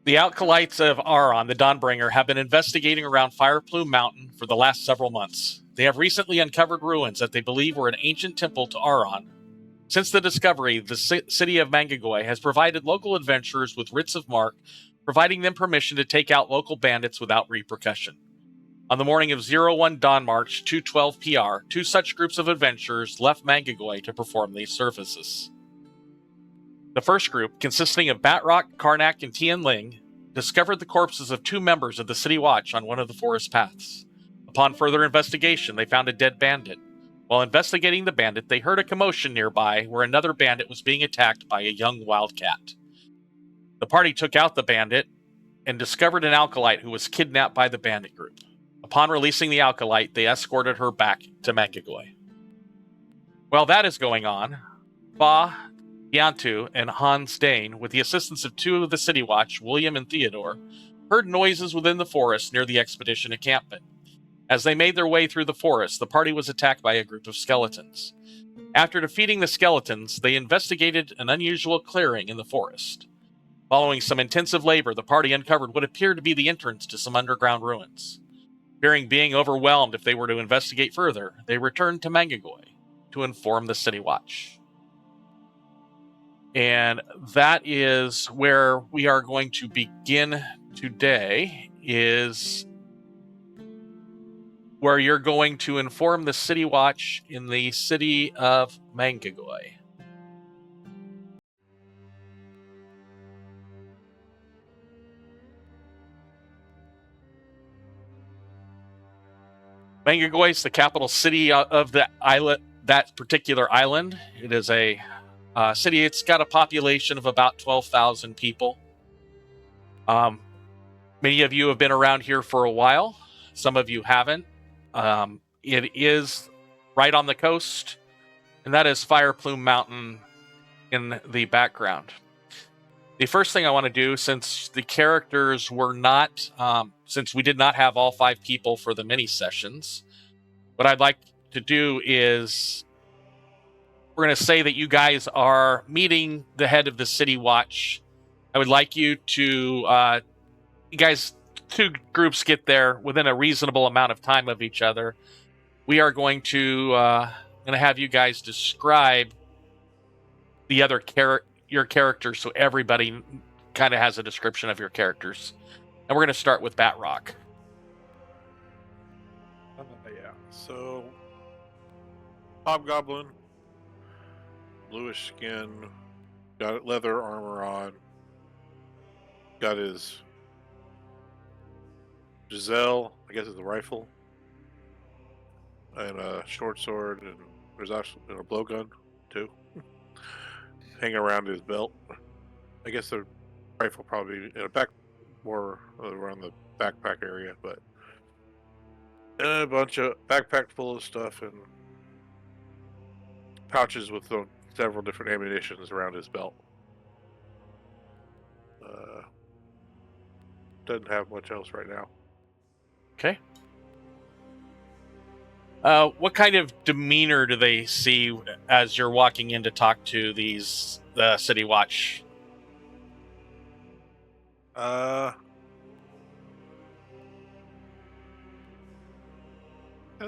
The Acolytes of Aurion, the Dawnbringer, have been investigating around Fireplume Mountain for the last several months. They have recently uncovered ruins that they believe were an ancient temple to Aurion. Since the discovery, the city of Mangagoy has provided local adventurers with Writs of Marque, providing them permission to take out local bandits without repercussion. On the morning of 01 Dawn March 212 PR, two such groups of adventurers left Mangagoy to perform these services. The first group, consisting of Batrok, Karnak, and Tian Ling, discovered the corpses of two members of the City Watch on one of the forest paths. Upon further investigation, they found a dead bandit. While investigating the bandit, they heard a commotion nearby where another bandit was being attacked by a young wildcat. The party took out the bandit and discovered an acolyte who was kidnapped by the bandit group. Upon releasing the acolyte, they escorted her back to Mangagoy. While that is going on, Fa, Yantu, and Hans Dane, with the assistance of two of the City Watch, William and Theodore, heard noises within the forest near the expedition encampment. As they made their way through the forest, the party was attacked by a group of skeletons. After defeating the skeletons, they investigated an unusual clearing in the forest. Following some intensive labor, the party uncovered what appeared to be the entrance to some underground ruins. Fearing being overwhelmed if they were to investigate further, they returned to Mangagoy to inform the City Watch. And that is where we are going to begin today, is where you're going to inform the City Watch in the city of Mangagoy. Mangagoy is the capital city of the islet, that particular island. It is a city. It's got a population of about 12,000 people. Many of you have been around here for a while. Some of you haven't. It is right on the coast, and that is Fireplume Mountain in the background. The first thing I want to do, since the characters were not, since we did not have all 5 people for the mini sessions, what I'd like to do is we're going to say that you guys are meeting the head of the City Watch. I would like you to, you guys, 2 groups get there within a reasonable amount of time of each other. We are going to have you guys describe the other your characters, so everybody kind of has a description of your characters. And we're going to start with Batrok. Yeah. So, Hobgoblin, bluish skin, got leather armor on, got his Giselle, I guess it's a rifle, and a short sword, and there's actually a blowgun too, hanging around his belt. I guess the rifle probably in a back, more around the backpack area, but a bunch of backpack full of stuff and pouches with several different ammunitions around his belt. Doesn't have much else right now. Okay. What kind of demeanor do they see as you're walking in to talk to the City Watch?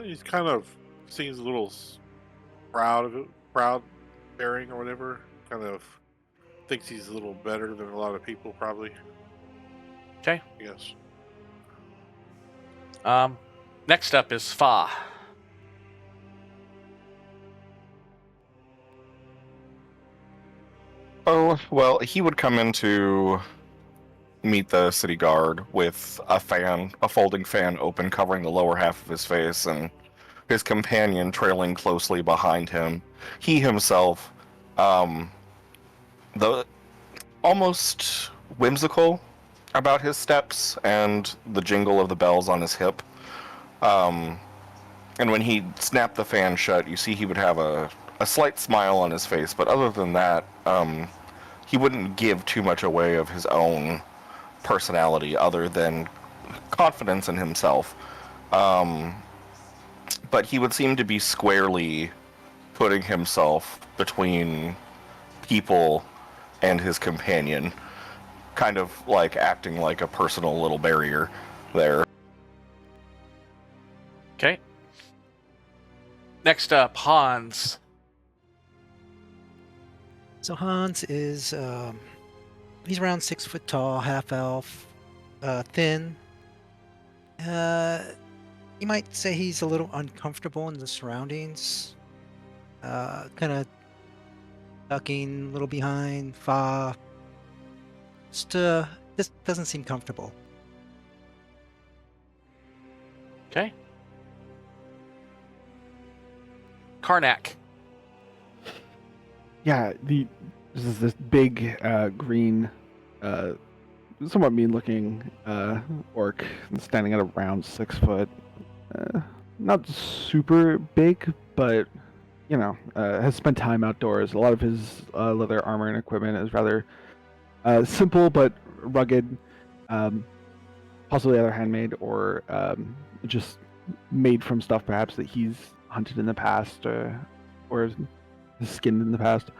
He's kind of seems a little proud of it, proud bearing or whatever. Kind of thinks he's a little better than a lot of people, probably. Okay. Yes. Next up is Fa. Oh, well, he would come in to meet the city guard with a folding fan open covering the lower half of his face, and his companion trailing closely behind him. He himself, almost whimsical about his steps and the jingle of the bells on his hip. And when he snapped the fan shut, you see he would have a slight smile on his face, but other than that, he wouldn't give too much away of his own personality other than confidence in himself. But he would seem to be squarely putting himself between people and his companion, kind of like acting like a personal little barrier there. Okay. Next up, Hans. So Hans is, he's around 6 foot tall, half elf, thin. You might say he's a little uncomfortable in the surroundings. Kind of ducking a little behind Fa. Just doesn't seem comfortable. Okay. Karnak. Yeah, this is this big green, somewhat mean-looking orc standing at around 6 foot. Not super big, but has spent time outdoors. A lot of his leather armor and equipment is rather simple but rugged, possibly either handmade or just made from stuff perhaps that he's hunted in the past or skinned in the past.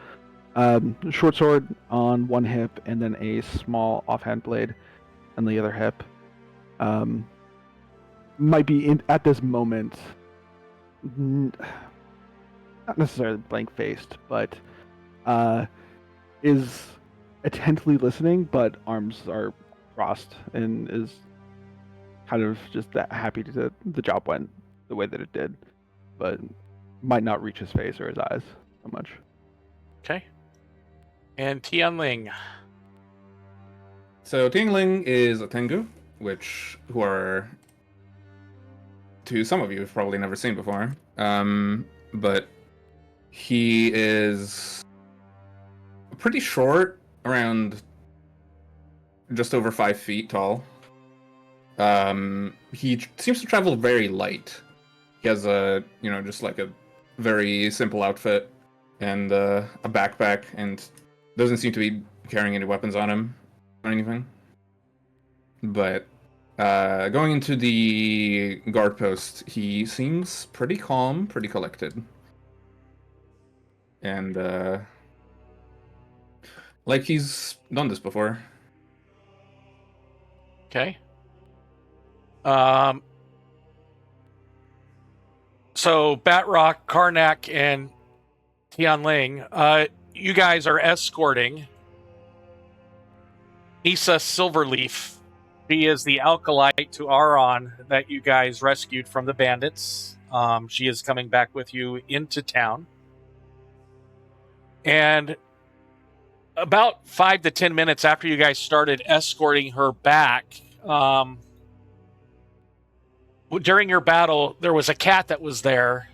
Short sword on one hip and then a small offhand blade on the other hip. Might be at this moment not necessarily blank-faced, but is attentively listening, but arms are crossed and is kind of just that happy that the job went the way that it did, but might not reach his face or his eyes so much. Okay. And Tian Ling. So Tian Ling is a Tengu, who are, to some of you, have probably never seen before. But he is pretty short, around just over 5 feet tall. He seems to travel very light. He has just like a very simple outfit and a backpack, and doesn't seem to be carrying any weapons on him or anything. But going into the guard post, he seems pretty calm, pretty collected. And like he's done this before. Okay. So Batrok, Karnak, and Tian Ling, you guys are escorting Nisa Silverleaf. She is the acolyte to Aurion that you guys rescued from the bandits. She is coming back with you into town. And about 5 to 10 minutes after you guys started escorting her back, during your battle, there was a cat that was there.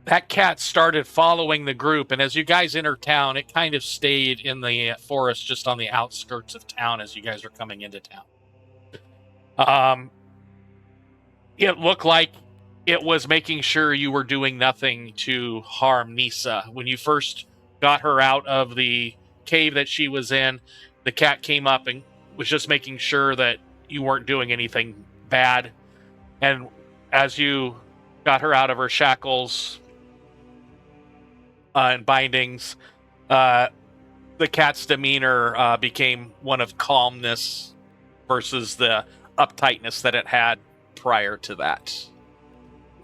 That cat started following the group, and as you guys entered town, it kind of stayed in the forest just on the outskirts of town as you guys are coming into town. It looked like it was making sure you were doing nothing to harm Nisa. When you first got her out of the cave that she was in, the cat came up and was just making sure that you weren't doing anything bad. And as you got her out of her shackles and bindings, the cat's demeanor became one of calmness versus the uptightness that it had prior to that.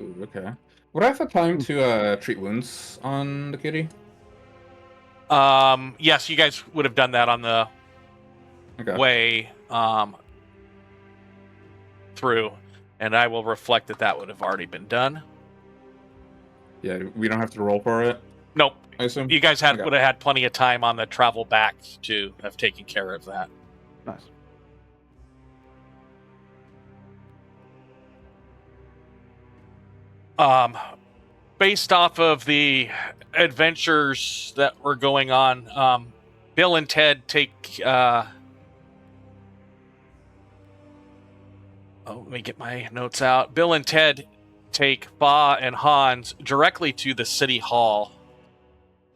Ooh, okay. Would I have the time to treat wounds on the kitty? Yes, you guys would have done that on the way through, and I will reflect that would have already been done. Yeah, we don't have to roll for it? Nope. I assume? You guys would have had plenty of time on the travel back to have taken care of that. Nice. Based off of the adventures that were going on, Bill and Ted take... let me get my notes out. Bill and Ted take Ba and Hans directly to the city hall.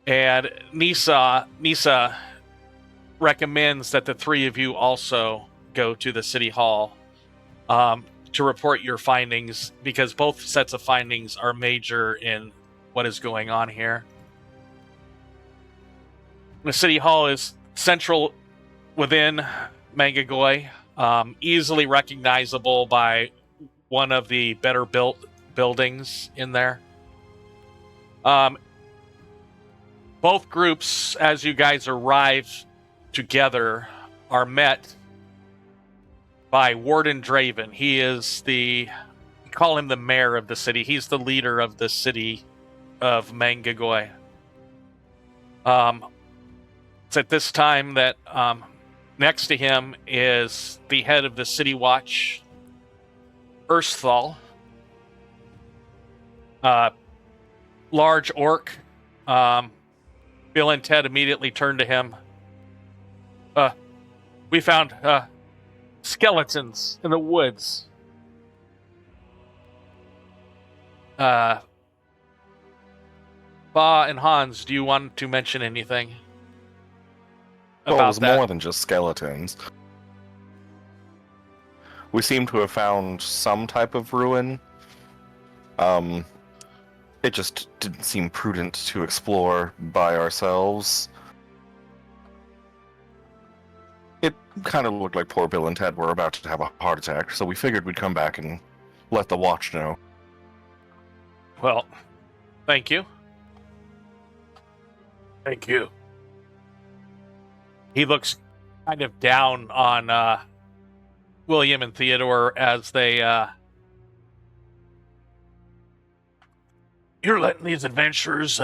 And Nisa recommends that the three of you also go to the city hall to report your findings, because both sets of findings are major in what is going on here. The city hall is central within Mangagoy, easily recognizable by one of the better built buildings in there. Both groups, as you guys arrive together, are met by Warden Draven. He is we call him the mayor of the city. He's the leader of the city of Mangagoy. It's at this time that next to him is the head of the City Watch, Ersthal. Large orc. Bill and Ted immediately turn to him. We found skeletons in the woods. Ba and Hans, do you want to mention anything Well, it about was that? more than just skeletons. We seem to have found some type of ruin. It just didn't seem prudent to explore by ourselves. It kind of looked like poor Bill and Ted were about to have a heart attack, so we figured we'd come back and let the watch know. Well, thank you. Thank you. He looks kind of down on William and Theodore as they... You're letting these adventurers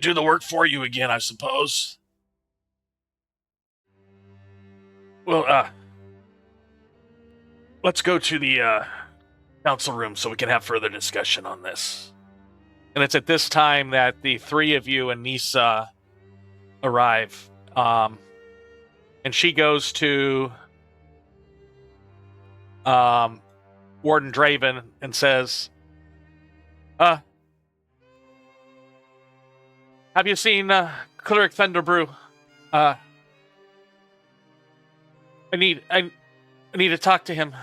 do the work for you again, I suppose. Well, let's go to the council room so we can have further discussion on this. And it's at this time that the three of you and Nisa arrive. And she goes to Warden Draven and says, have you seen Cleric Thunderbrew? I need to talk to him.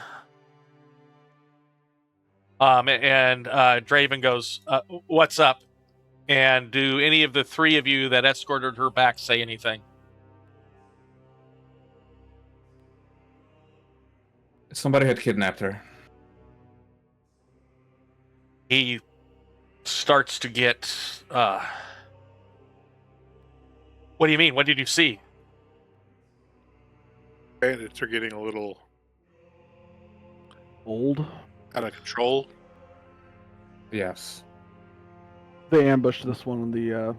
And Draven goes, what's up? And do any of the three of you that escorted her back say anything? Somebody had kidnapped her. He starts to get... What do you mean? What did you see? Bandits are getting a little Old. out of control. Yes. They ambushed this one on the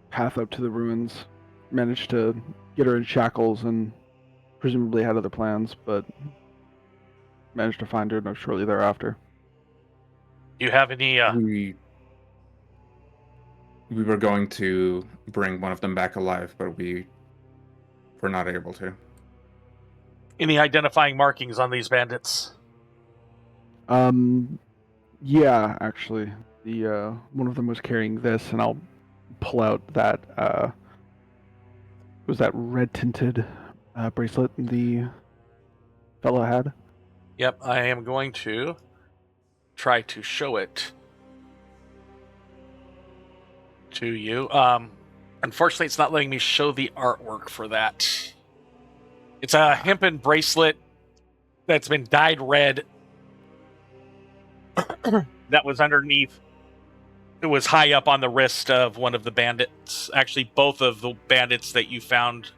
path up to the ruins. Managed to get her in shackles and presumably had other plans, but managed to find her no shortly thereafter. Do you have any... We were going to bring one of them back alive, but we were not able to. Any identifying markings on these bandits? Yeah, actually. The one of them was carrying this, and I'll pull out that was that red tinted bracelet the fellow had. Yep, I am going to try to show it to you. Unfortunately, it's not letting me show the artwork for that. It's a hempen bracelet that's been dyed red that was underneath. It was high up on the wrist of one of the bandits. Actually, both of the bandits that you found,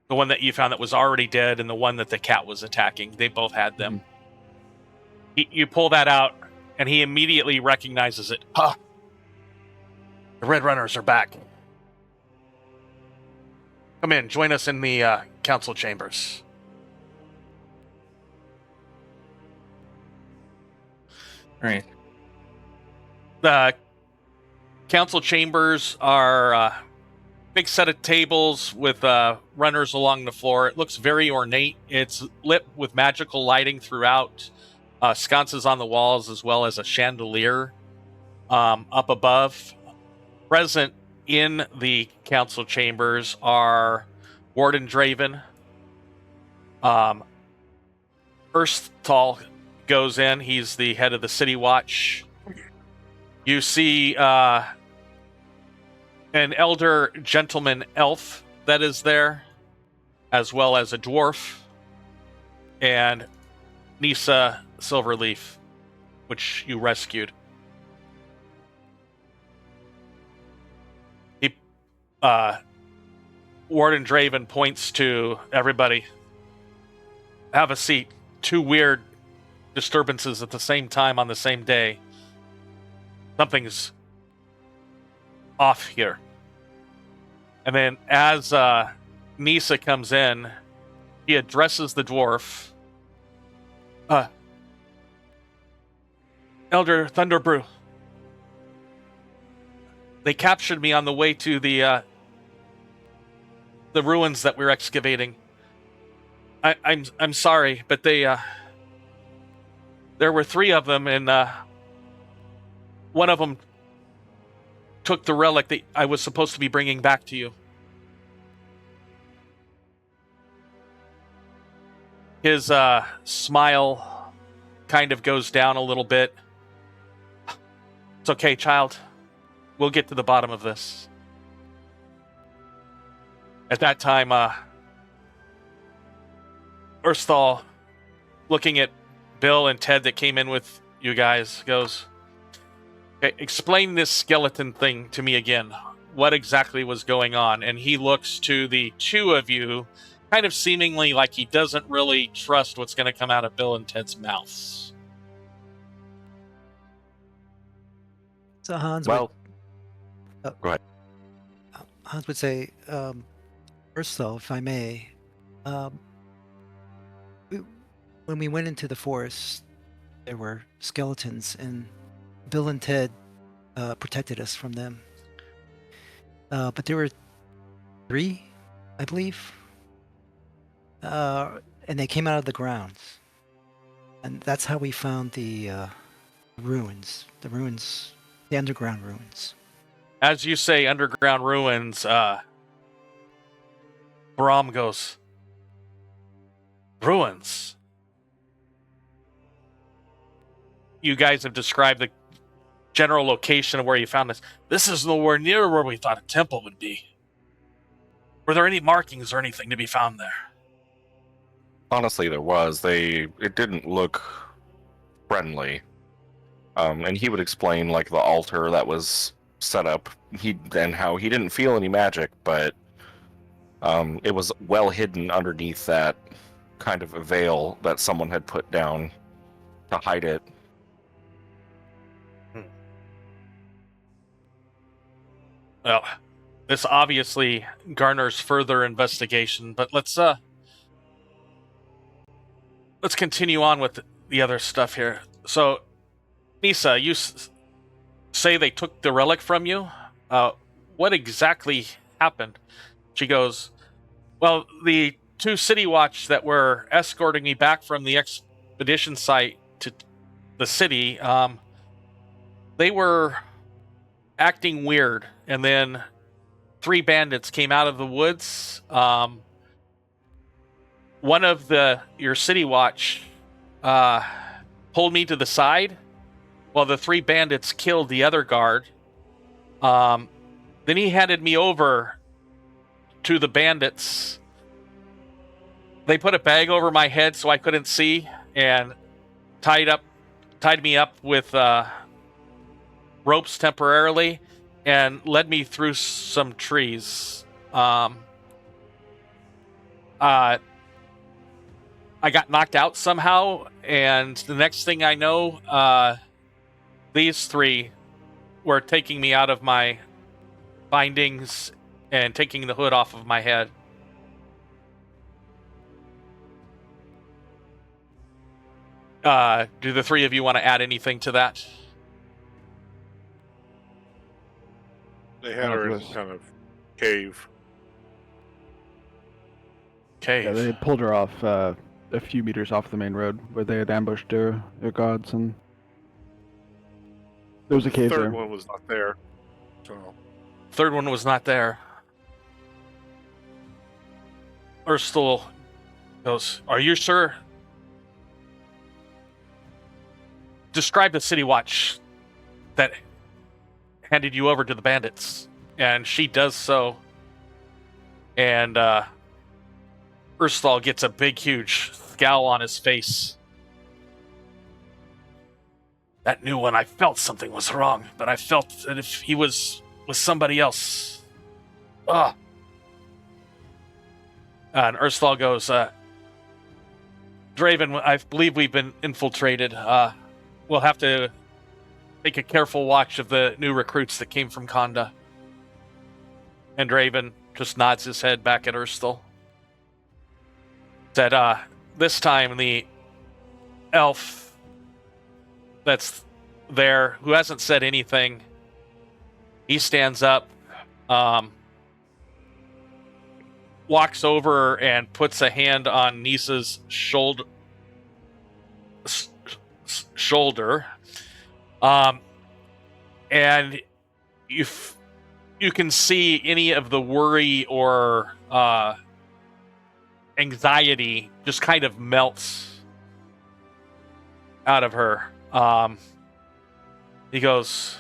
the one that you found that was already dead and the one that the cat was attacking, they both had them. You pull that out, and he immediately recognizes it. Huh. The Red Runners are back. Come in, join us in the council chambers. All right. The council chambers are a big set of tables with runners along the floor. It looks very ornate. It's lit with magical lighting throughout, sconces on the walls, as well as a chandelier up above. Present in the council chambers are Warden Draven. Ersthal goes in. He's the head of the City Watch. You see an elder gentleman elf that is there, as well as a dwarf. and Nisa Silverleaf, which you rescued. He, Warden Draven points to everybody. Have a seat. 2 weird disturbances at the same time on the same day. Something's off here. And then as Nisa comes in, he addresses the dwarf. Elder Thunderbrew. They captured me on the way to the ruins that we're excavating. I'm sorry, but there were 3 of them, and one of them took the relic that I was supposed to be bringing back to you. His smile kind of goes down a little bit. It's okay, child. We'll get to the bottom of this. At that time, Ursthal, looking at Bill and Ted that came in with you guys, goes, okay, explain this skeleton thing to me again. What exactly was going on? And he looks to the 2 of you, kind of seemingly like he doesn't really trust what's going to come out of Bill and Ted's mouths. So Hans Well, go ahead. Hans would say, first though, if I may, when we went into the forest, there were skeletons, and Bill and Ted protected us from them. But there were 3, I believe, and they came out of the ground, and that's how we found the ruins, the underground ruins. As you say, underground ruins, Brahm goes, ruins? You guys have described the general location of where you found this. This is nowhere near where we thought a temple would be. Were there any markings or anything to be found there? Honestly, there was. It didn't look friendly. And he would explain like the altar that was set up. And how he didn't feel any magic, but it was well hidden underneath that kind of a veil that someone had put down to hide it. Well, this obviously garners further investigation, but let's continue on with the other stuff here. So, Nisa, you say they took the relic from you? What exactly happened? She goes, well, the 2 City Watch that were escorting me back from the expedition site to the city, they were acting weird, and then 3 bandits came out of the woods. One of your City Watch pulled me to the side while the 3 bandits killed the other guard. Then he handed me over to the bandits. They put a bag over my head so I couldn't see, and tied me up with ropes temporarily, and led me through some trees. I got knocked out somehow, and the next thing I know, these 3 were taking me out of my bindings and taking the hood off of my head. Do the 3 of you want to add anything to that? They had her in kind of cave. Cave. Yeah, they had pulled her off a few meters off the main road where they had ambushed their gods, and there was a cave The there. third one was not there. So 3rd one was not there. Urstul goes, are you sure? Describe the City Watch that handed you over to the bandits. And she does so. And Urstul gets a big, huge scowl on his face. That new one, I felt something was wrong, but I felt that if he was with somebody else... And Urstal goes, Draven, I believe we've been infiltrated. We'll have to take a careful watch of the new recruits that came from Kanda. And Draven just nods his head back at Urstal. Said, this time the elf that's there, who hasn't said anything, he stands up, walks over and puts a hand on Nisa's shoulder, and you can see any of the worry or anxiety just kind of melts out of her. He goes,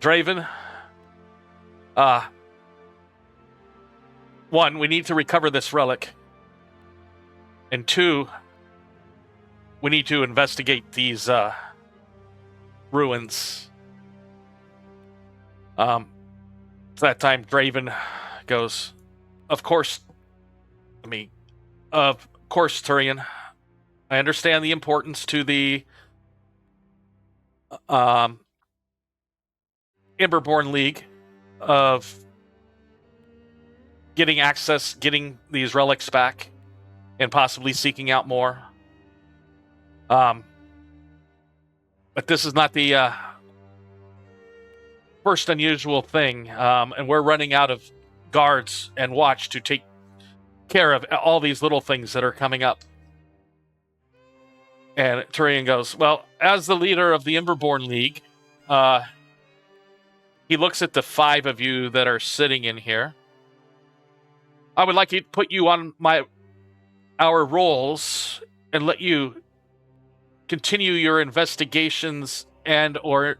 Draven, one, we need to recover this relic. And two, we need to investigate these ruins. That time Draven goes, of course, Turian. I understand the importance to the Emberborn League of getting access, getting these relics back, and possibly seeking out more. But this is not the first unusual thing, and we're running out of guards and watch to take care of all these little things that are coming up. And Turian goes, well, as the leader of the Emberborn League, he looks at the 5 of you that are sitting in here. I would like to put you on our rolls and let you continue your investigations and or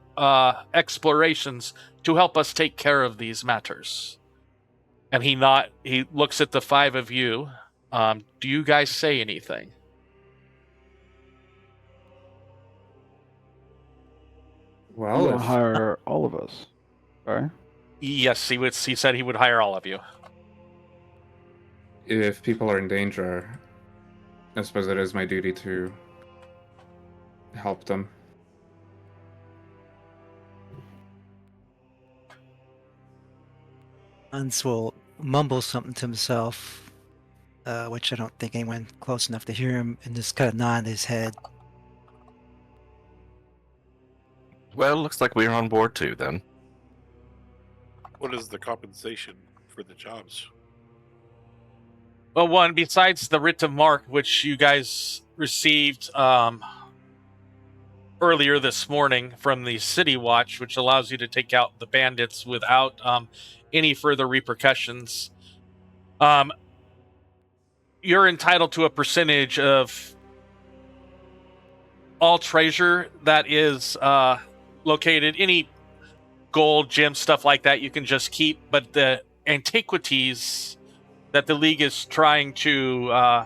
explorations to help us take care of these matters. And he looks at the 5 of you. Do you guys say anything? Well, We'll hire all of us. Sorry. Yes, he said he would hire all of you. if people are in danger, I suppose it is my duty to help them. Hans will mumble something to himself, which I don't think anyone close enough to hear him, and just kind of nod his head. Well, looks like we're on board too, then. What is the compensation for the jobs? Well, one, besides the Writs of Marque, which you guys received earlier this morning from the City Watch, which allows you to take out the bandits without any further repercussions, you're entitled to a percentage of all treasure that is located. Any gold, gems, stuff like that you can just keep, but the antiquities that the League is trying to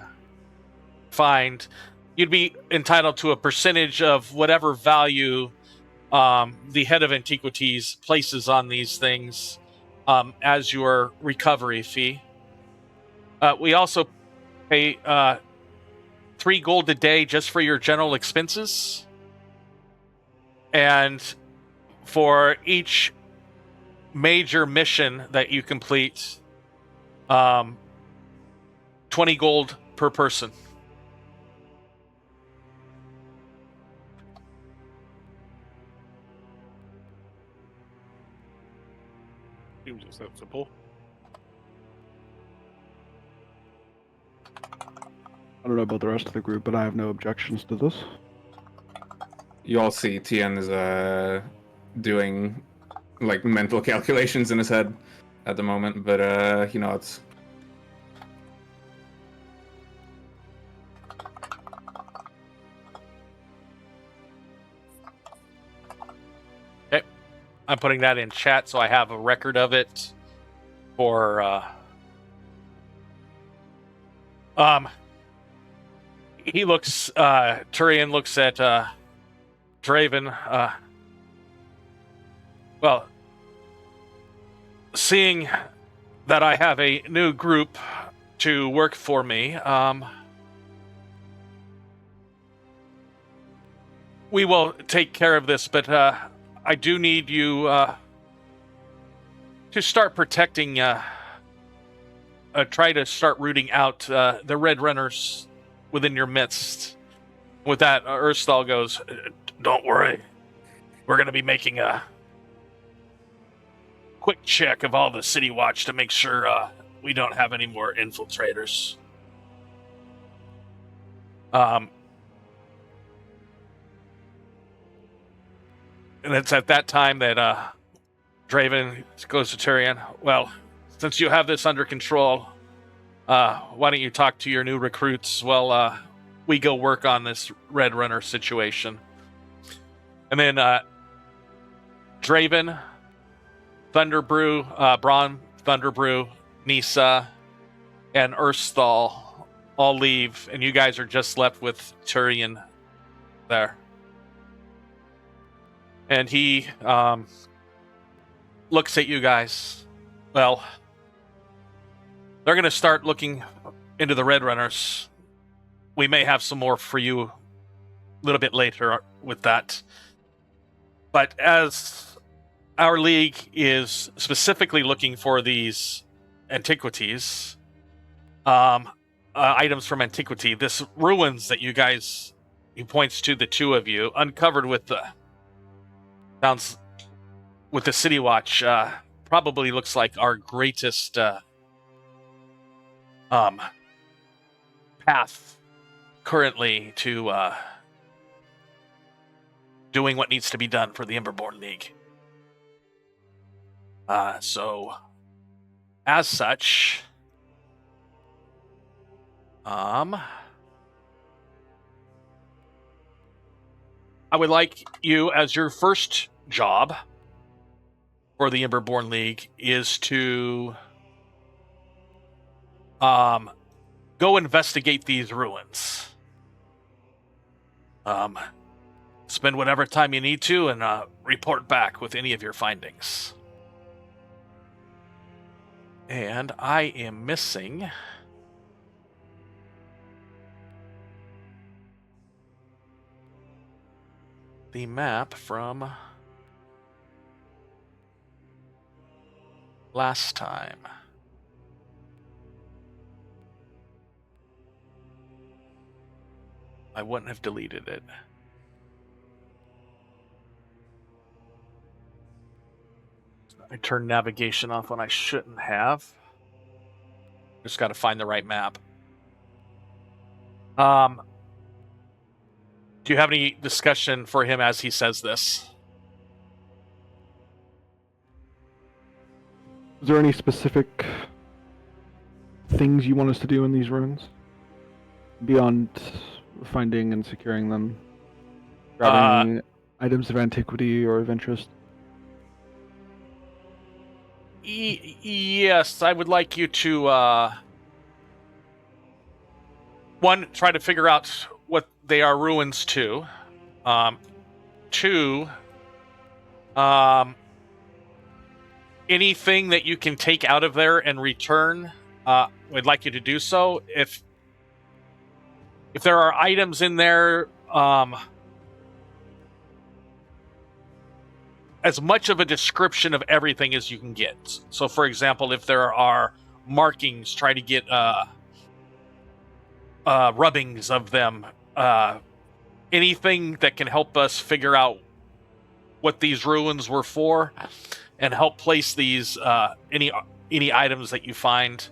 find, you'd be entitled to a percentage of whatever value the head of antiquities places on these things as your recovery fee. We also pay 3 gold a day just for your general expenses. And for each major mission that you complete, 20 gold per person. Seems acceptable. I don't know about the rest of the group, but I have no objections to this. You all see Tian is doing like mental calculations in his head at the moment, but he nods. I'm putting that in chat so I have a record of it for he looks Turian looks at Draven, well, seeing that I have a new group to work for me, we will take care of this, but I do need you to start protecting, try to start rooting out the Red Runners within your midst. With that, Urstal goes, "Don't worry. We're going to be making a quick check of all the City Watch to make sure we don't have any more infiltrators." And it's at that time that Draven goes to Tyrion. "Well, since you have this under control, why don't you talk to your new recruits while we go work on this Red Runner situation?" And then Draven, Thunderbrew, Braun, Thunderbrew, Nisa, and Urstal all leave, and you guys are just left with Tyrion there. And he looks at you guys. "Well, they're going to start looking into the Red Runners. We may have some more for you a little bit later with that. But as our league is specifically looking for these antiquities, items from antiquity, this ruins that you guys," he points to the two of you, "uncovered with the sounds with the City Watch, probably looks like our greatest path currently to doing what needs to be done for the Emberborn League. So, as such, I would like you, as your first job for the Emberborn League, is to go investigate these ruins. Spend whatever time you need to and report back with any of your findings. And I am missing the map from last time. I wouldn't have deleted it. I turned navigation off when I shouldn't have. Just got to find the right map. Do you have any discussion for him as he says this? Is there any specific things you want us to do in these ruins? Beyond finding and securing them? Grabbing items of antiquity or of interest? Yes, I would like you to, one, try to figure out what they are ruins to. Two, anything that you can take out of there and return, we'd like you to do so. If there are items in there, as much of a description of everything as you can get. So, for example, if there are markings, try to get rubbings of them. Anything that can help us figure out what these ruins were for, and help place these any items that you find.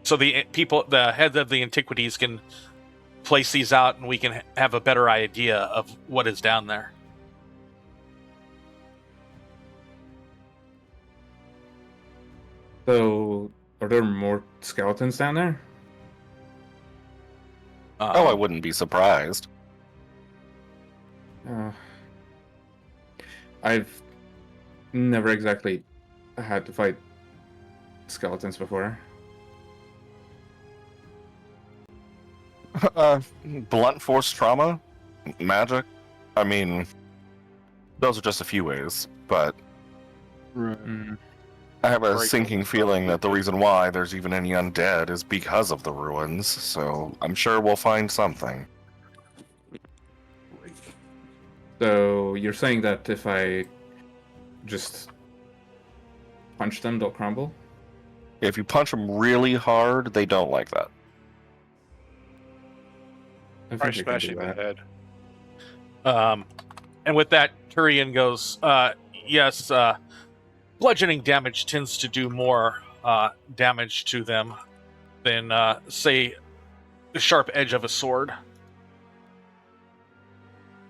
So the heads of the antiquities can place these out, and we can have a better idea of what is down there. So, are there more skeletons down there? I wouldn't be surprised. I've never exactly had to fight skeletons before. Blunt force trauma? Magic? I mean, those are just a few ways, but Right. I have a Break sinking them. feeling that the reason why there's even any undead is because of the ruins, so I'm sure we'll find something. So you're saying that if I just punch them, they'll crumble? If you punch them really hard, they don't like that. I Try think I can do smashing the that. head. And with that, Turian goes, yes, bludgeoning damage tends to do more damage to them than, say, the sharp edge of a sword.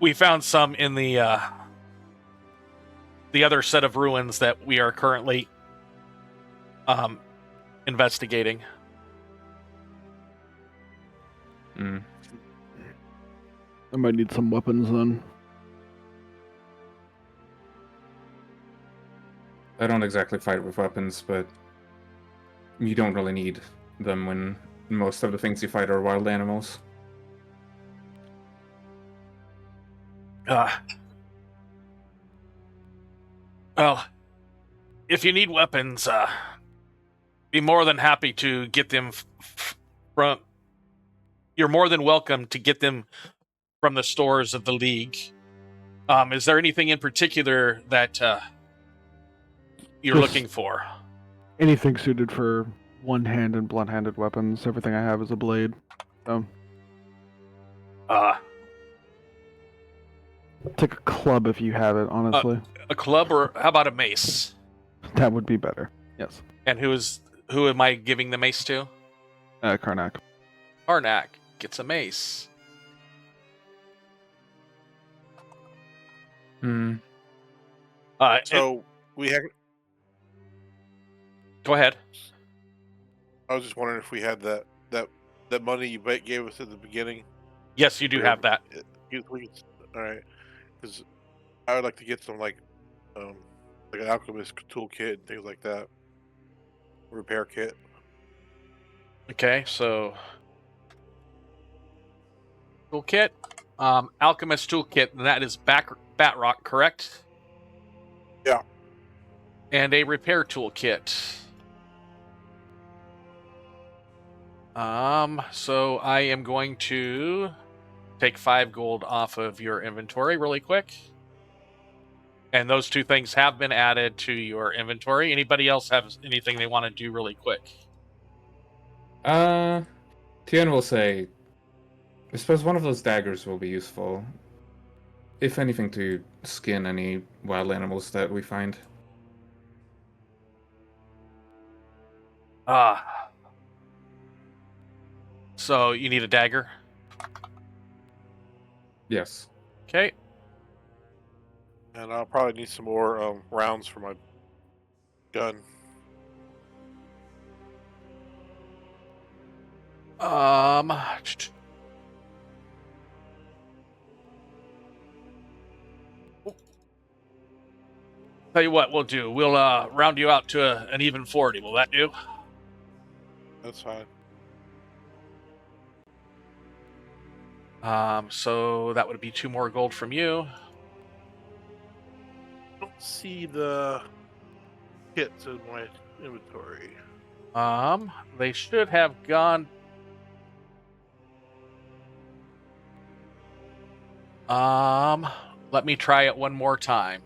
We found some in the other set of ruins that we are currently investigating. Mm. I might need some weapons then. I don't exactly fight with weapons, but you don't really need them when most of the things you fight are wild animals. Well, if you need weapons, be more than happy to get them from. You're more than welcome to get them from the stores of the League. Is there anything in particular that you're Just- looking for? Anything suited for one-handed, blunt-handed weapons. Everything I have is a blade. So take a club if you have it. Honestly, A club, or how about a mace? that would be better. Yes. And who am I giving the mace to? Karnak. Karnak gets a mace. Hmm. So we had. Go ahead. I was just wondering if we had that money you gave us at the beginning. Yes, you do have that. All right, because I would like to get some like an alchemist toolkit and things like that. Repair kit. Okay, so toolkit, alchemist toolkit, and that is Batrok, correct? Yeah. And a repair toolkit. So I am going to take 5 gold off of your inventory really quick. And those two things have been added to your inventory. Anybody else have anything they want to do really quick? Tian will say, I suppose one of those daggers will be useful. If anything, to skin any wild animals that we find. So you need a dagger? Yes. Okay. And I'll probably need some more rounds for my gun. Tell you what we'll do. We'll round you out to an even 40. Will that do? That's fine. So that would be 2 more gold from you. I don't see the kits in my inventory. They should have gone. Let me try it one more time.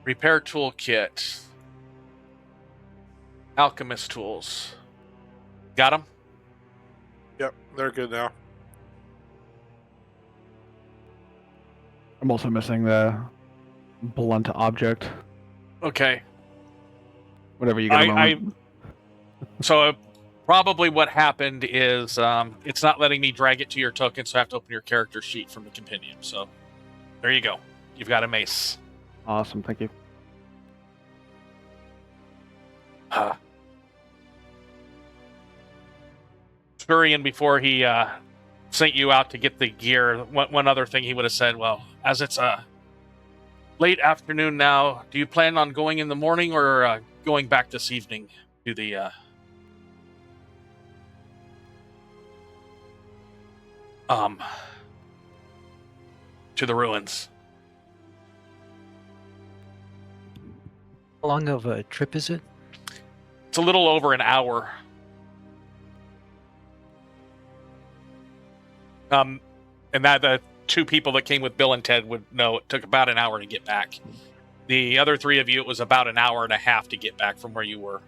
Repair toolkit. Alchemist tools. Got them? Yep, they're good now. I'm also missing the blunt object. Okay. Whatever you get a moment. So probably what happened is it's not letting me drag it to your token, so I have to open your character sheet from the compendium. So there you go. You've got a mace. Awesome, thank you. Turian, before he sent you out to get the gear, one other thing he would have said, well, as it's late afternoon now, do you plan on going in the morning or going back this evening to the ruins? How long of a trip is it? It's a little over an hour. And that the two people that came with Bill and Ted would know it took about an hour to get back. The other three of you, it was about an hour and a half to get back from where you were.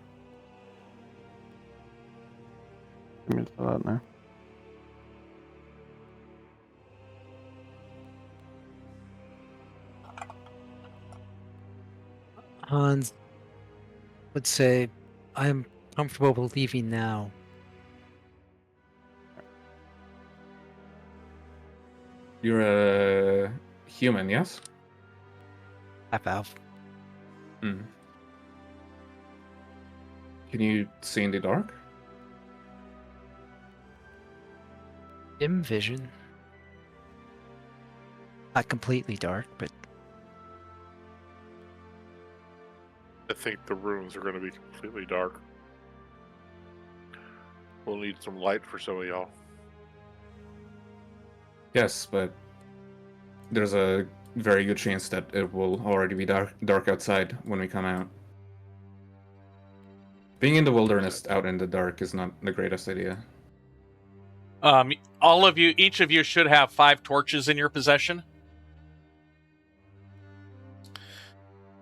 Give me that now. Hans would say, I'm comfortable leaving now. You're a human, yes? Half elf. Hmm. Can you see in the dark? Dim vision. Not completely dark, but I think the rooms are going to be completely dark. We'll need some light for some of y'all. Yes, but there's a very good chance that it will already be dark outside when we come out. Being in the wilderness out in the dark is not the greatest idea. All of you, each of you should have 5 torches in your possession.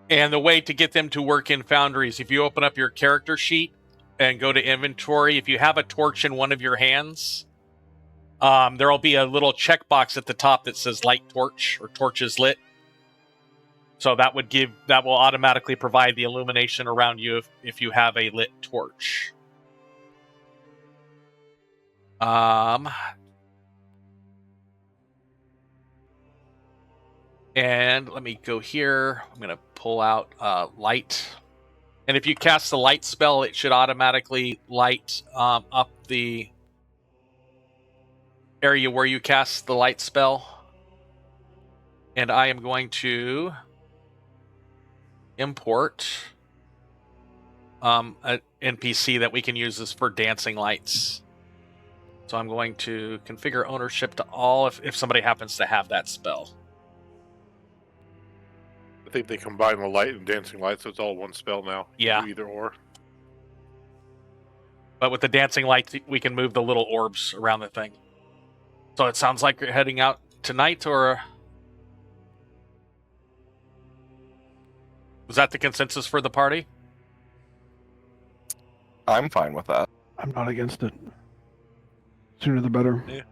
And the way to get them to work in Foundry is if you open up your character sheet and go to inventory, if you have a torch in one of your hands, there will be a little checkbox at the top that says light torch or torch is lit. So that will automatically provide the illumination around you if you have a lit torch. And let me go here. I'm going to pull out light. And if you cast the light spell, it should automatically light up the area where you cast the light spell. And I am going to import an NPC that we can use this for dancing lights. So I'm going to configure ownership to all if somebody happens to have that spell. I think they combine the light and dancing light, so it's all one spell now. Yeah. Do either or. But with the dancing lights, we can move the little orbs around the thing. So it sounds like you're heading out tonight, or was that the consensus for the party? I'm fine with that. I'm not against it. Sooner the better. Yeah.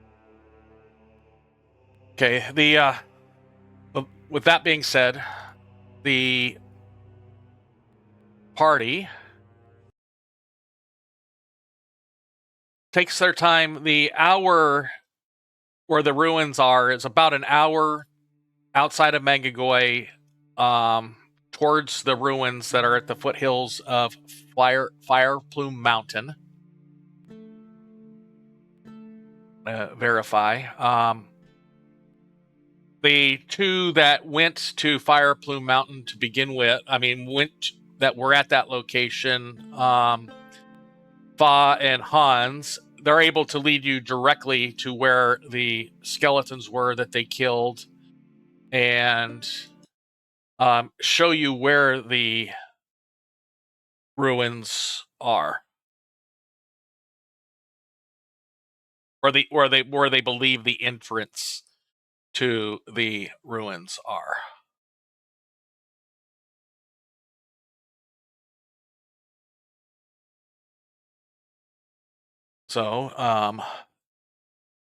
Okay, with that being said, the party takes their time. The hour where the ruins are is about an hour outside of Mangagoy, towards the ruins that are at the foothills of Fireplume Mountain. Verify. The two that went to Fireplume Mountain to begin with, that were at that location, Fa and Hans, they're able to lead you directly to where the skeletons were that they killed and show you where the ruins are. Where they believe the entrance to the ruins are. So,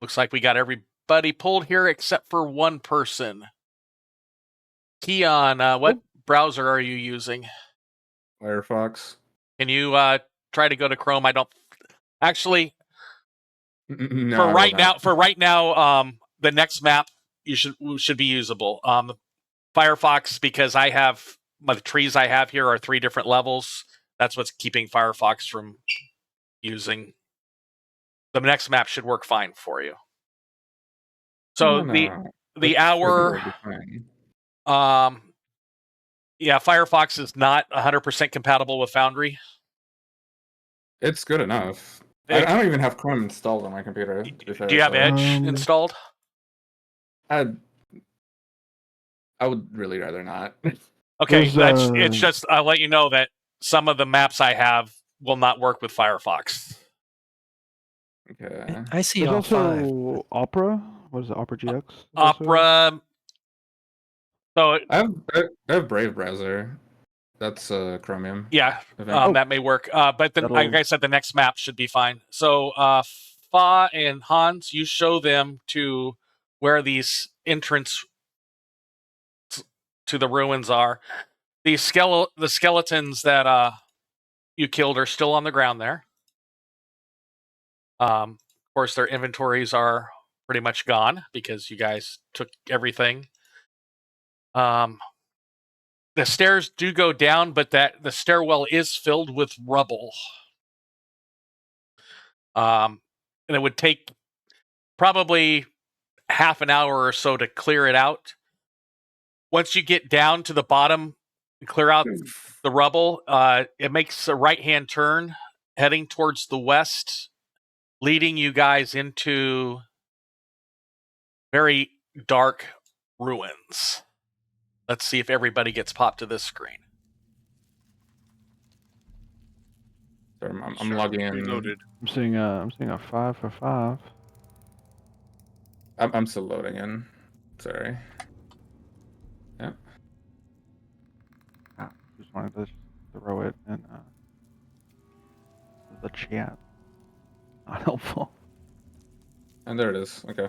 looks like we got everybody pulled here except for one person. Keon, what browser are you using? Firefox. Can you try to go to Chrome? I don't actually. No, For right now, the next map should be usable. Firefox, because the trees I have here are 3 different levels. That's what's keeping Firefox from using. the next map should work fine for you. So No. the This hour, will be fine. yeah, Firefox is not 100% compatible with Foundry. It's good enough. I don't even have Chrome installed on my computer. To be fair, Do you have so Edge installed? I would really rather not. Okay, There's, it's just I'll let you know that some of the maps I have will not work with Firefox. Okay. I see There's all also 5. Opera. What is it? Opera GX? is also- Opera. So I have Brave browser. That's Chromium. yeah, I think. that may work. But then, like I said, the next map should be fine. So Fa and Hans, you show them to where these entrance to the ruins are. The skeletons that you killed are still on the ground there. Of course, their inventories are pretty much gone because you guys took everything. The stairs do go down, but the stairwell is filled with rubble. And it would take probably half an hour or so to clear it out. Once you get down to the bottom and clear out the rubble, it makes a right-hand turn heading towards the west, leading you guys into very dark ruins. Let's see if everybody gets popped to this screen. Sorry, I'm logging in. Reloaded. I'm seeing a 5 for 5. I'm still loading in. Sorry. Yeah. Just wanted to throw it in the chat. Not helpful. And there it is. Okay.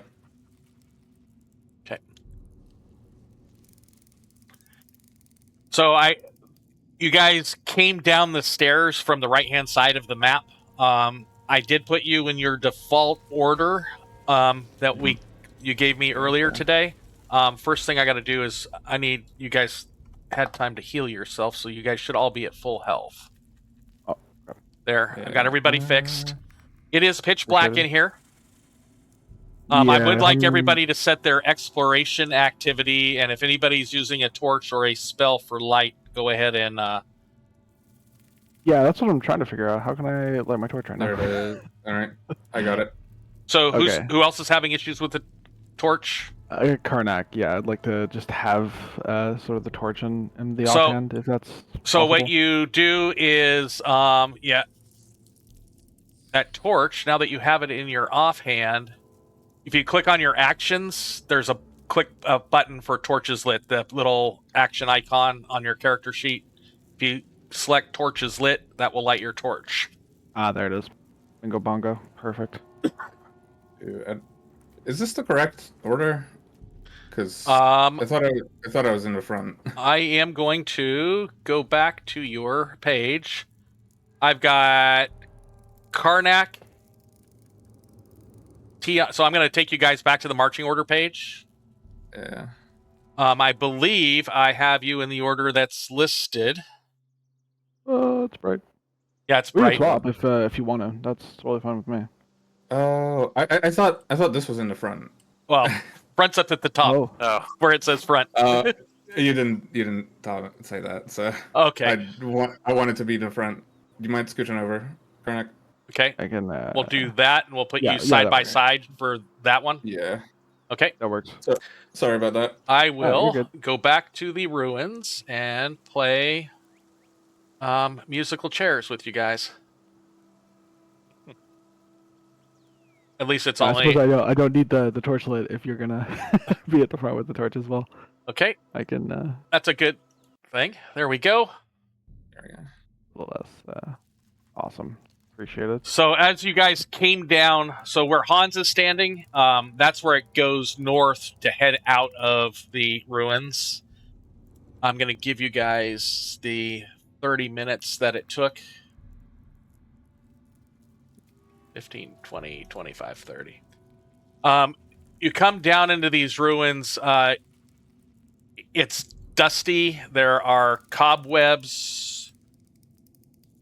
So you guys came down the stairs from the right-hand side of the map. I did put you in your default order that you gave me earlier today. First thing I got to do is I need you guys had time to heal yourself, so you guys should all be at full health. Oh, there, yeah. I got everybody fixed. It is pitch black in here. I Yeah, would like everybody to set their exploration activity, and if anybody's using a torch or a spell for light, go ahead and... Yeah, that's what I'm trying to figure out. How can I light my torch right now? There it is. All right. I got it. So Okay. who else is having issues with the torch? Karnak, yeah, I'd like to just have sort of the torch in the offhand, if that's So what possible. you do is, that torch, now that you have it in your offhand, if you click on your actions, there's a button for torches lit, the little action icon on your character sheet. If you select torches lit, that will light your torch. Ah, there it is. Bingo bongo. Perfect. Is this the correct order? Because I I thought I was in the front. I am going to go back to your page. I've got Karnak. So I'm going to take you guys back to the marching order page. Yeah. I believe I have you in the order that's listed. It's bright. Yeah, it's We can bright. swap if you want to. That's totally fine with me. Oh, I thought this was in the front. Well, front's up at the top Oh, Oh, where it says front. You didn't say that, so Okay. I want it to be the front. Do you mind scooching over, Karnak? Okay. I can. We'll do that, and we'll put yeah, you yeah, side that by works. side for that one. Yeah. Okay. That works. Sorry about that. I you're will good. go back to the ruins and play musical chairs with you guys. At least it's I only... suppose I don't need the torch lit if you're gonna be at the front with the torch as well. Okay, I can. that's a good thing. There we go. There we go. A little less. Awesome. Appreciate it. So as you guys came down, so where Hans is standing, that's where it goes north to head out of the ruins. I'm going to give you guys the 30 minutes that it took. 15, 20, 25, 30. You come down into these ruins. It's dusty. There are cobwebs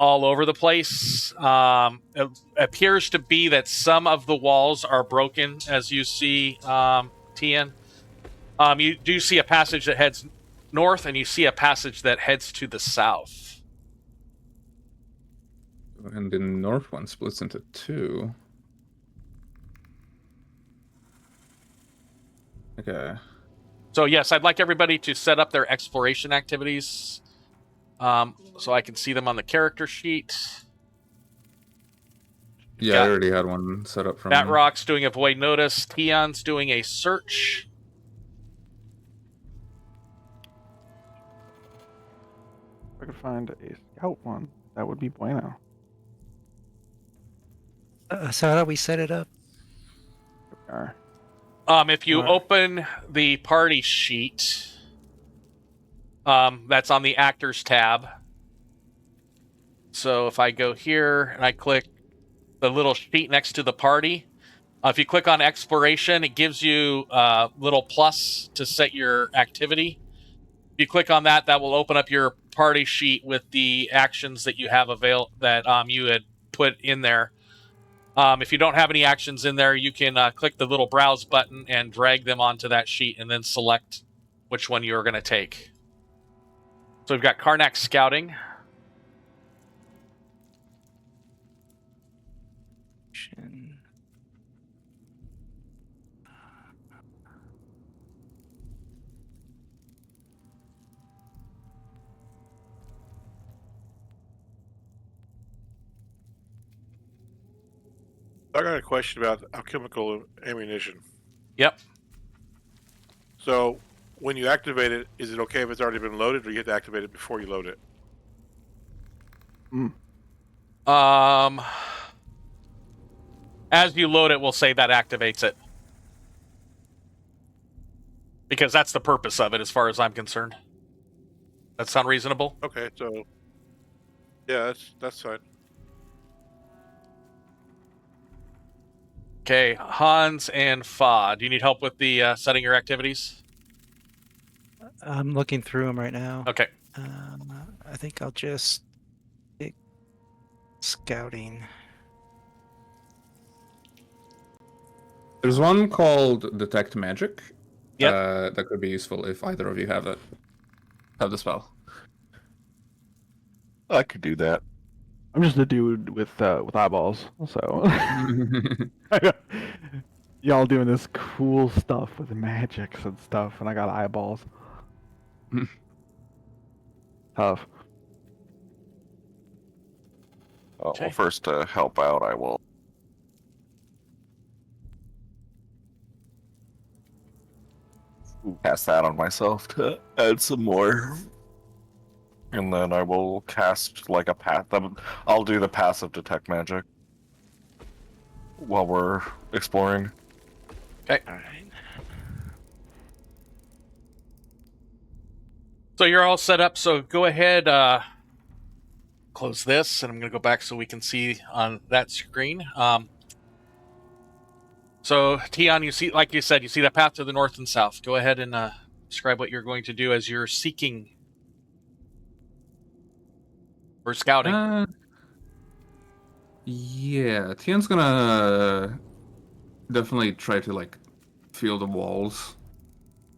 all over the place. It appears to be that some of the walls are broken, as you see, Tian. You do see a passage that heads north, and you see a passage that heads to the south. And the north one splits into two. Okay. So yes, I'd like everybody to set up their exploration activities, so I can see them on the character sheet. Yeah, I already had one set up from Batrok's doing avoid notice. Tian's doing a search. If I could find a scout one, that would be bueno. So how do we set it up? There. If you open the party sheet, that's on the actors tab. So if I go here and I click the little sheet next to the party, if you click on exploration, it gives you a little plus to set your activity. If you click on that, that will open up your party sheet with the actions that you have that you had put in there. If you don't have any actions in there, you can click the little browse button and drag them onto that sheet and then select which one you're going to take. So we've got Karnak Scouting. I got a question about alchemical ammunition. Yep. So, when you activate it, is it okay if it's already been loaded, or you have to activate it before you load it? As you load it, we'll say that activates it. Because that's the purpose of it, as far as I'm concerned. That sound reasonable? Okay, so yeah, that's fine. Okay, Hans and Fa, do you need help with the setting your activities? I'm looking through them right now. Okay. I think I'll just pick scouting. There's one called Detect Magic. Yep. That could be useful if either of you have it. Have the spell. I could do that. I'm just a dude with eyeballs, so y'all doing this cool stuff with magics and stuff, and I got eyeballs. Tough. Okay. Well, first to help out, I will cast that on myself to add some more. And then I will cast like a path. I'll do the passive detect magic while we're exploring. Okay. All right. So you're all set up, so go ahead, close this, and I'm going to go back so we can see on that screen. So, Tian, you see, like you said, you see that path to the north and south. Go ahead and describe what you're going to do as you're seeking or scouting. Yeah, Tian's gonna definitely try to like feel the walls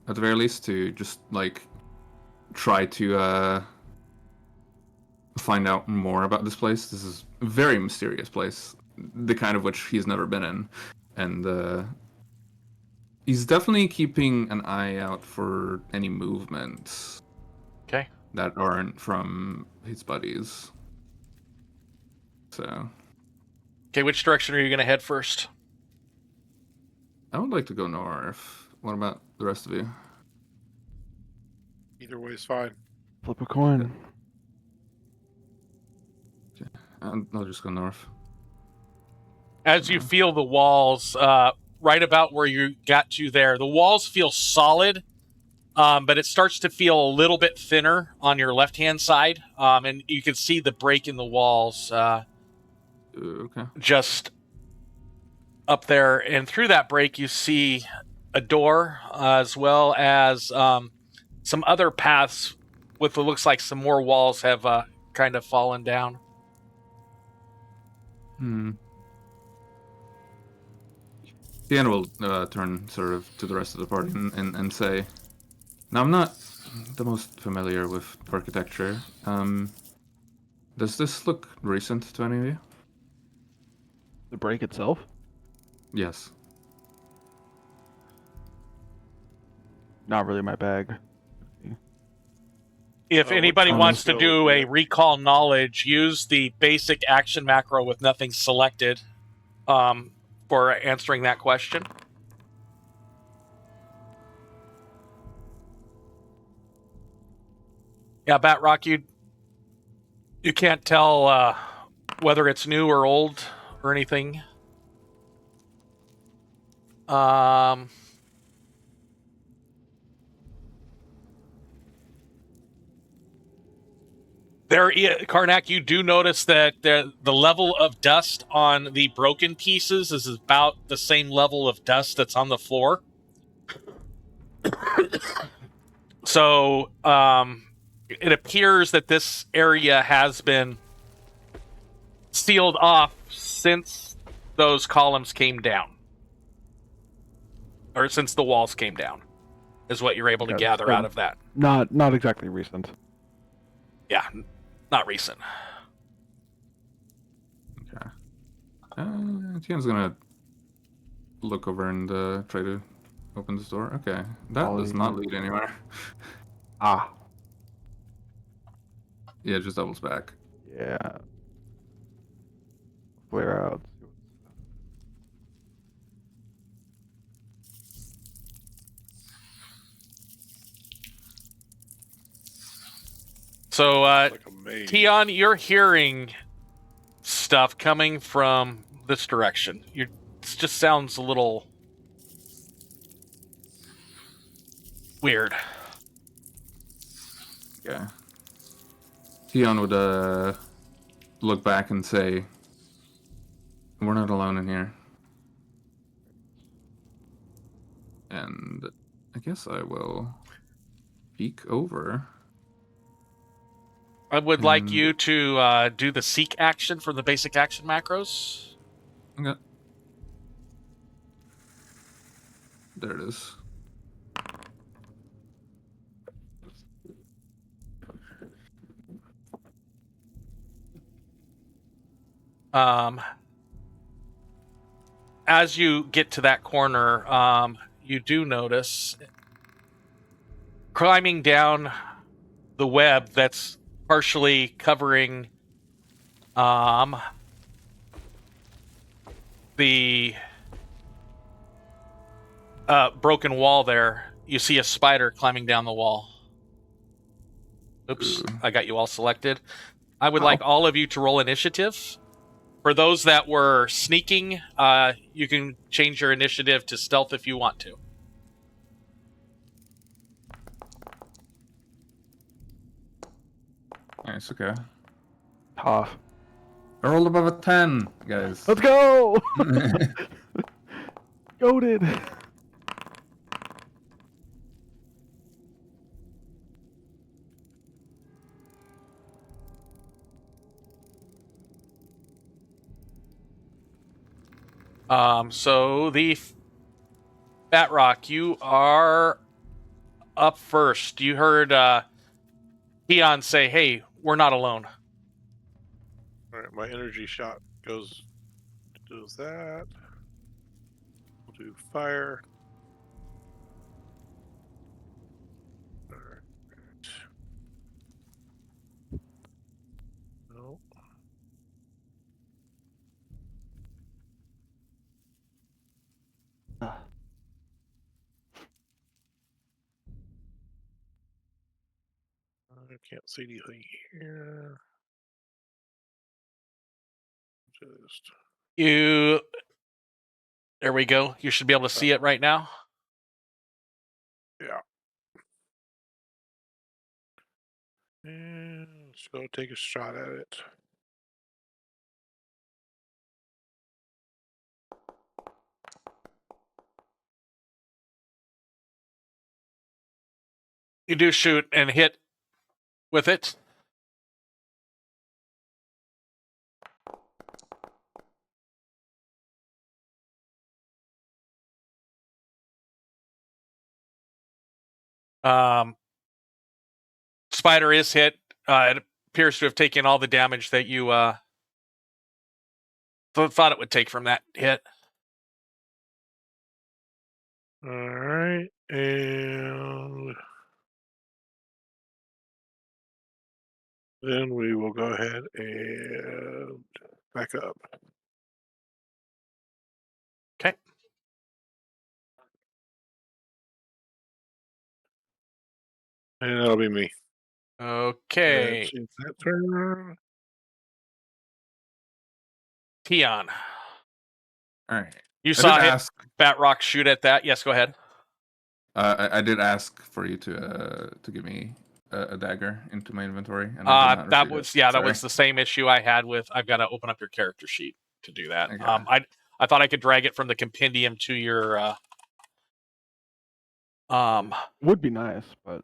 at the very least to just like try to find out more about this place. This is a very mysterious place, the kind of which he's never been in, and he's definitely keeping an eye out for any movements. Okay. That aren't from his buddies. So. Okay, which direction are you going to head first? I would like to go north. What about the rest of you? Either way is fine. Flip a coin. Okay. I'll just go north. As you feel the walls, right about where you got to there, the walls feel solid, but it starts to feel a little bit thinner on your left-hand side, and you can see the break in the walls Okay. just up there. And through that break, you see a door, as well as some other paths with what looks like some more walls have kind of fallen down. Tian will turn sort of to the rest of the party and say, "Now I'm not the most familiar with architecture. Does this look recent to any of you?" The break itself? Yes. Not really my bag. If what anybody kind of wants to skill do would a you- recall knowledge, use the basic action macro with nothing selected for answering that question. Yeah, Batrok, you can't tell whether it's new or old or anything. Karnak, you do notice that the level of dust on the broken pieces is about the same level of dust that's on the floor. So it appears that this area has been sealed off since those columns came down. Or since the walls came down, is what you're able to Okay, gather so out of that. Not exactly recent. Yeah, not recent. Okay. Tian's gonna look over and try to open this door. Okay, that does not lead anywhere. Ah, Yeah, just doubles back. yeah. Flare out. So, Like a maze. Tian, you're hearing stuff coming from this direction. It just sounds a little weird. Okay. Tian would look back and say, "We're not alone in here." And I guess I will peek over. I would like And- you to do the seek action from the basic action macros. Okay. There it is. As you get to that corner, you do notice climbing down the web that's partially covering the broken wall there. You see a spider climbing down the wall. Oops, I got you all selected. I would like all of you to roll initiative. For those that were sneaking, you can change your initiative to stealth if you want to. Nice, okay. Tough. I rolled above a 10, guys. Let's go! Goated! So the Batrok, you are up first. You heard Tian say, "Hey, we're not alone." All right, my energy shot does that. We'll do fire. All right. No. I can't see anything here. Just There we go. You should be able to see it right now. yeah. And let's go take a shot at it. You do shoot and hit with it. Spider is hit. It appears to have taken all the damage that you thought it would take from that hit. All right, and then we will go ahead and back up. Okay. And that'll be me. Okay. That's that turn. Tian. All right. You I saw did him, ask. Batrok shoot at that. Yes, go ahead. I did ask for you to give me a dagger into my inventory, and I did not That receive was it. that Sorry. was the same issue I had with. I've got to open up your character sheet to do that. Okay. I thought I could drag it from the compendium to your Would be nice, but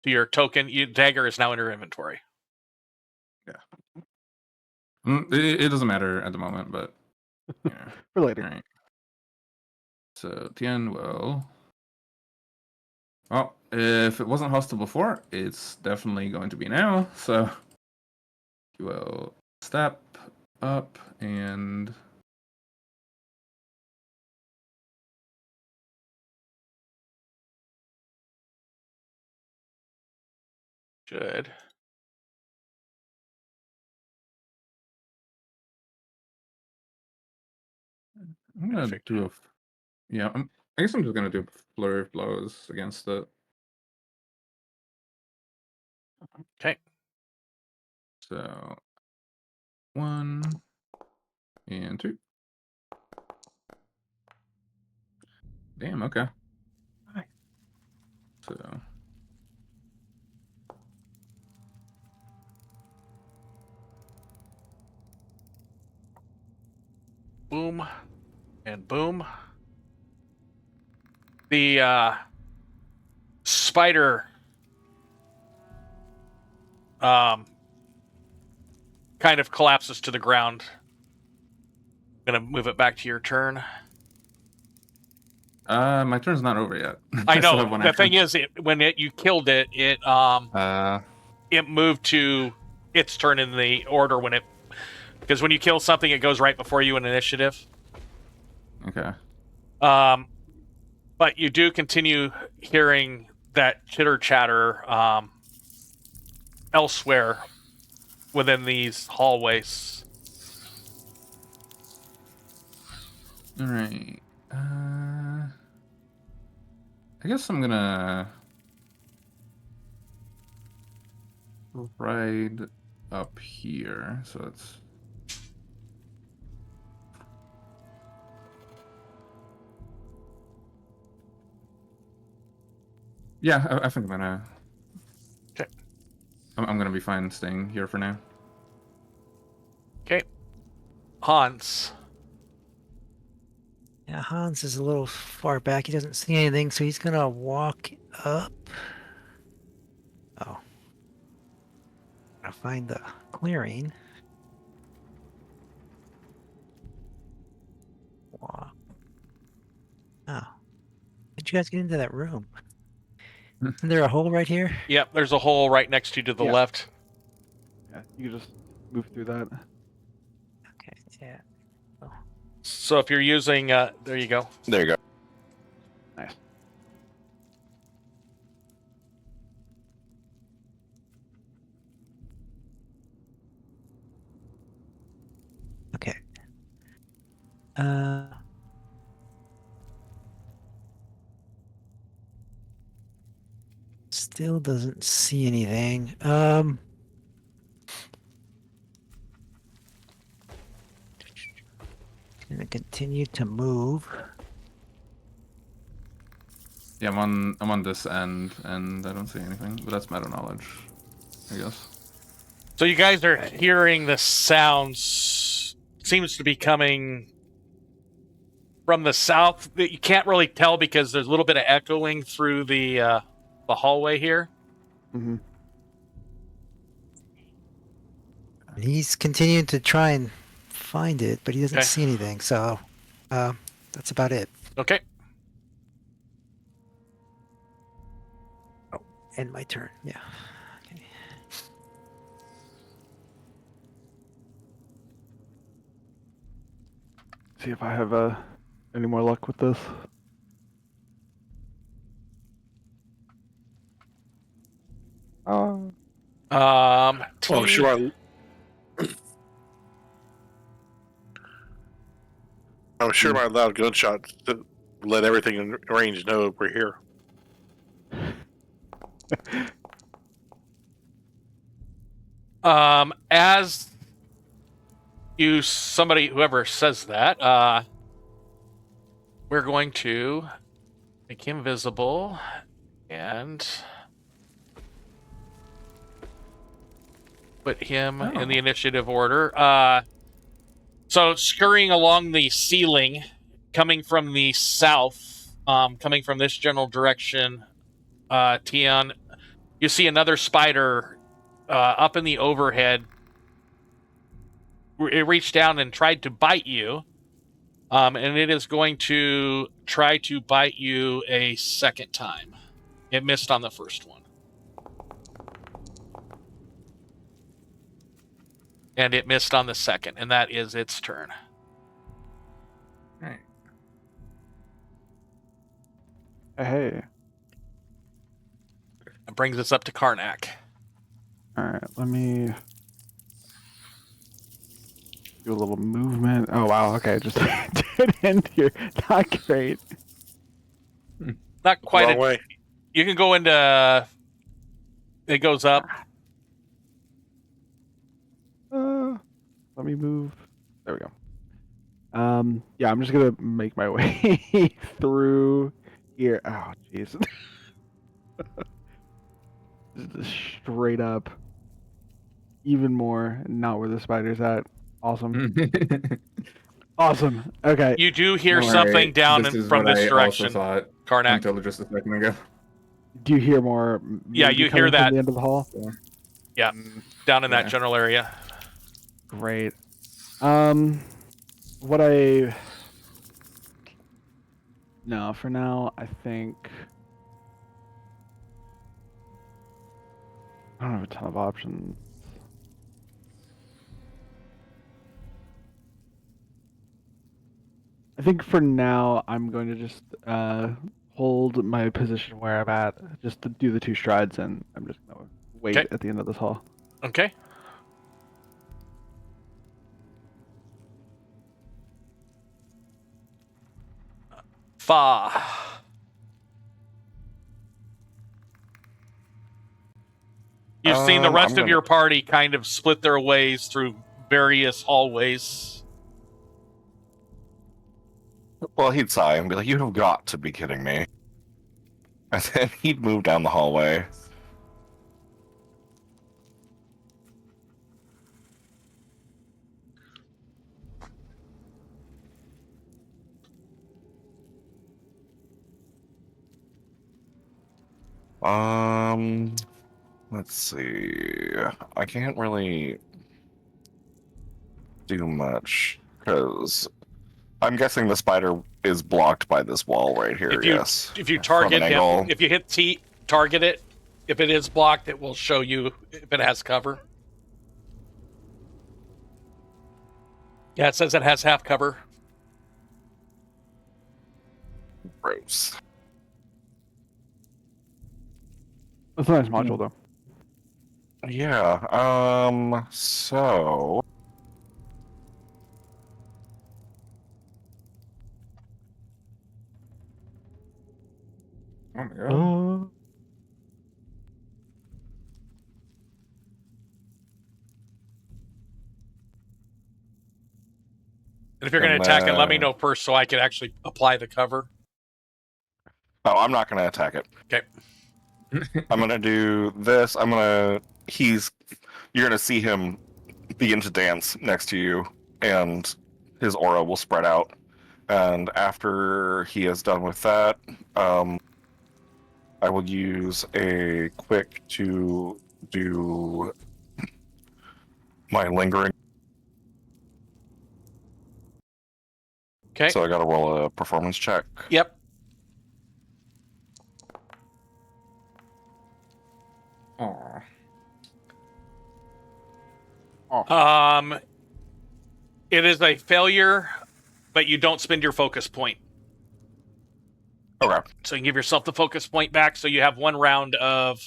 to your token. Dagger is now in your inventory. It doesn't matter at the moment, but yeah. for later. All right. So Tian will. Well, if it wasn't hostile before, it's definitely going to be now. So he will step up and Good. I'm gonna Perfect. do a. Yeah, I guess I'm just gonna do a flurry of blows against it. Okay. So 1 and 2. Damn. Okay. So Boom and boom. The spider kind of collapses to the ground. I'm gonna move it back to your turn. my turn's not over yet. I still know. have one The action. thing is, when you killed it, it moved to its turn in the order because when you kill something, it goes right before you in initiative. Okay. But you do continue hearing that chitter chatter elsewhere within these hallways. All right. I guess I'm gonna ride up here. So it's. Yeah, I think I'm gonna. Okay. I'm gonna be fine staying here for now. Okay. Hans. Yeah, Hans is a little far back. He doesn't see anything, so he's gonna walk up. Oh. Gotta find the clearing. Wow. Oh. How'd you guys get into that room? Isn't there a hole right here? Yep, there's a hole right next to you to the Yeah. left. Yeah, you can just move through that. Okay, yeah. So if you're using, there you go. There you go. Nice. Okay. Still doesn't see anything. Gonna continue to move. Yeah, I'm on this end, and I don't see anything. But that's meta knowledge, I guess. So you guys are hearing the sounds. Seems to be coming from the south. You can't really tell because there's a little bit of echoing through the hallway here. Mm-hmm. He's continuing to try and find it, but he doesn't Okay. see anything. So, that's about it. Okay. Oh, end my turn. Yeah. Okay. See if I have any more luck with this. Um, Oh, sure. I'm sure my loud gunshots to let everything in range know we're here. As whoever says that, we're going to make him visible and put him in the initiative order. So scurrying along the ceiling, coming from the south, coming from this general direction, Tian, you see another spider up in the overhead. It reached down and tried to bite you, and it is going to try to bite you a second time. It missed on the first one. And it missed on the second, and that is its turn. Right. Hey. It brings us up to Karnak. All right, let me do a little movement. Oh wow, okay, just dead end here. Not great. Not quite Wrong way. You can go into. It goes up. Let me move. There we go. Yeah, I'm just gonna make my way through here. Oh, jeez. Just straight up. Even more, not where the spider's at. Awesome. Awesome. Okay. You do hear All something right, down this is from what this I direction, also thought Karnak. until just a second ago. Do you hear more? Yeah, maybe you coming hear from that. the end of the hall. Yeah, down in that Yeah. general area. Great. What I no, for now I think I don't have a ton of options. I think for now I'm going to just hold my position where I'm at, just to do the 2 strides, and I'm just gonna wait Okay. at the end of this hall. Okay. Fa. You've seen the rest of your party kind of split their ways through various hallways. Well, he'd sigh and be like, "You have got to be kidding me." And then he'd move down the hallway. Let's see. I can't really do much because I'm guessing the spider is blocked by this wall right here. Yes. If you From target an him, angle. if you hit T, target it. If it is blocked, it will show you if it has cover. Yeah, it says it has half cover. Gross. That's a nice module, though. Yeah. So. Oh my god. And if you're going to And attack it, let me then- know first so I can actually apply the cover. Oh, I'm not going to attack it. Okay. I'm going to do this. You're going to see him begin to dance next to you, and his aura will spread out. And after he is done with that, I will use a quick to do my lingering. Okay. So I got to roll a performance check. Yep. Aw. It is a failure, but you don't spend your focus point. Okay. So you can give yourself the focus point back, so you have 1 round of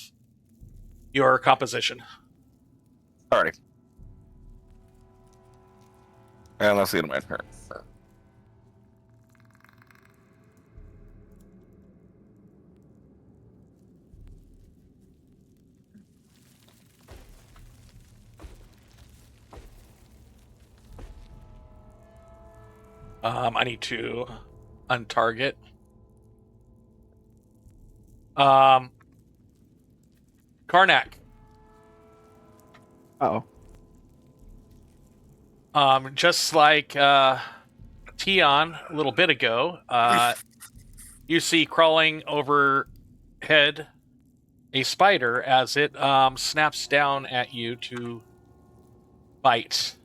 your composition. Alrighty. And that's the end of my turn. I need to untarget. Karnak. Uh-oh. Just like Tian a little bit ago, you see crawling overhead a spider as it snaps down at you to bite.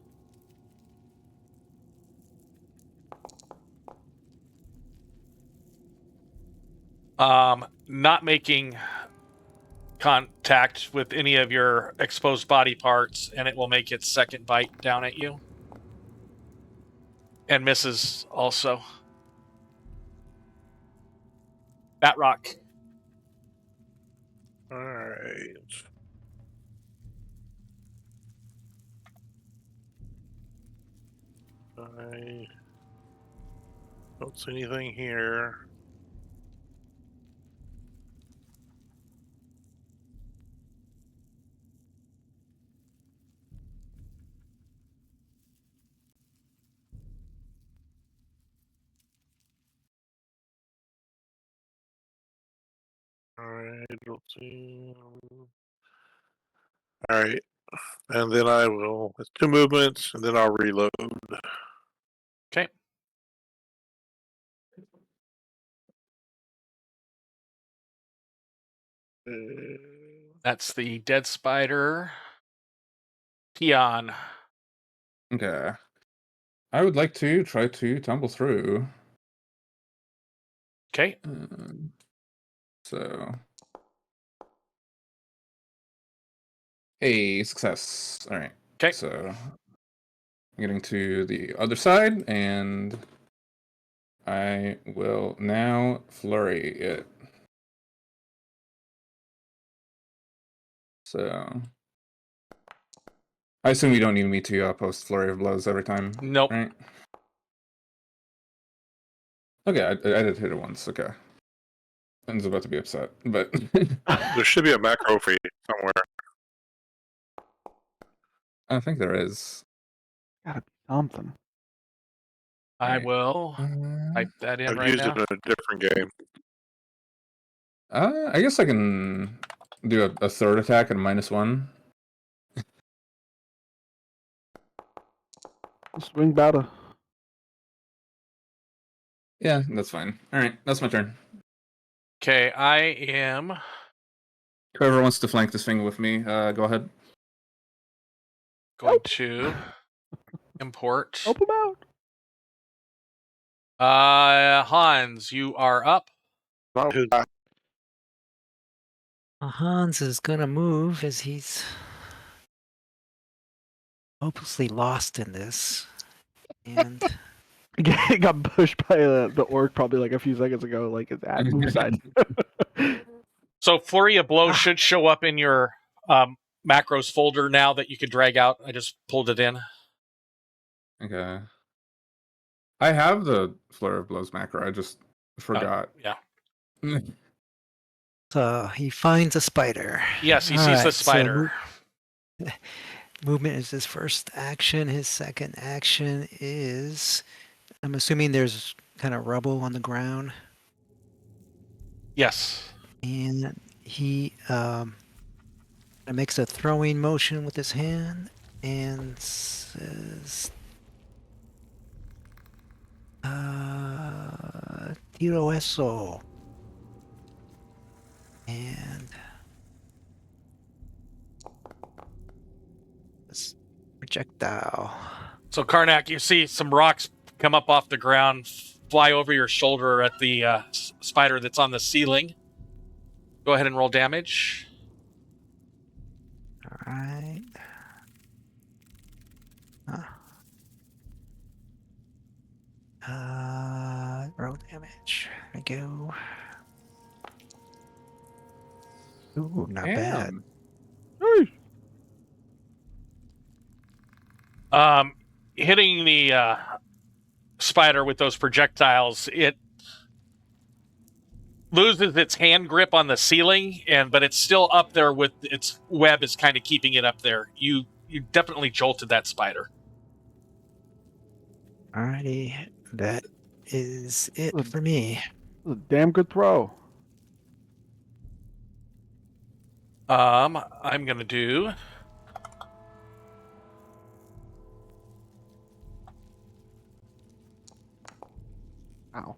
Not making contact with any of your exposed body parts, and it will make its second bite down at you. And misses also. Batrok. Alright. I don't see anything here. Alright, don't see. Alright. And then I will. It's 2 movements, and then I'll reload. Okay. That's the dead spider. Tian. Okay. I would like to try to tumble through. Okay. So. Hey, success. All right. Okay. So, getting to the other side, and I will now flurry it. So, I assume you don't need me to post flurry of blows every time. Nope. Right? Okay, I did hit it once. Okay. I was about to be upset, but There should be a macro for you somewhere. I think there is. Gotta be something. I Right. will type that in I've right used now. it in a different game. I guess I can do a third attack at -1. Swing battle. Yeah, that's fine. All right, that's my turn. Okay, I am Whoever wants to flank this thing with me, go ahead. going to import. Help him out. Hans, you are up. Hans is gonna move as he's hopelessly lost in this. And He got pushed by the orc probably like a few seconds ago, like his at move side. So Flurry of Blows should show up in your macros folder now that you can drag out. I just pulled it in. Okay. I have the Flurry of Blows macro. I just forgot. Yeah. so he finds a spider. Yes, he sees the spider. Movement is his first action. His second action is, I'm assuming there's kind of rubble on the ground. Yes. And he makes a throwing motion with his hand and says, Tiro eso. And this projectile. So Karnak, you see some rocks come up off the ground, fly over your shoulder at the spider that's on the ceiling. Go ahead and roll damage. Right. Roll damage. There we go. Ooh, not bad. Hitting the spider with those projectiles, it loses its hand grip on the ceiling, but it's still up there with its web is kind of keeping it up there. You definitely jolted that spider. Alrighty, that is it for me. That was a damn good throw. I'm gonna do. Ow.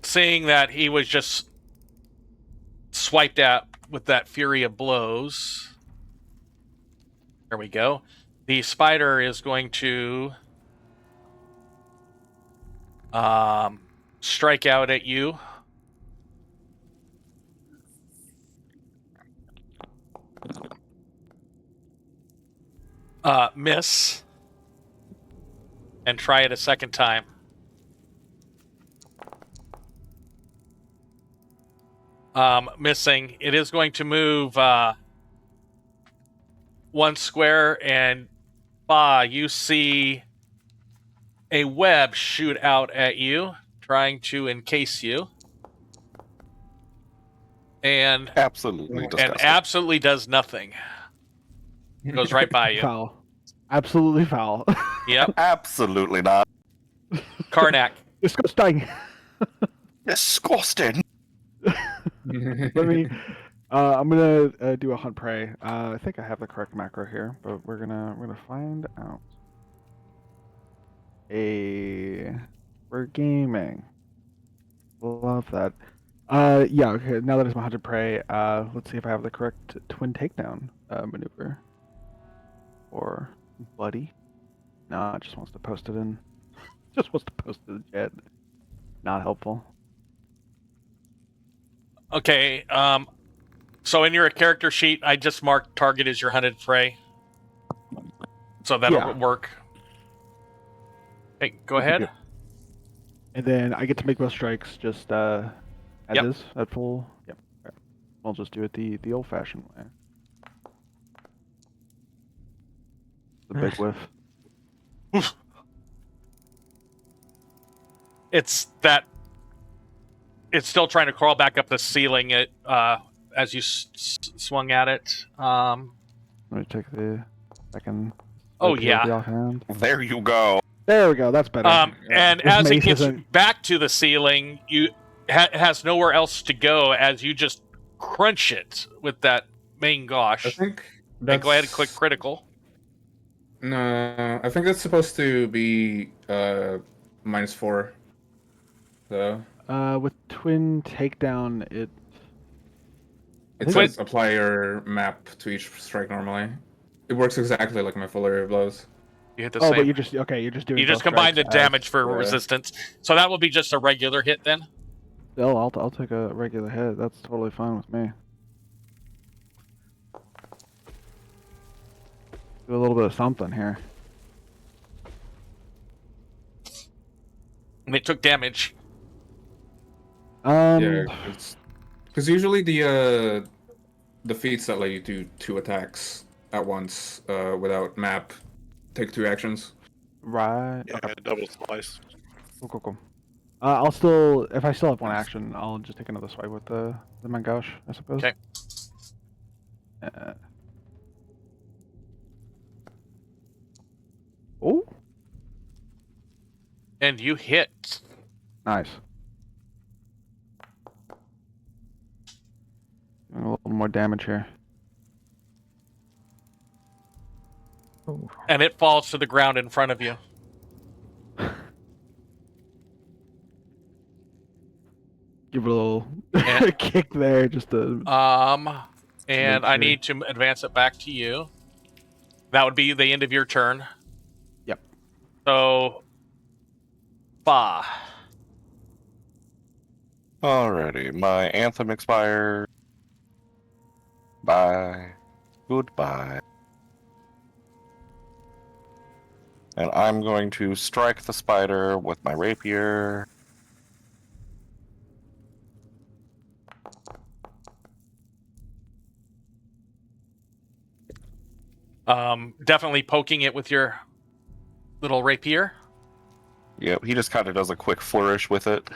Seeing that he was just swiped out with that fury of blows. There we go. The spider is going to strike out at you. Miss. And try it a second time. Missing. It is going to move one square, and you see a web shoot out at you, trying to encase you. And Absolutely disgusting. and absolutely does nothing. Goes right by you. Foul. Absolutely foul. Yep. Absolutely not. Karnak. Disgusting. Disgusting. Let me. I'm gonna do a hunt prey. I think I have the correct macro here, but we're gonna find out. We're gaming. Love that. Yeah. Okay. Now that it's my hunted prey, let's see if I have the correct twin takedown maneuver. Or buddy. No, it just wants to post it in. Just wants to post it in the chat. Not helpful. Okay. So in your character sheet, I just marked target as your hunted prey. So that'll work. Hey, go ahead. And then I get to make both strikes just as Yep. is at full. Yep. Okay. I'll just do it the old-fashioned way. The big whiff. It's still trying to crawl back up the ceiling as you swung at it. Let me take the second. Oh, the yeah. offhand. There you go. There we go. That's better. And This as it mace gets isn't- back to the ceiling, has nowhere else to go as you just crunch it with that main I gosh. think And that's... go ahead and click critical. No, I think that's supposed to be -4. So With twin takedown, it it think says apply your map to each strike normally. It works exactly like my full area of blows. You hit the Oh, same. but you're just doing. You just both combine the strikes damage for yeah. resistance. So that will be just a regular hit then? Still, I'll take a regular hit. That's totally fine with me. Do a little bit of something here. And it took damage. Yeah, because usually the feats that let you do 2 attacks at once without map take 2 actions. Right. Yeah, Okay. double slice. Cool. I'll still, if I still have one action, I'll just take another swipe with the Mangagoy, I suppose. Okay. Oh, And you hit. nice. Doing a little more damage here. And it falls to the ground in front of you. Give it a little And- kick there, just to. And I need to advance it back to you. That would be the end of your turn. Yep. So, Alrighty, my anthem expired. Bye. Goodbye. And I'm going to strike the spider with my rapier. Definitely poking it with your little rapier. Yep, he just kind of does a quick flourish with it.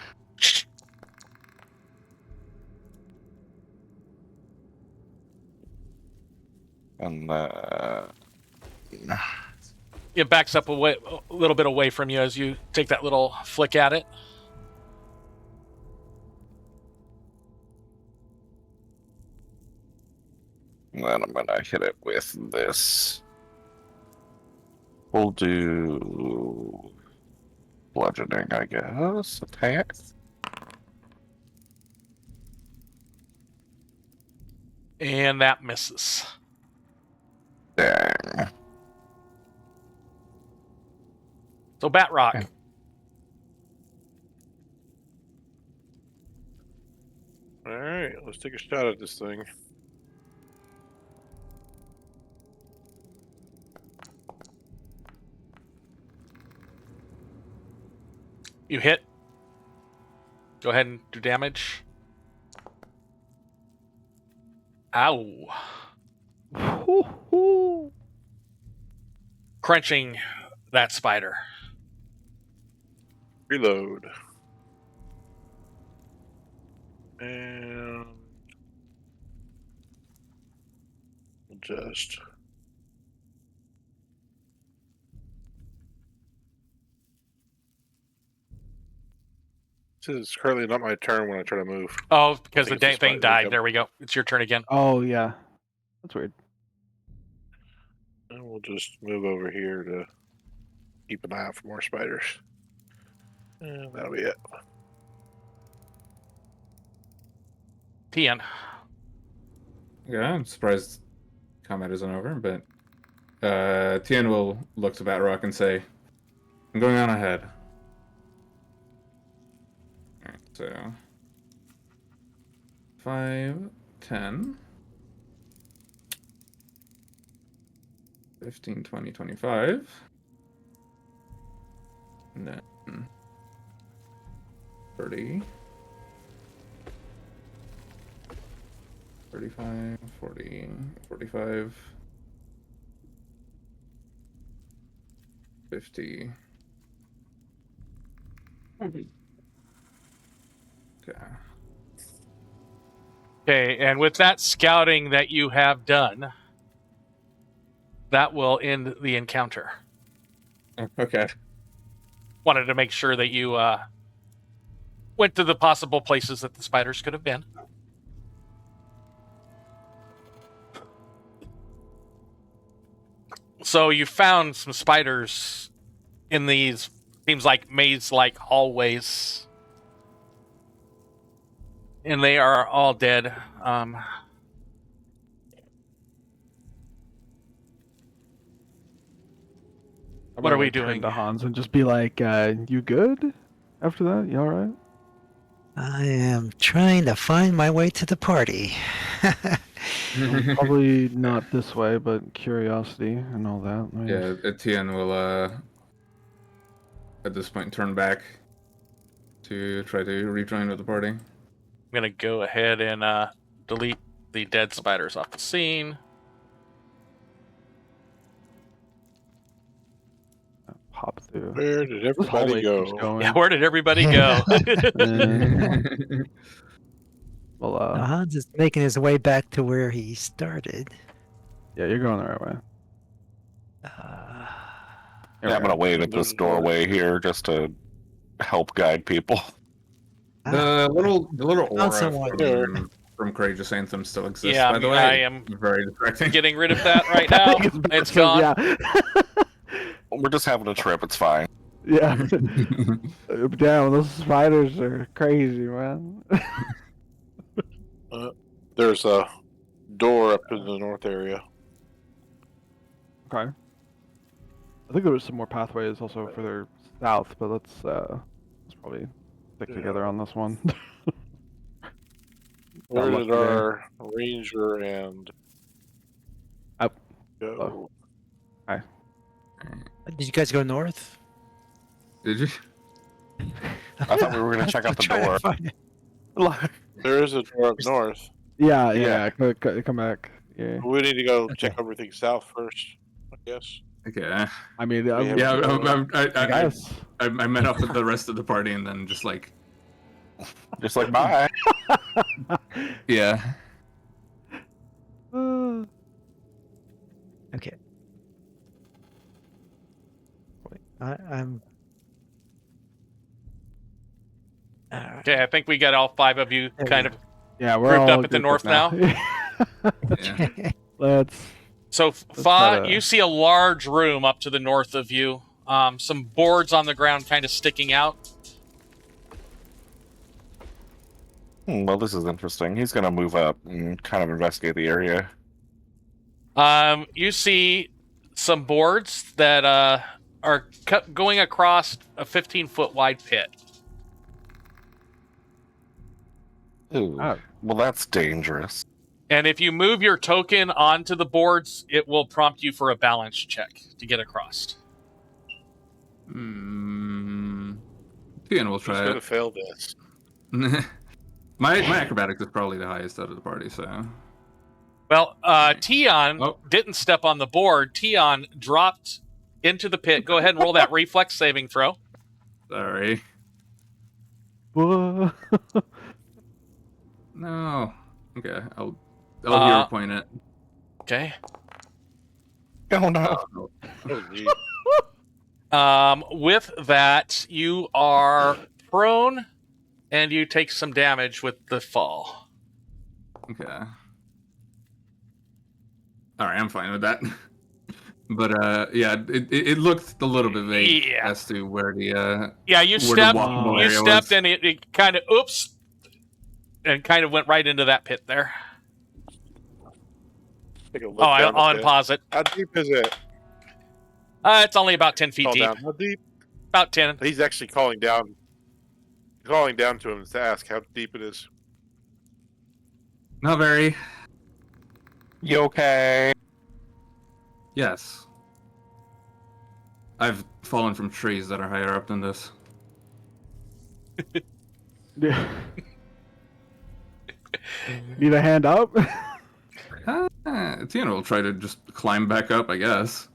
And It backs up a little bit away from you as you take that little flick at it. then I'm gonna hit it with this. We'll do bludgeoning, I guess. Attack. And that misses. Dang. So Batrok. All right, let's take a shot at this thing. You hit. Go ahead and do damage. Ow. Crunching that spider. Reload. And we'll just this is currently not my turn when I try to move. Oh, because the think it's the thing spider died. again. There we go. It's your turn again. Oh yeah, that's weird. And we'll just move over here to keep an eye out for more spiders. And that'll be it. Tian. Yeah, I'm surprised combat isn't over, but Tian will look to Batrok and say, I'm going on ahead. Alright, so 5, 10, 15, 20, 25. And then 30. 35, 40, 45, 50. Okay. Okay, and with that scouting that you have done, that will end the encounter. Okay. Wanted to make sure that you went to the possible places that the spiders could have been. So you found some spiders in these, seems like maze-like hallways. And they are all dead. What are we doing? Turn to Hans and just be like, "You good? After that, you all right?" I am trying to find my way to the party. Probably not this way, but curiosity and all that. I mean, Yeah, Tian will, at this point, turn back to try to rejoin with the party. I'm going to go ahead and delete the dead spiders off the scene. pop through. Where did This everybody hallway keeps go? going. Yeah, where did everybody go? Well, Now, Hans is making his way back to where he started. yeah, you're going the right way. Yeah, I'm gonna wait at this doorway here just to help guide people. The little aura someone. from Courageous Anthem still exists, Yeah, by the way. I am very distracting. getting rid of that right now. It's gone. Yeah. We're just having a trip, it's fine. Yeah. Damn, those spiders are crazy, man. There's a door up in the north area. Okay. I think there was some more pathways also further south, but let's probably stick together on this one. Where lucky did our ranger and Up. go? Did you guys go north? Did you? I thought we were gonna check out the Trying to door. find it. There is a door up north. Yeah, Yeah. come back. Yeah. We need to go Okay. check everything south first, I guess. Okay. I mean, We have- Yeah, I guess. I met up with the rest of the party and then just like, Just like bye. yeah. Okay. Wait, I'm. Alright. Okay, I think we got all 5 of you There we kind go. of. Yeah, we're Grouped all up at the grouped north now? Yeah. Let's. So, try Fa, to- you see a large room up to the north of you. Some boards on the ground kind of sticking out. Well, this is interesting. He's gonna move up and kind of investigate the area. You see some boards that are going across a 15-foot wide pit. Ooh. Oh. Well, that's dangerous. And if you move your token onto the boards, it will prompt you for a balance check to get across. Tian will Who's try gonna it. fail this? my acrobatics is probably the highest out of the party, so. Well, Tian Oh. didn't step on the board. Tian dropped into the pit. Go ahead and roll that reflex saving throw. Sorry. Whoa. No. Okay, I'll hero point it. Okay. Oh no. Oh, gee. With that, you are prone, and you take some damage with the fall. Okay. Alright, I'm fine with that. But yeah, it looked a little bit vague Yeah. as to where the Yeah, you where the stepped. walkable You area stepped, was. and it kind of and kind of went right into that pit there. Take a look Oh, down the I'll pit. unpause it. How deep is it? It's only about 10 feet Call deep. down. How deep? About 10. He's actually calling down to him to ask how deep it is. Not very. You okay? Yes. I've fallen from trees that are higher up than this. Yeah. Need a hand up? Tiana will try to just climb back up, I guess.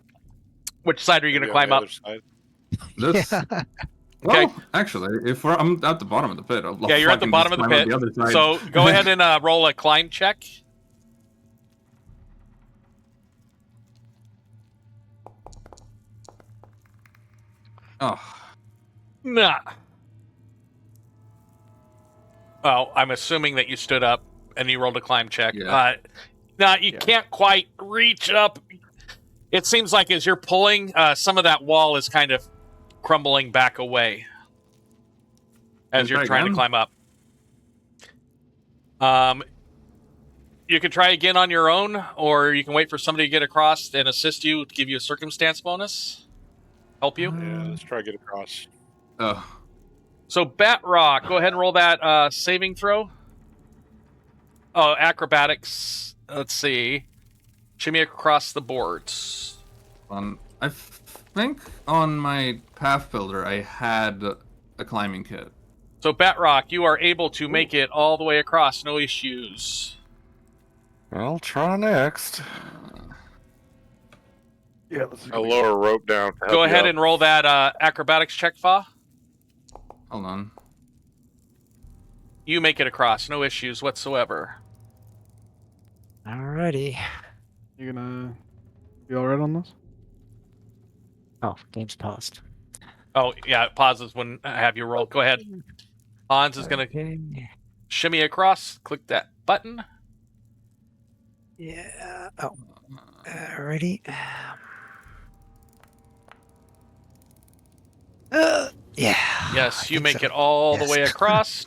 Which side are you going to Maybe on climb the up? other side. This. Yeah. Well, Okay. actually, if I'm at the bottom of the pit, I'll Yeah, you're at the fucking bottom just of the climb pit. up the other side. So go ahead and roll a climb check. Oh, Nah. Oh, I'm assuming that you stood up and you rolled a climb check. Yeah. Nah, you Yeah. can't quite reach up. It seems like as you're pulling, some of that wall is kind of crumbling back away as Can I you're try trying to again? climb up. You can try again on your own, or you can wait for somebody to get across and assist you to give you a circumstance bonus. Help you. Yeah, let's try to get across. oh, So, Batrok, go ahead and roll that saving throw. Oh, acrobatics. Let's see. Shimmy across the boards. I think on my path builder I had a climbing kit. So, Batrok, you are able to make it all the way across, no issues. I'll try next. Yeah, let's I'll lower a rope down. to help Go you ahead up. and roll that acrobatics check, Fa. Hold on. You make it across, no issues whatsoever. Alrighty. You gonna be alright on this? Oh, game's paused. Oh, yeah, it pauses when I have you roll. Go ahead. Hans is going to Okay. shimmy across. Click that button. Yeah. Oh. Alrighty. Yeah. Yes, I you think make so. it all the Yes. way across.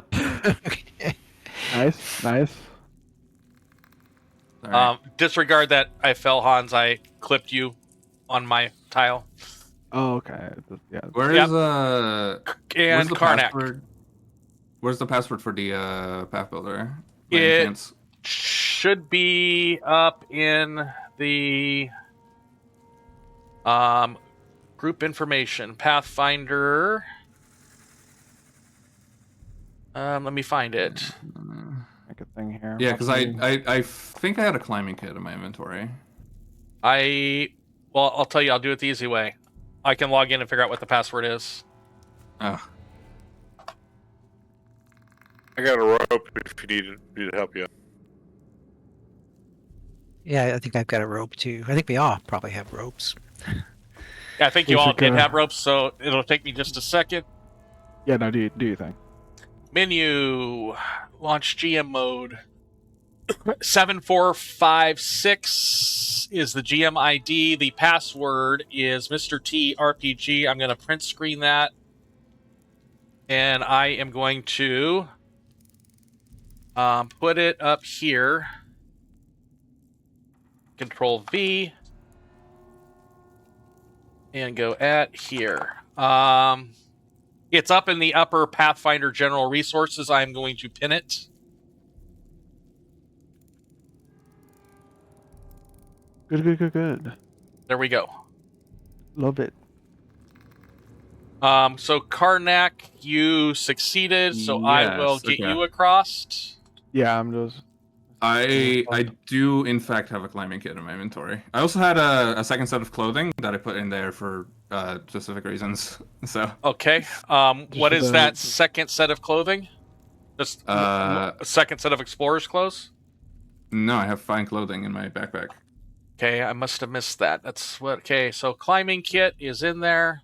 Okay. Nice. Alright. Disregard that I fell, Hans. I clipped you on my tile. Oh, okay. Yeah. Where Yep. is where's And the Karnak. password? Where's the password for the path builder? By any It chance? should be up in the group information. Pathfinder. Let me find it. Make a thing here. Yeah, because Watch me. I think I had a climbing kit in my inventory. Well, I'll tell you, I'll do it the easy way. I can log in and figure out what the password is. Oh, I got a rope if you need me to help you. Yeah, I think I've got a rope too. I think we all probably have ropes. Yeah, I think We you all should did go- have ropes, so it'll take me just a second. Yeah, no, do your thing. Menu, launch GM mode. 7456 is the GM ID. The password is Mr. T RPG. I'm going to print screen that. And I am going to put it up here. Control V. And go at here. It's up in the upper Pathfinder General Resources. I'm going to pin it. Good. There we go. Love it. So Karnak, you succeeded, so I will Yes, get okay. you across. Yeah, I'm just. I do in fact have a climbing kit in my inventory. I also had a second set of clothing that I put in there for specific reasons. So Okay. What for is the- that second set of clothing? Just a second set of explorer's clothes? no, I have fine clothing in my backpack. Okay, I must have missed that. That's what. Okay, so climbing kit is in there.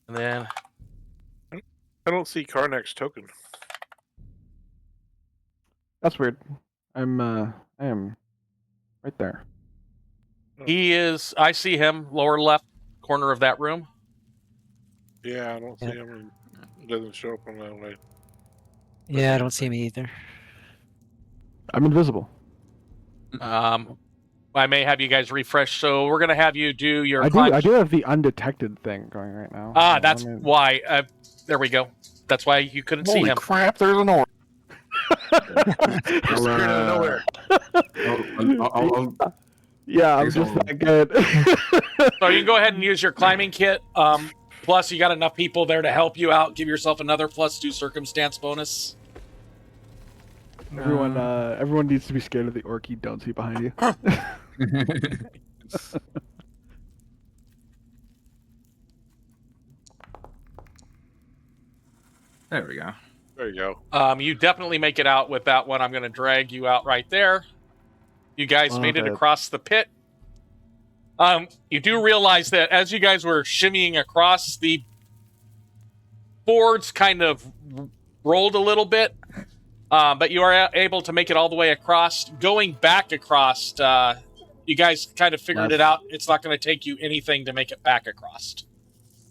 And then I don't see Karnak's token. That's weird. I am right there. he is. I see him lower left corner of that room. Yeah, I don't see Yeah. him. It doesn't show up on that way. Yeah, I don't see him either. I'm invisible. I may have you guys refresh. So we're gonna have you do your. I do have the undetected thing going right now. That's why. There we go. That's why you couldn't see Holy him. crap! There's an orc. I'll, Appeared out of nowhere. I'll Yeah, I'm Thanks, just I'll- that good. So you can go ahead and use your climbing kit. Plus, you got enough people there to help you out. Give yourself another +2 circumstance bonus. Everyone needs to be scared of the orc you don't see behind you. There we go. There you go. You definitely make it out with that one. I'm going to drag you out right there. You guys Love made it it. across the pit. You do realize that as you guys were shimmying across, the boards kind of rolled a little bit, but you are able to make it all the way across. Going back across, you guys kind of figured it out. It's not going to take you anything to make it back across.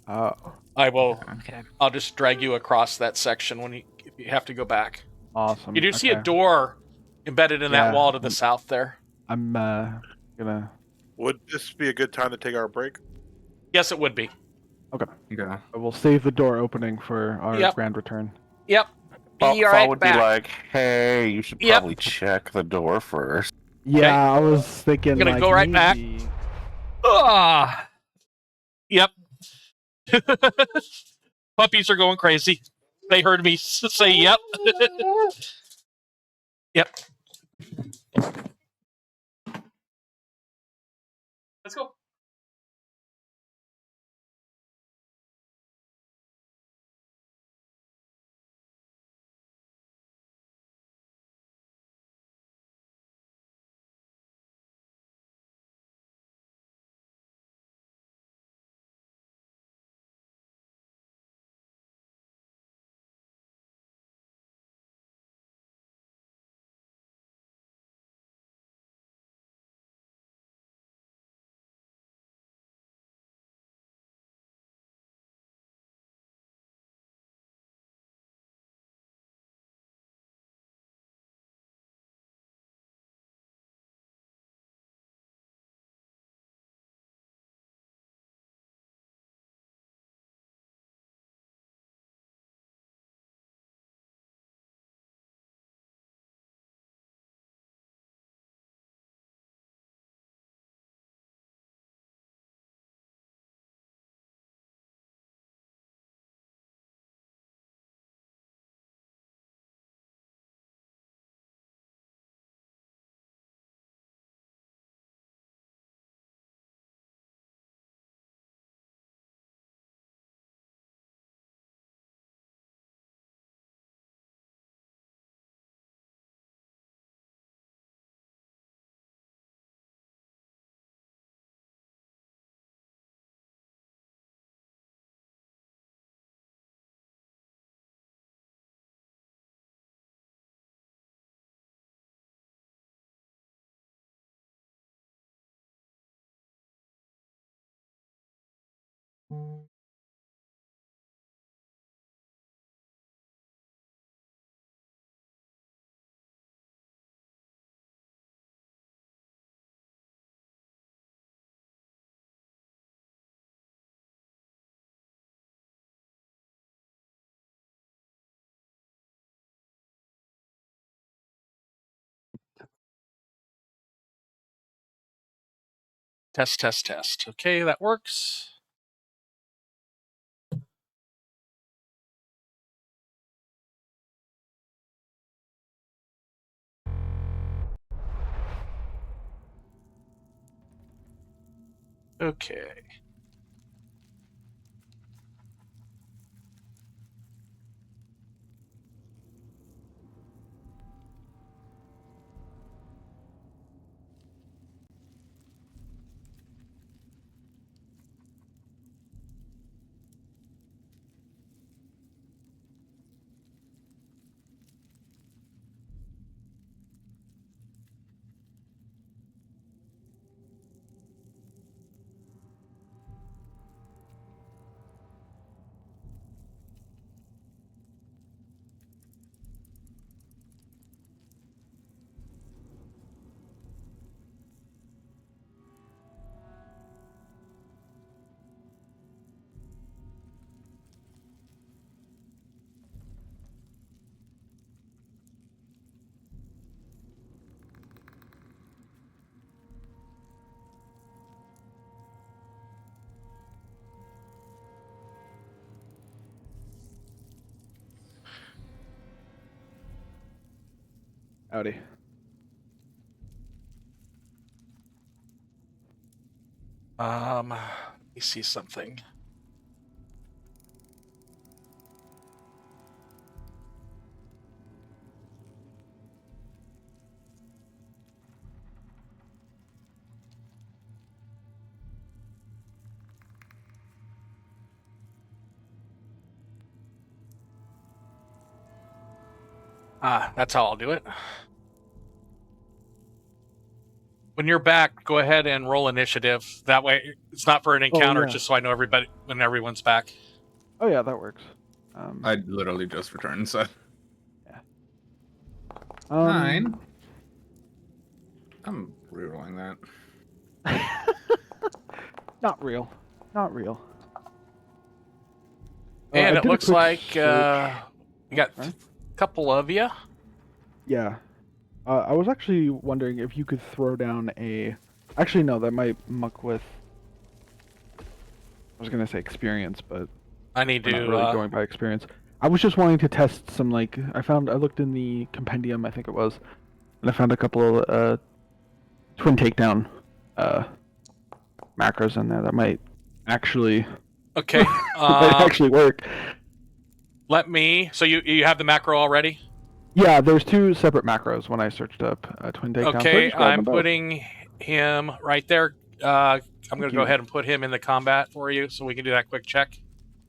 Oh, I will. Okay. I'll just drag you across that section when if you have to go back. awesome. You do see a Okay. door embedded in that Yeah. wall to the south there. I'm gonna. Would this be a good time to take our break? Yes, it would be. Okay. I will save the door opening for our Yep. grand return. Yep. Fall Be right would back. be like, hey, you should Yep. probably check the door first. Yeah, I was thinking. Gonna like, go right back. maybe- Ah. Yep. Puppies are going crazy. They heard me say yep. Yep. Let's go. Test. Okay, that works. Okay. Howdy. Let me see something. That's how I'll do it. When you're back, go ahead and roll initiative. That way, it's not for an encounter, yeah. just so I know when everyone's back. Oh yeah, that works. I literally just returned, so. Um, 9. I'm rerolling that. Not real. And I it did a looks quick like search. we got Sorry? a couple of you. Yeah. I was actually wondering if you could throw down a... Actually, no, that might muck with... I was going to say experience, but I need we're to not really going by experience. I was just wanting to test some, like... I looked in the compendium, I think it was, and I found a couple of twin takedown macros in there that might actually... Okay. might actually work. Let me. So you have the macro already? Yeah, there's 2 separate macros when I searched up twin takedown. So I Okay, just grabbed I'm them both. putting him right there. I'm going to go you. ahead and put him in the combat for you, so we can do that quick check.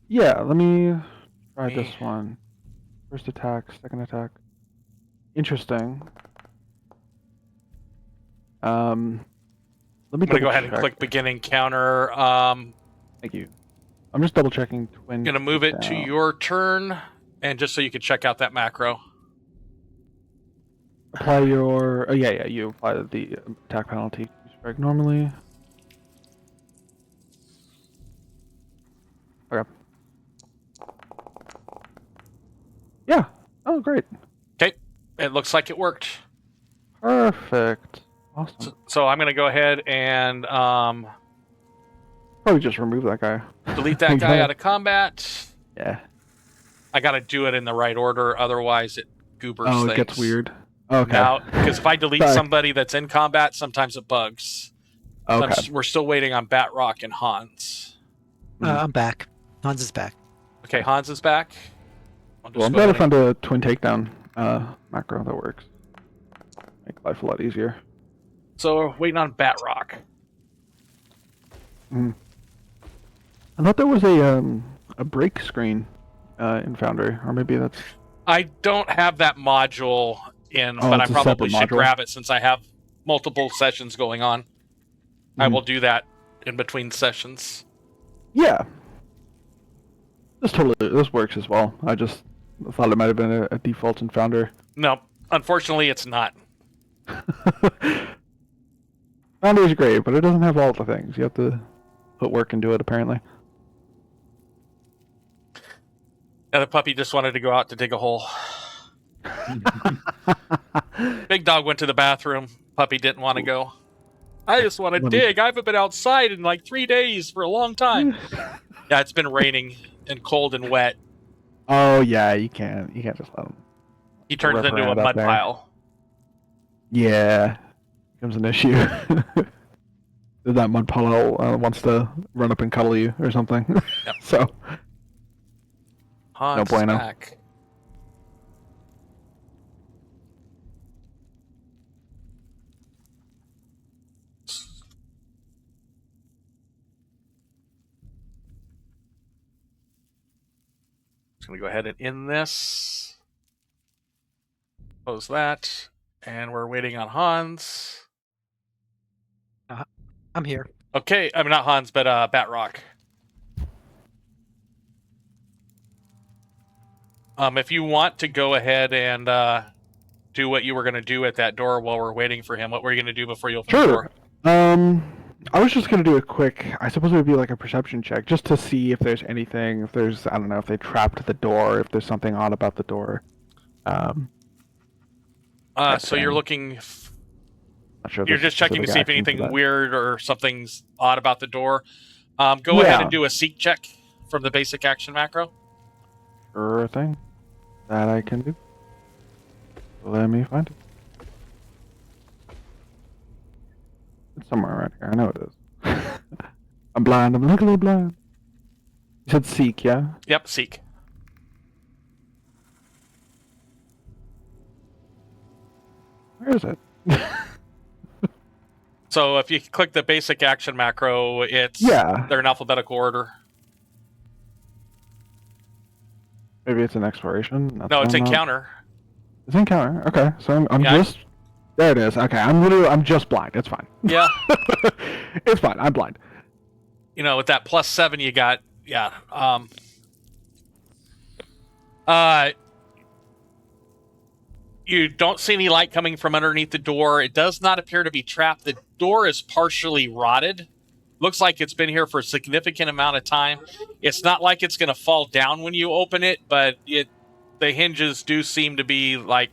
Yeah, let me try Me. this one. First attack, second attack. Interesting. Let me I'm going to go ahead and check. click begin encounter. Thank you. I'm just double checking twin. I'm going to move it to your turn, and just so you can check out that macro. Apply your. Oh yeah, you apply the attack penalty to strike normally. Okay. Yeah. Oh, great. Okay, it looks like it worked. Perfect. Awesome. So I'm going to go ahead and Probably just remove that guy. delete that guy out of combat. Yeah. I got to do it in the right order, otherwise it goobers Oh, things. it gets weird. Okay. Now, because if I delete Sorry. somebody that's in combat, sometimes it bugs. Okay. We're still waiting on Batrok and Hans. I'm back. Hans is back. Okay, Hans is back. Well, I'm glad I found a twin takedown macro that works. Make life a lot easier. So we're waiting on Batrok. I thought there was a break screen in Foundry, or maybe that's... I don't have that module in, but I it's a probably separate should module. grab it since I have multiple sessions going on. I will do that in between sessions. Yeah. This works as well. I just thought it might have been a default in Founder. No, unfortunately it's not. Founder is great, but it doesn't have all the things. You have to put work into it, apparently. And the puppy just wanted to go out to dig a hole. Big dog went to the bathroom. Puppy didn't want to go. I just want to dig. I haven't been outside in like 3 days for a long time. Yeah, it's been raining and cold and wet. Oh yeah, you can't just let him. He turns into a around up mud there. pile. Yeah, becomes an issue. That mud puddle wants to run up and cuddle you or something. Yep. So Hans No bueno. is back. Just gonna go ahead and end this. Close that, and we're waiting on Hans. I'm here. Okay, I mean not Hans, but Batrok. If you want to go ahead and do what you were going to do at that door while we're waiting for him, what were you going to do before you open the door? sure. I was just gonna do a quick. I suppose it would be like a perception check, just to see if there's anything. If there's, I don't know, if they trapped the door. If there's something odd about the door. So you're looking. Not sure if You're there's just checking to see if specific action for anything that. weird or something's odd about the door. Go ahead Yeah. and do a seek check from the basic action macro. Sure thing. That I can do. Let me find it. It's somewhere around here. I know it is. I'm blind. I'm legally blind. You said seek, yeah? Yep, seek. Where is it? So if you click the basic action macro, it's Yeah. they're in alphabetical order. Maybe it's an exploration. That's No, it's what I'm not- encounter. It's encounter. Okay, so I'm Yeah, just. There it is. Okay, I'm just blind. It's fine. Yeah. It's fine. I'm blind. You know, with that +7 you got, yeah. You don't see any light coming from underneath the door. It does not appear to be trapped. The door is partially rotted. Looks like it's been here for a significant amount of time. It's not like it's going to fall down when you open it, but the hinges do seem to be like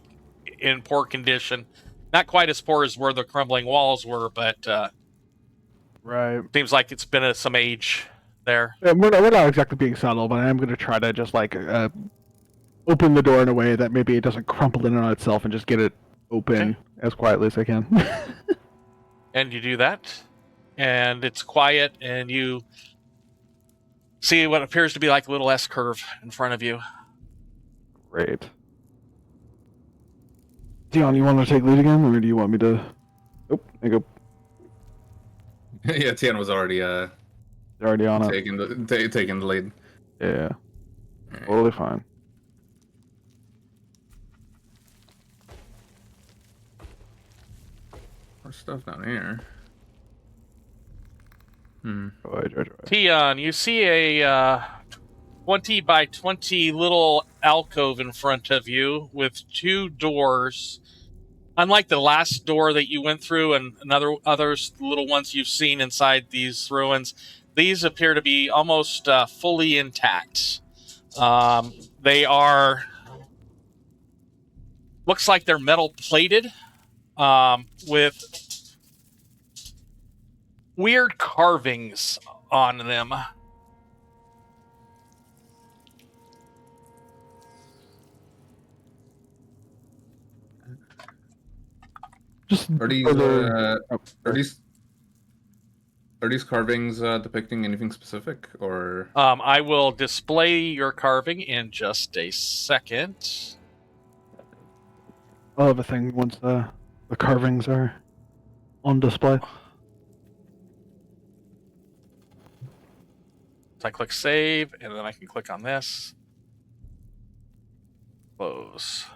in poor condition. Not quite as poor as where the crumbling walls were, but Right. seems like it's been some age there. Yeah, we're not exactly being subtle, but I am going to try to just like open the door in a way that maybe it doesn't crumple in on itself and just get it open Okay. as quietly as I can. And you do that, and it's quiet, and you see what appears to be like a little S-curve in front of you. Great. Dion, you want to take lead again, or do you want me to? Oh, there you go. Yeah, Tian was already You're already on it. taking the lead. Yeah. Totally fine. More stuff down here. Joy. Tian, you see a 20 by 20 little alcove in front of you with 2 doors. Unlike the last door that you went through and other little ones you've seen inside these ruins, these appear to be almost fully intact. They are... Looks like they're metal plated with weird carvings on them. Just Are these further- are these carvings depicting anything specific, or I will display your carving in just a second. I'll have a thing once the carvings are on display. So I click save, and then I can click on this. Close.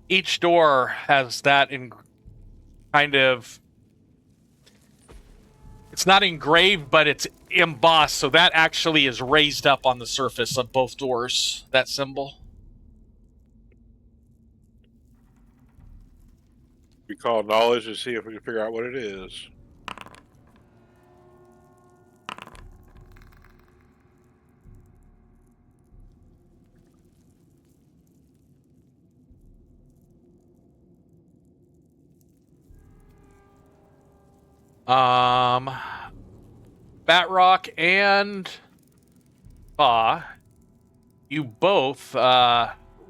Each door has that in kind of... It's not engraved, but it's embossed, so that actually is raised up on the surface of both doors, that symbol. We call knowledge to see if we can figure out what it is. Batrok and you both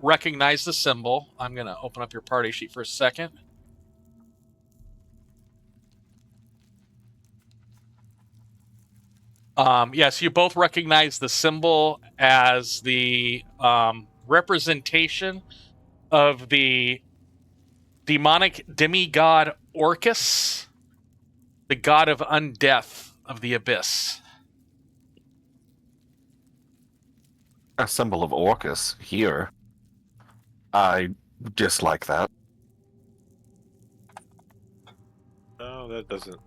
recognize the symbol. I'm going to open up your party sheet for a second. Yes, you both recognize the symbol as the representation of the demonic demigod Orcus, the god of undeath of the abyss. A symbol of Orcus here. I dislike that. No, that doesn't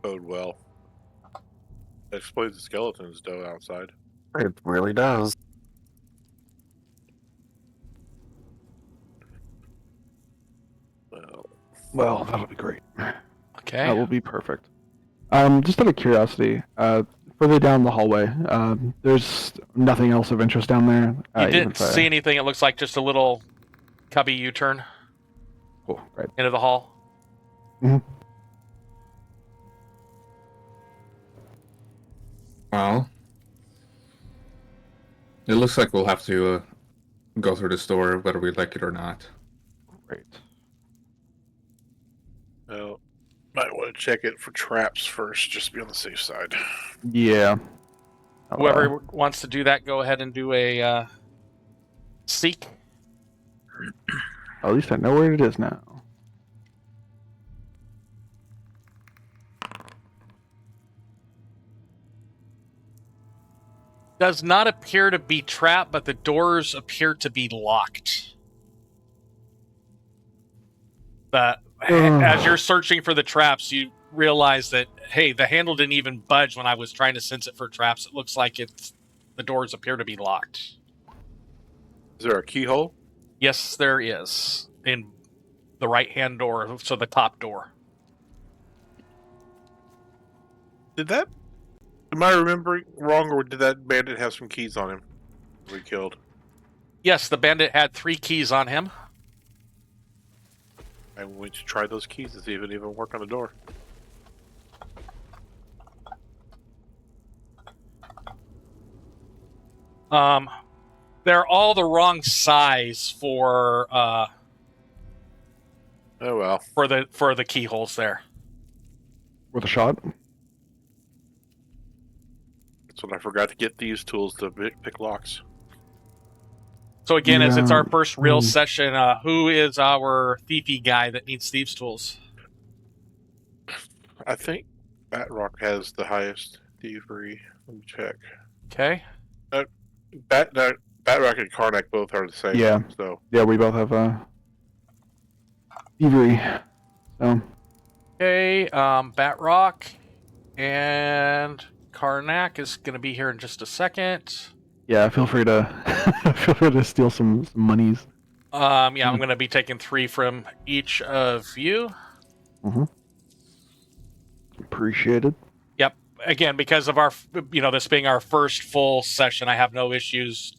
bode well. That explains the skeletons, though, outside. It really does. Well, that'll be great. Okay. That will be perfect. Just out of curiosity, further down the hallway, there's nothing else of interest down there. You didn't see anything. It looks like just a little cubby U-turn Cool, right. into the hall. Well, it looks like we'll have to go through this door whether we like it or not. Great. Well, might want to check it for traps first, just to be on the safe side. Yeah. Whoever wants to do that, go ahead and do a seek. At least I know where it is now. Does not appear to be trapped, but the doors appear to be locked. But as you're searching for the traps, you realize that, hey, the handle didn't even budge when I was trying to sense it for traps. It looks like the doors appear to be locked. Is there a keyhole? Yes, there is. In the right-hand door, so the top door. Am I remembering wrong, or did that bandit have some keys on him we killed? Yes, the bandit had 3 keys on him. I went to try those keys to see if it even work on the door. They're all the wrong size for Oh well. for the keyholes there. Worth a shot? That's when I forgot to get these tools to pick locks. So again, as it's Yeah. our first real session, who is our thiefy guy that needs thieves' tools? I think Batrok has the highest thievery. Let me check. Okay. Batrok and Karnak both are the same. Yeah. So Yeah, we both have thievery. So Okay, Batrok and Karnak is going to be here in just a second. yeah, feel free to steal some monies. Yeah, I'm going to be taking 3 from each of you. Appreciated. Yep. Again, because of our, this being our first full session, I have no issues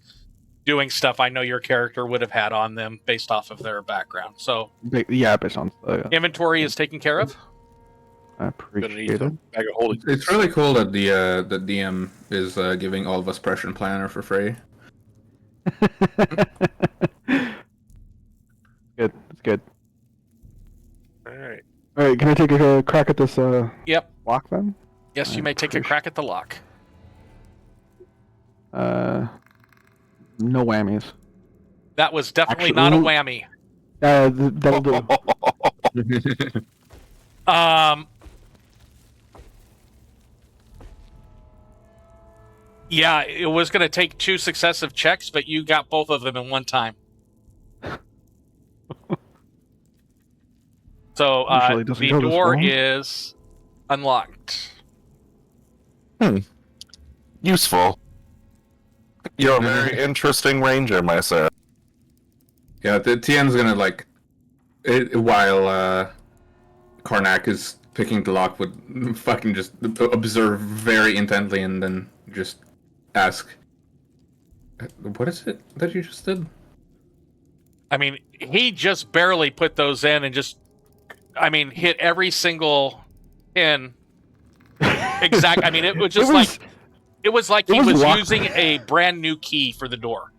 doing stuff I know your character would have had on them based off of their background. So, Yeah, based on inventory is taken care of. I gonna need appreciate it. some bag of holding. It's really cool that the DM is giving all of us Pressure Planner for free. Good. It's good. All right. All right, can I take a crack at this Yep. lock then? Yes, you may take a crack at the lock. No whammies. That was definitely Actually, not a whammy. That'll do. Yeah, it was going to take 2 successive checks, but you got both of them in one time. So Usually it doesn't the go this door long. is unlocked. Useful. You're a very interesting ranger, my sir. Yeah, the Tian's gonna while Karnak is picking the lock, would fucking just observe very intently and then just ask, "What is it that you just did?" I mean, he just barely put those in and just, hit every single pin Exactly. I mean, it was just it was like he was using a brand new key for the door.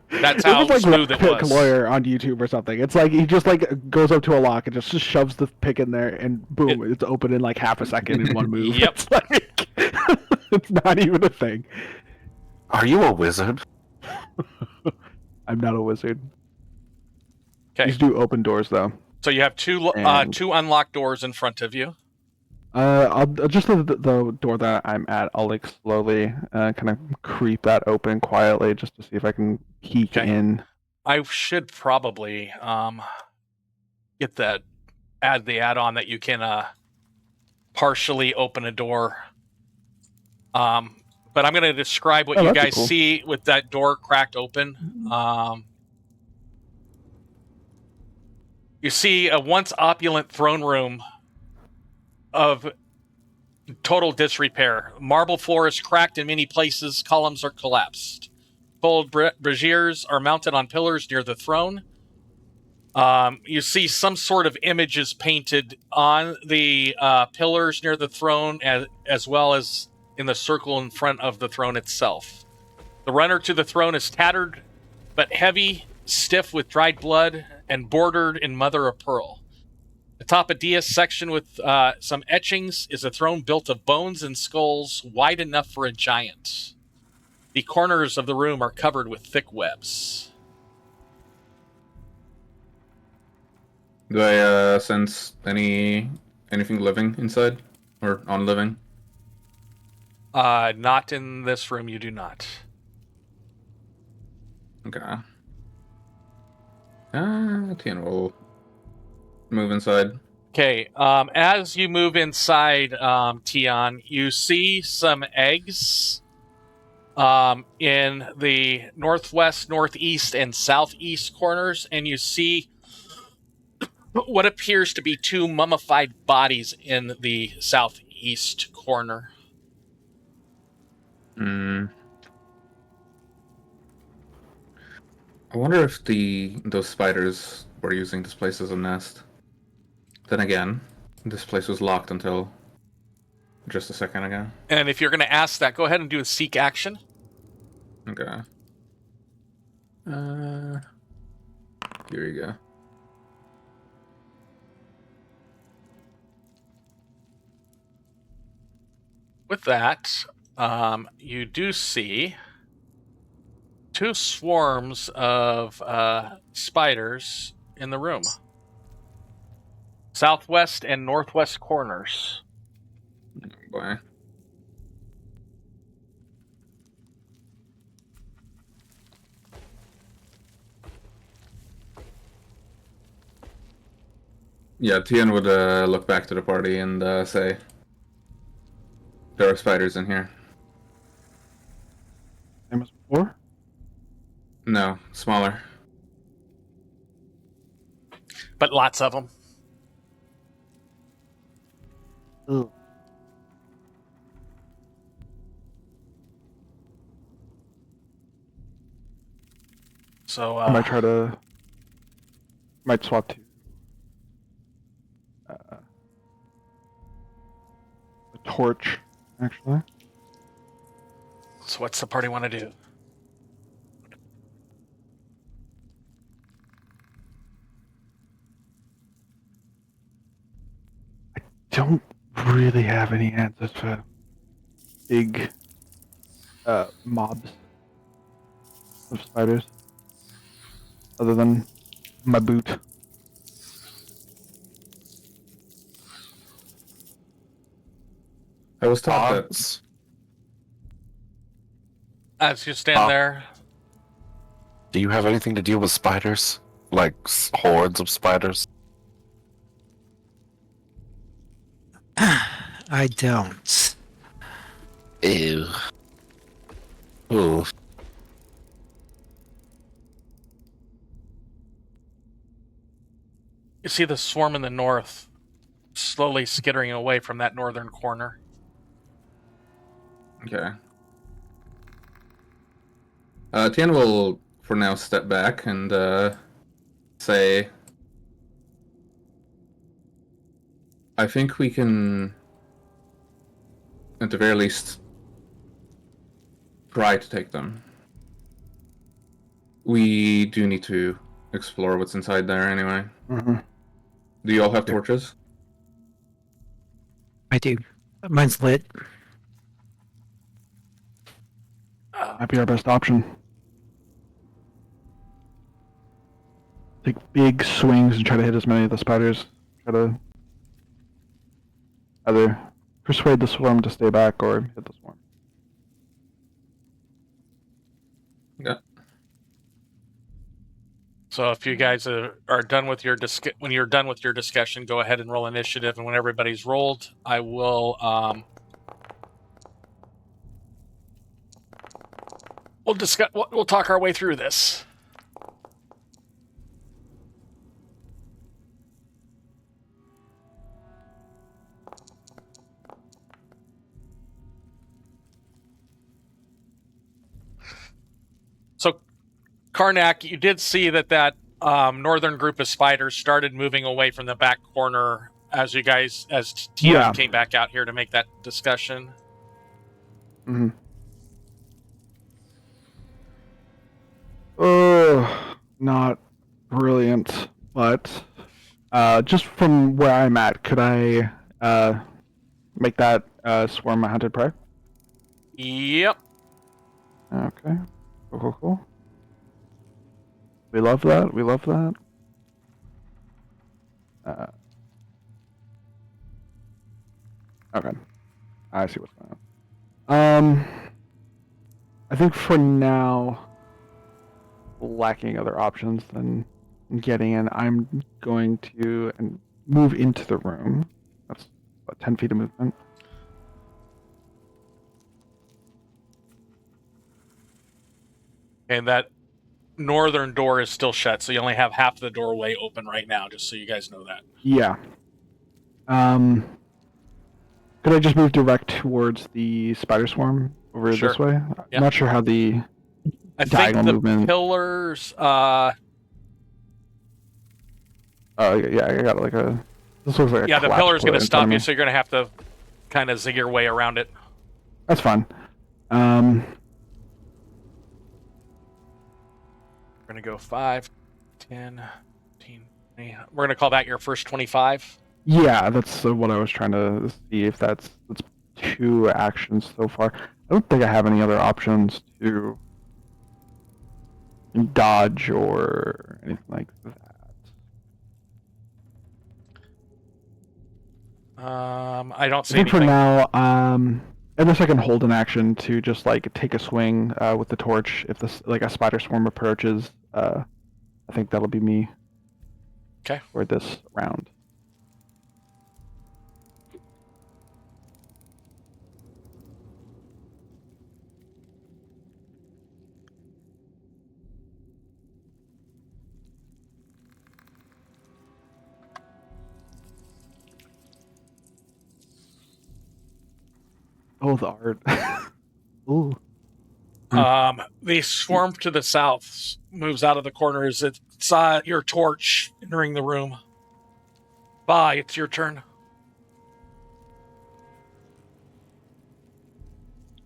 That's how it was like smooth it Pick was. Lawyer on YouTube or something. It's like he just like goes up to a lock and just shoves the pick in there, and boom, it's open in like half a second in one move. Yep. It's like it's not even a thing. Are you a wizard? I'm not a wizard. Okay. These do open doors though. So you have two unlocked doors in front of you. I'll just the door that I'm at. I'll like slowly kind of creep that open quietly just to see if I can peek in. I should probably get the add-on that you can partially open a door. But I'm going to describe what you guys see with that door cracked open. You see a once opulent throne room of total disrepair. Marble floor is cracked in many places. Columns are collapsed. Gold braziers are mounted on pillars near the throne. You see some sort of images painted on the pillars near the throne, as well as in the circle in front of the throne itself. The runner to the throne is tattered, but heavy, stiff with dried blood, and bordered in mother of pearl. Atop a dais section with some etchings is a throne built of bones and skulls wide enough for a giant. The corners of the room are covered with thick webs. Do I sense anything living inside or on living? Not in this room. You do not. Okay. Tian will move inside. Okay. As you move inside, Tian, you see some eggs in the northwest, northeast, and southeast corners, and you see what appears to be two mummified bodies in the southeast corner. I wonder if those spiders were using this place as a nest. Then again, this place was locked until just a second ago. And if you're going to ask that, go ahead and do a seek action. Okay. Here you go. With that, you do see two swarms of spiders in the room. Southwest and northwest corners. Oh boy. Yeah, Tian would look back to the party and say, "There are spiders in here." Same as before? No, smaller. But lots of them. Ugh. So I might swap to a torch, actually. So what's the party want to do? Don't really have any answers for big mobs of spiders, other than my boot. I was taught that. As you stand there, Do you have anything to deal with spiders? Like hordes of spiders? I don't. Ew. Ooh. you see the swarm in the north slowly skittering away from that northern corner. Okay. Tian will, for now, step back and say, "I think we can at the very least, try to take them. We do need to explore what's inside there anyway. Mm-hmm. Do you all have torches? I do. Mine's lit. Might be our best option. Take big swings and try to hit as many of the spiders. Try to either persuade the swarm to stay back or hit the swarm. Yeah. So if you guys are done with your when you're done with your discussion, go ahead and roll initiative. And when everybody's rolled, I will we'll discuss. We'll talk our way through this. So, Karnak, you did see that northern group of spiders started moving away from the back corner as Tian came back out here to make that discussion. Mm-hmm. Oh, not brilliant, but just from where I'm at, could I make that swarm a hunted prey? Yep. Okay. Cool. We love that. We love that. Okay. I see what's going on. I think for now, lacking other options than getting in, I'm going to move into the room. That's about 10 feet of movement. And that northern door is still shut, so you only have half the doorway open right now, just so you guys know that. Yeah. Could I just move direct towards the spider swarm over this way? Yep. I'm not sure how the I think diagonal the movement... pillars... Oh, yeah, I got like a... This looks like a yeah, the collapse pillar's going put to in front stop of you, me. so you're going to have to kind of zig your way around it. That's fine. We're going to go 5, 10, 15, 20. We're going to call that your first 25. Yeah, that's what I was trying to see if that's 2 actions so far. I don't think I have any other options to dodge or anything like that. I don't see I think anything. for now, unless I can hold an action to just like take a swing with the torch if this like a spider swarm approaches. I think that'll be me. Okay. For this round. Oh, the art. Ooh. The swarm to the south moves out of the corners. It saw your torch entering the room. Bye, it's your turn.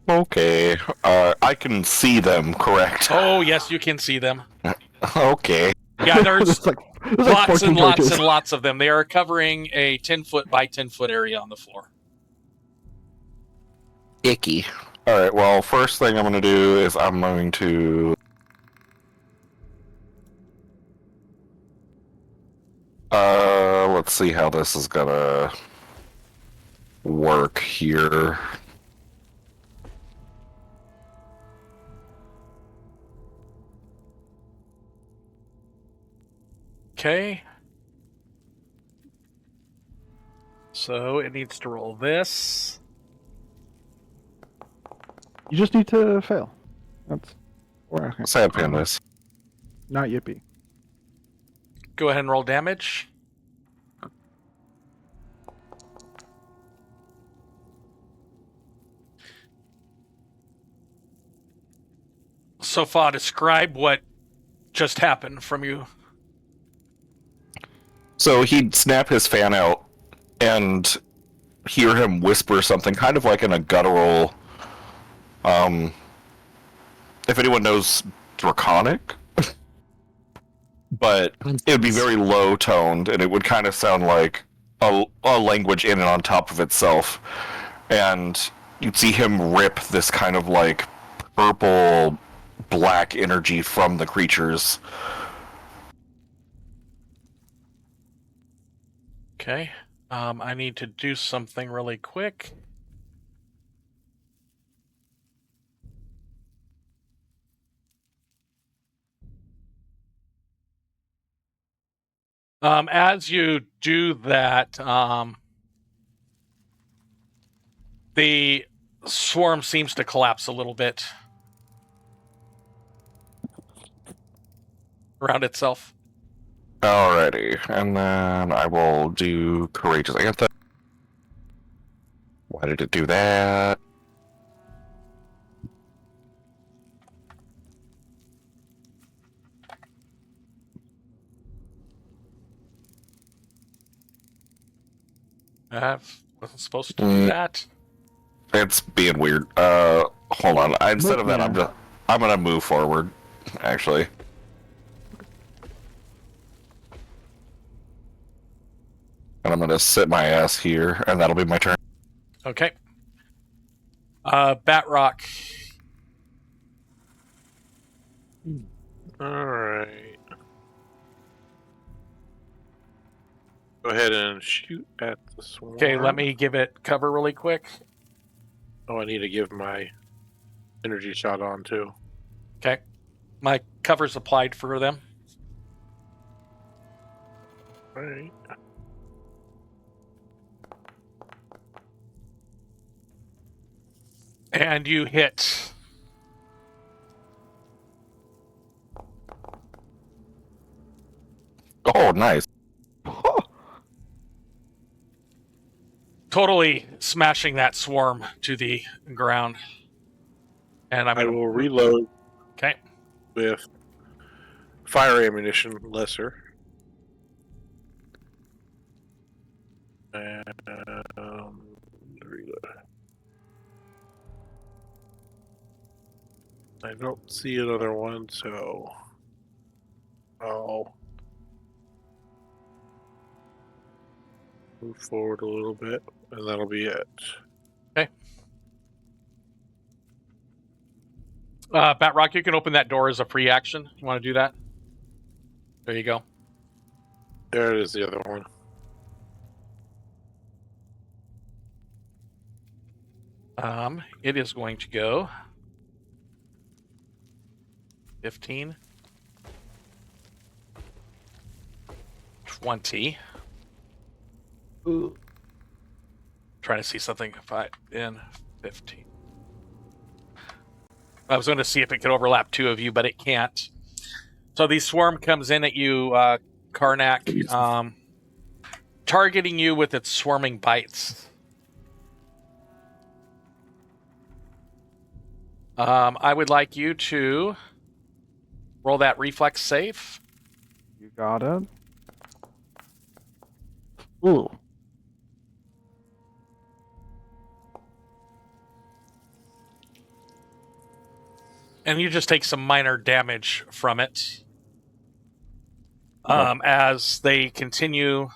Okay. I can see them, correct? Oh, yes, you can see them. Okay. Yeah, there's There's like lots 14 and lots torches. and lots of them. They are covering a 10-foot by 10-foot area on the floor. Icky. Alright, well, first thing I'm going to do is I'm going to... let's see how this is going to work here. Okay. So it needs to roll this. You just need to fail. That's or Sad pandas. not yippee. Go ahead and roll damage. So far, describe what just happened from you. So he'd snap his fan out, and hear him whisper something kind of like in a guttural. If anyone knows Draconic, but it would be very low toned, and it would kind of sound like a language in and on top of itself. And you'd see him rip this kind of like purple black energy from the creatures. Okay. I need to do something really quick. As you do that, the swarm seems to collapse a little bit around itself. Alrighty, and then I will do Courageous Anthem. Why did it do that? I wasn't supposed to do that. It's being weird. Hold on. Instead of that, I'm gonna move forward, actually. And I'm gonna sit my ass here, and that'll be my turn. Okay. Batrok. Alright. Go ahead and shoot at the swarm. Okay, let me give it cover really quick. Oh, I need to give my energy shot on too. Okay. My cover's applied for them. Alright. And you hit. Oh, nice. Totally smashing that swarm to the ground. And I will reload Okay. with fire ammunition lesser. And reload. I don't see another one, so I'll move forward a little bit, and that'll be it. Okay. Batrok, you can open that door as a free action. You want to do that? There you go. There it is, the other one. It is going to go 15, 20. Ooh. Trying to see something. 5, 10, 15. I was going to see if it could overlap two of you, but it can't. So the swarm comes in at you, Karnak, targeting you with its swarming bites. I would like you to roll that reflex save. You got it. Ooh. And you just take some minor damage from it. As they continue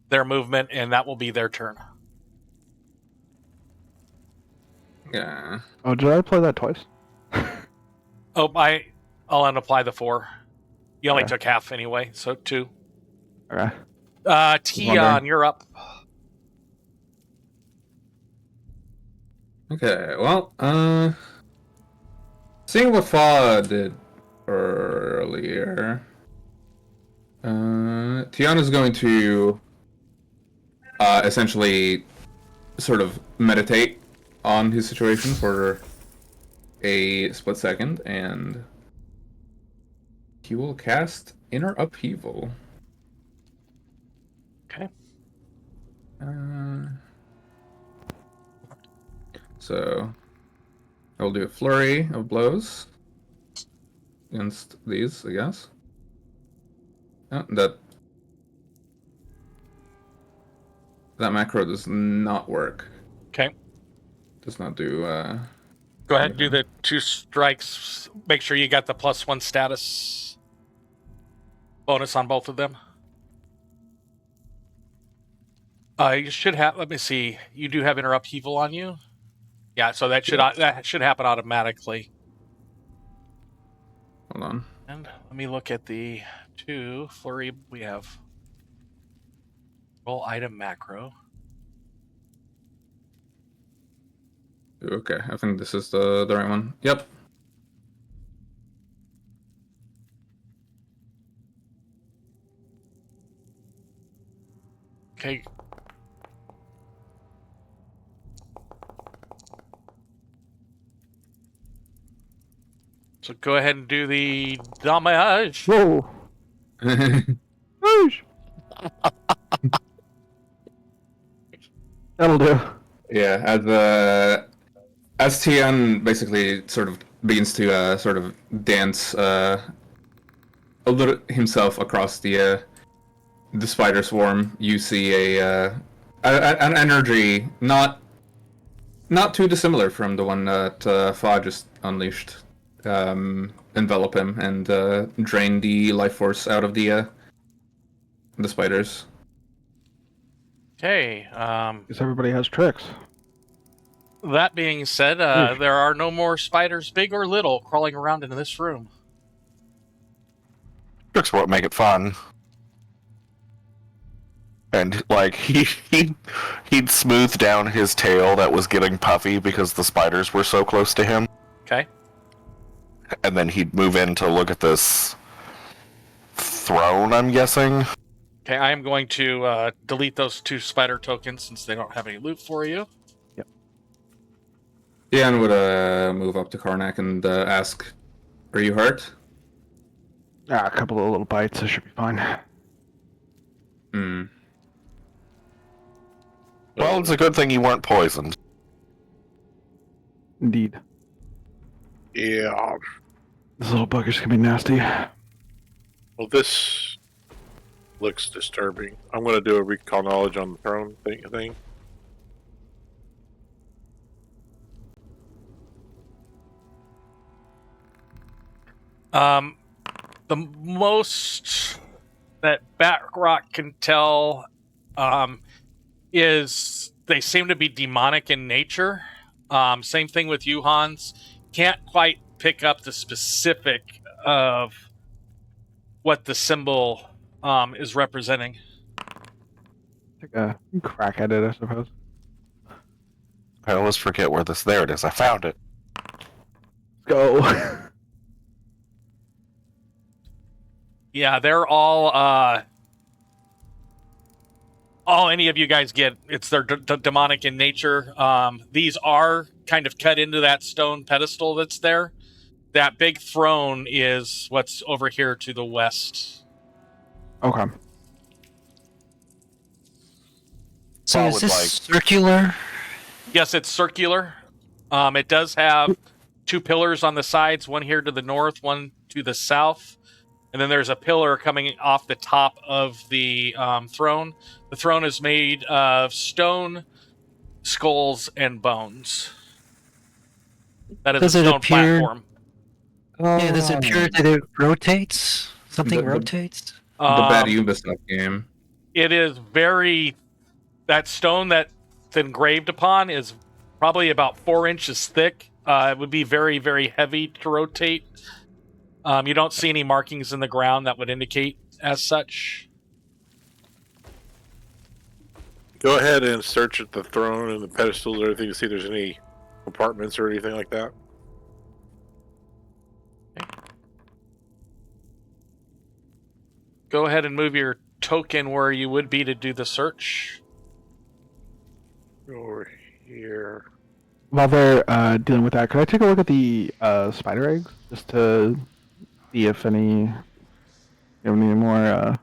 their movement, and that will be their turn. Yeah. Oh, did I play that twice? Oh, I'll unapply the 4. You only Okay. took half anyway, so 2. Okay. Tian, Wondering. you're up. Okay, well, seeing what Fa did earlier, Tiana's going to essentially sort of meditate on his situation for a split second, and he will cast Inner Upheaval. Okay. So I'll do a flurry of blows against these, I guess. Oh, that that macro does not work. Okay. Does not do. Go ahead and do the 2 strikes. Make sure you got the +1 status bonus on both of them. You should have. Let me see. You do have inner upheaval on you. Yeah, so that should happen automatically. Hold on. And let me look at the 2 flurry. We have roll item macro. Okay, I think this is the right one. Yep. Okay. So go ahead and do the damage. Whoa! Whoosh! That'll do. Yeah, as Tian basically sort of begins to sort of dance a little himself across the spider swarm, you see an energy not too dissimilar from the one that Fa just unleashed envelop him and drain the life force out of the spiders. Okay. Because everybody has tricks. That being said, there are no more spiders, big or little, crawling around in this room. Tricks what make it fun. And like he'd smooth down his tail that was getting puffy because the spiders were so close to him. Okay. And then he'd move in to look at this throne, I'm guessing. Okay, I am going to delete those 2 spider tokens since they don't have any loot for you. Yep. Tian would move up to Karnak and ask, "Are you hurt?" A couple of little bites, I should be fine. Hmm. Well, it's a good thing you weren't poisoned. Indeed. Yeah. This little bugger's gonna be nasty. Well, this looks disturbing. I'm going to do a recall knowledge on the throne thing. The most that Batrok can tell is they seem to be demonic in nature. Same thing with you, Hans. Can't quite pick up the specific of what the symbol is representing. Take a crack at it, I suppose. I always forget where this. There it is. I found it. Go. Yeah, they're all any of you guys get. It's their demonic in nature. These are kind of cut into that stone pedestal that's there. That big throne is what's over here to the west. Okay. So is this circular? Yes, it's circular. It does have 2 pillars on the sides, one here to the north, one to the south. And then there's a pillar coming off the top of the throne. The throne is made of stone, skulls, and bones. That is Does a it stone appear- platform. Yeah, does it appear that it rotates? Something The- rotates? The bad Ubisoft game. It is very... That stone that's engraved upon is probably about 4 inches thick. It would be very, very heavy to rotate. You don't see any markings in the ground that would indicate as such. Go ahead and search at the throne and the pedestals or everything to see if there's any compartments or anything like that. Go ahead and move your token where you would be to do the search. Over here. While they're dealing with that, could I take a look at the spider eggs just to see if have any more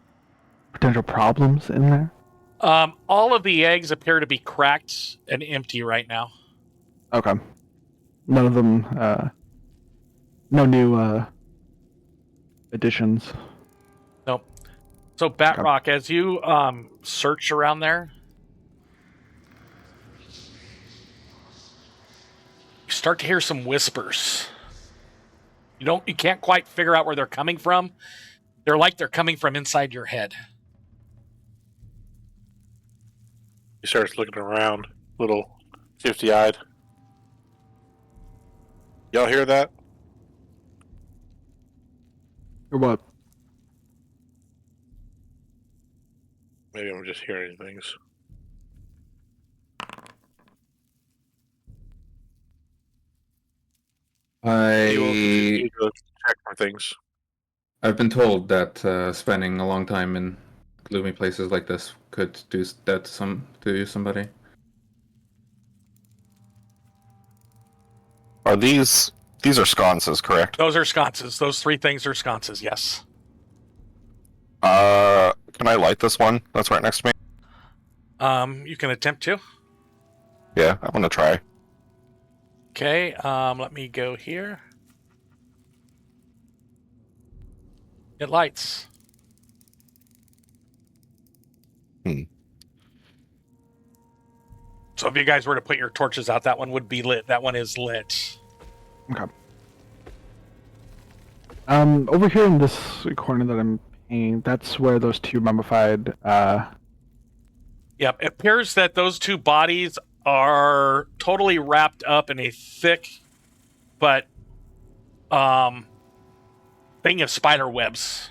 potential problems in there? All of the eggs appear to be cracked and empty right now. Okay. None of them. No new additions. Nope. So Batrok, as you search around there, start to hear some whispers. You can't quite figure out where they're coming from. They're like they're coming from inside your head. He starts looking around, little shifty-eyed. Y'all hear that? Or what? Maybe I'm just hearing things. You go check for things. I've been told that spending a long time in gloomy places like this could do that to somebody. Are these are sconces, correct? Those are sconces. Those 3 things are sconces, yes. Can I light this one that's right next to me? You can attempt to. Yeah, I'm gonna try. Okay, let me go here. It lights. So if you guys were to put your torches out, that one would be lit. That one is lit. Okay. Over here in this corner that I'm painting, that's where those 2 mummified. Yep, it appears that those 2 bodies are totally wrapped up in a thick, but thing of spider webs.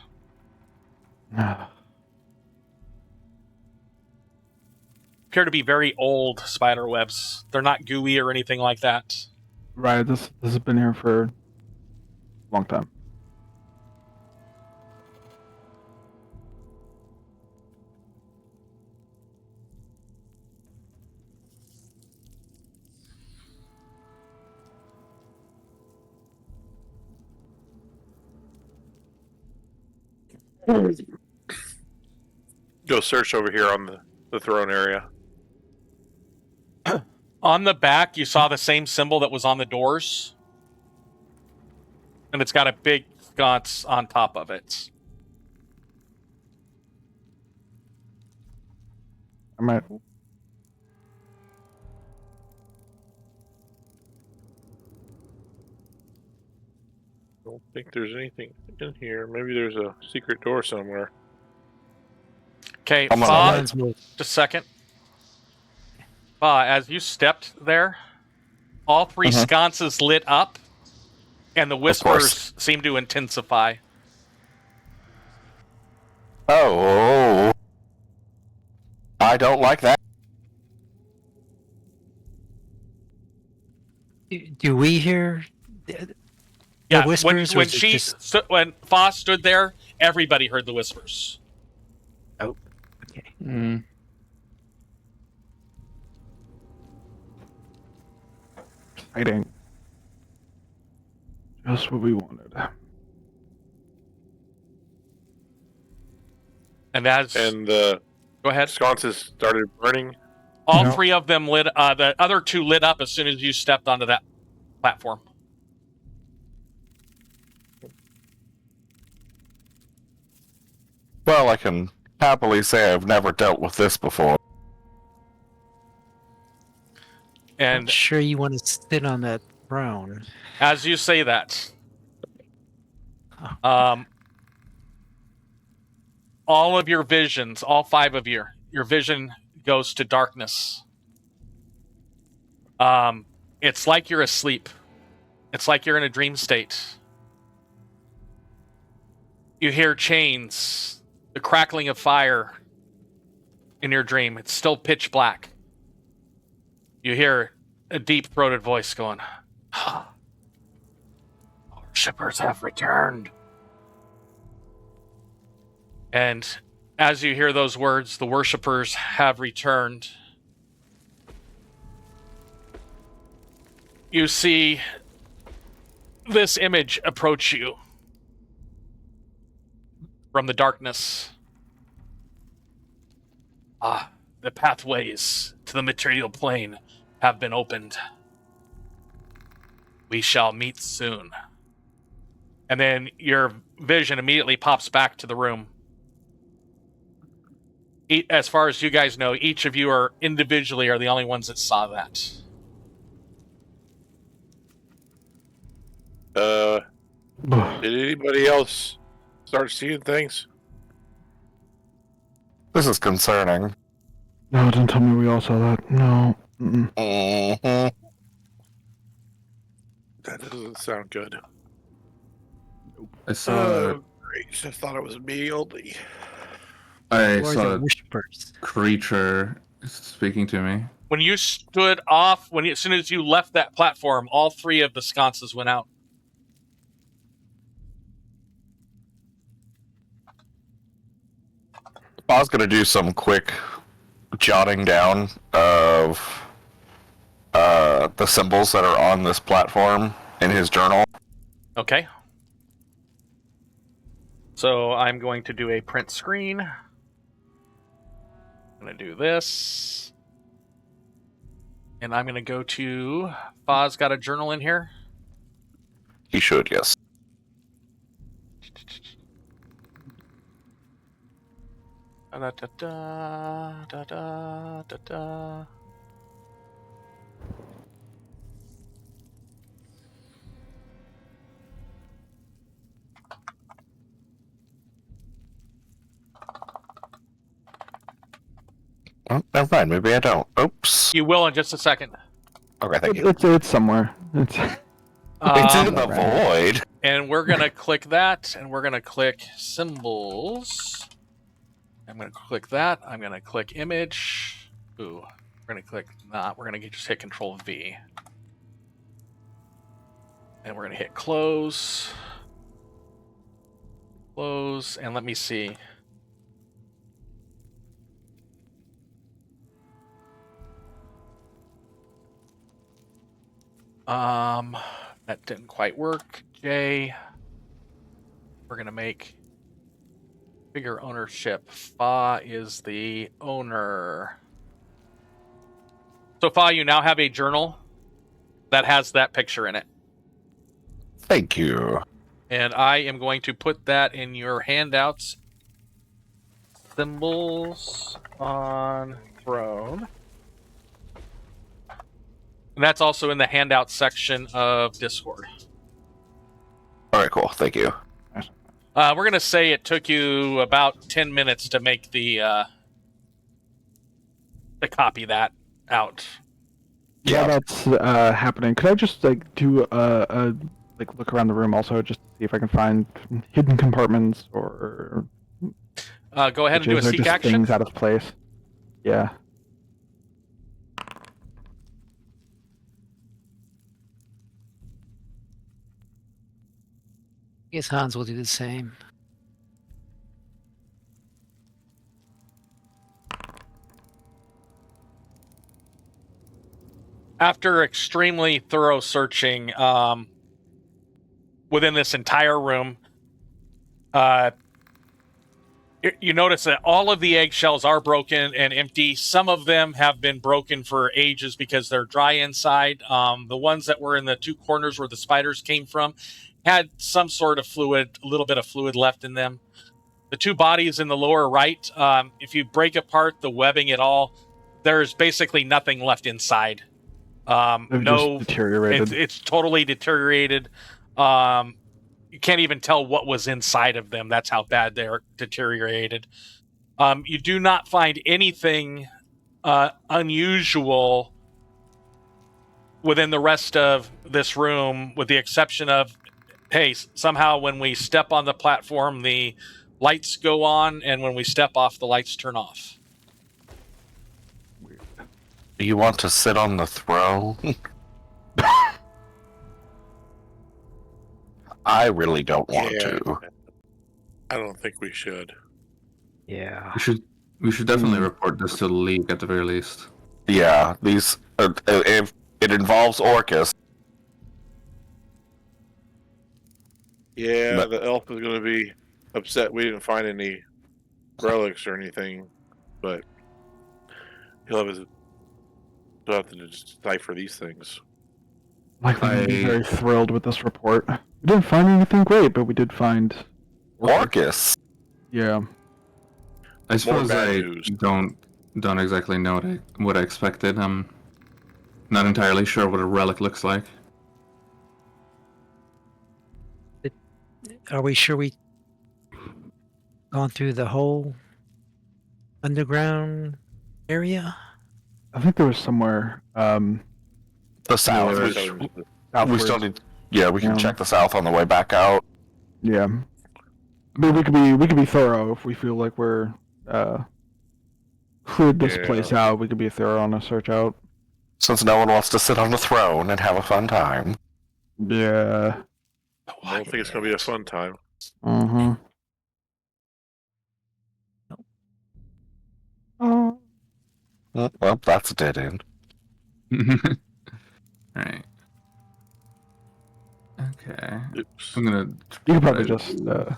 Appear to be very old spider webs. They're not gooey or anything like that. Right. This has been here for a long time. Go search over here on the throne area. On the back, you saw the same symbol that was on the doors. And it's got a big sconce on top of it. I might. Don't think there's anything in here. Maybe there's a secret door somewhere. Okay, I'm Fa, on just a second. Fa, as you stepped there, all 3 sconces lit up, and the whispers seem to intensify. Oh, I don't like that. Do we hear the Yeah, whispers? or when is it she just... when Fa stood there, everybody heard the whispers. Okay. Exciting. Just what we wanted. And as The go ahead, sconces started burning. all No. 3 of them lit. The other 2 lit up as soon as you stepped onto that platform. Well, I can happily say I've never dealt with this before. I'm And sure you want to sit on that throne. as you say that, all of your visions, all 5 of your vision goes to darkness. It's like you're asleep. It's like you're in a dream state. You hear chains, the crackling of fire in your dream. It's still pitch black. You hear a deep-throated voice going, "Our shippers have returned." And as you hear those words, the worshippers have returned. You see this image approach you from the darkness. The pathways to the material plane have been opened. We shall meet soon. And then your vision immediately pops back to the room. As far as you guys know, each of you are individually are the only ones that saw that. Did anybody else start seeing things? This is concerning. No, don't tell me we all saw that. No. Mm-mm. Mhm. That doesn't sound good. I saw. Oh, great. I thought it was me only. I Or saw the a worshippers. creature speaking to me. When you stood off, as soon as you left that platform, all 3 of the sconces went out. I was gonna do some quick jotting down of the symbols that are on this platform in his journal. Okay. So I'm going to do a print screen. I'm going to do this. And I'm going to go to... Foz got a journal in here? He should, yes. Da da da da da da da. Oh, never mind. Maybe I don't. Oops. You will in just a second. Okay, thank you. It's somewhere. It's It's in the right. void. And we're going to click that, and we're going to click symbols. I'm going to click that. I'm going to click image. Ooh, we're going to click not. We're going to just hit Control V. And we're going to hit close. Close, and let me see. That didn't quite work. J. We're going to make figure ownership. Fa is the owner. So Fa, you now have a journal that has that picture in it. Thank you. And I am going to put that in your handouts. Symbols on throne. And that's also in the handout section of Discord. All right, cool. Thank you. We're going to say it took you about 10 minutes to make to copy that out. Yeah, that's happening. Could I just do a look around the room also, just to see if I can find hidden compartments or Go ahead and do a switches or seek just action. things out of place? Yeah. I guess Hans will do the same. After extremely thorough searching within this entire room, you notice that all of the eggshells are broken and empty. Some of them have been broken for ages because they're dry inside. The ones that were in the 2 corners where the spiders came from had some sort of fluid, a little bit of fluid left in them. The 2 bodies in the lower right, if you break apart the webbing at all, there's basically nothing left inside. They've No, just deteriorated. it's totally deteriorated. You can't even tell what was inside of them. That's how bad they're deteriorated. You do not find anything unusual within the rest of this room, with the exception of, hey, somehow when we step on the platform, the lights go on, and when we step off, the lights turn off. Do you want to sit on the throne? I really don't want to. I don't think we should. Yeah. We should definitely report this to the League at the very least. Yeah, these. If it involves Orcus. Yeah, But- the elf is going to be upset we didn't find any relics or anything, but he'll have to decipher these things. Likely to be very thrilled with this report. We didn't find anything great, but we did find Orcus. Yeah. I suppose bad I news. don't exactly know what I expected. I'm not entirely sure what a relic looks like. Are we sure we gone through the whole underground area? I think there was somewhere The south. North. We outwards. still need. Yeah, we can Yeah. check the south on the way back out. Yeah. I mean, we could be thorough if we feel like we're cleared this place Yeah. out. We could be thorough on a search out. Since no one wants to sit on the throne and have a fun time. Yeah. I don't think it's going to be a fun time. Mm-hmm. Oh. Well, that's a dead end. Alright. Okay. Oops. I'm gonna. You could probably just. There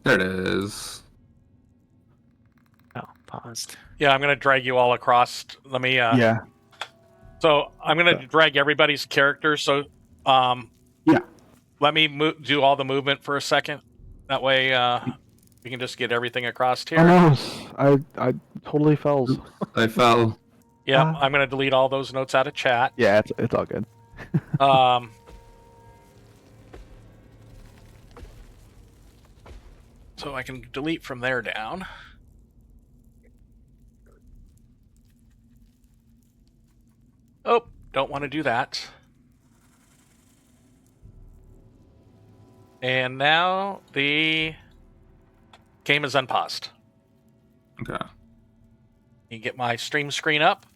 it is. Oh, paused. Yeah, I'm going to drag you all across. Let me. Yeah. So I'm going to drag everybody's characters. So, Yeah. Let me do all the movement for a second. That way, we can just get everything across here. Oh no, I totally fell. I fell. Yeah, I'm going to delete all those notes out of chat. Yeah, it's all good. So I can delete from there down. Oh, don't want to do that. And now the game is unpaused. Okay. You get my stream screen up.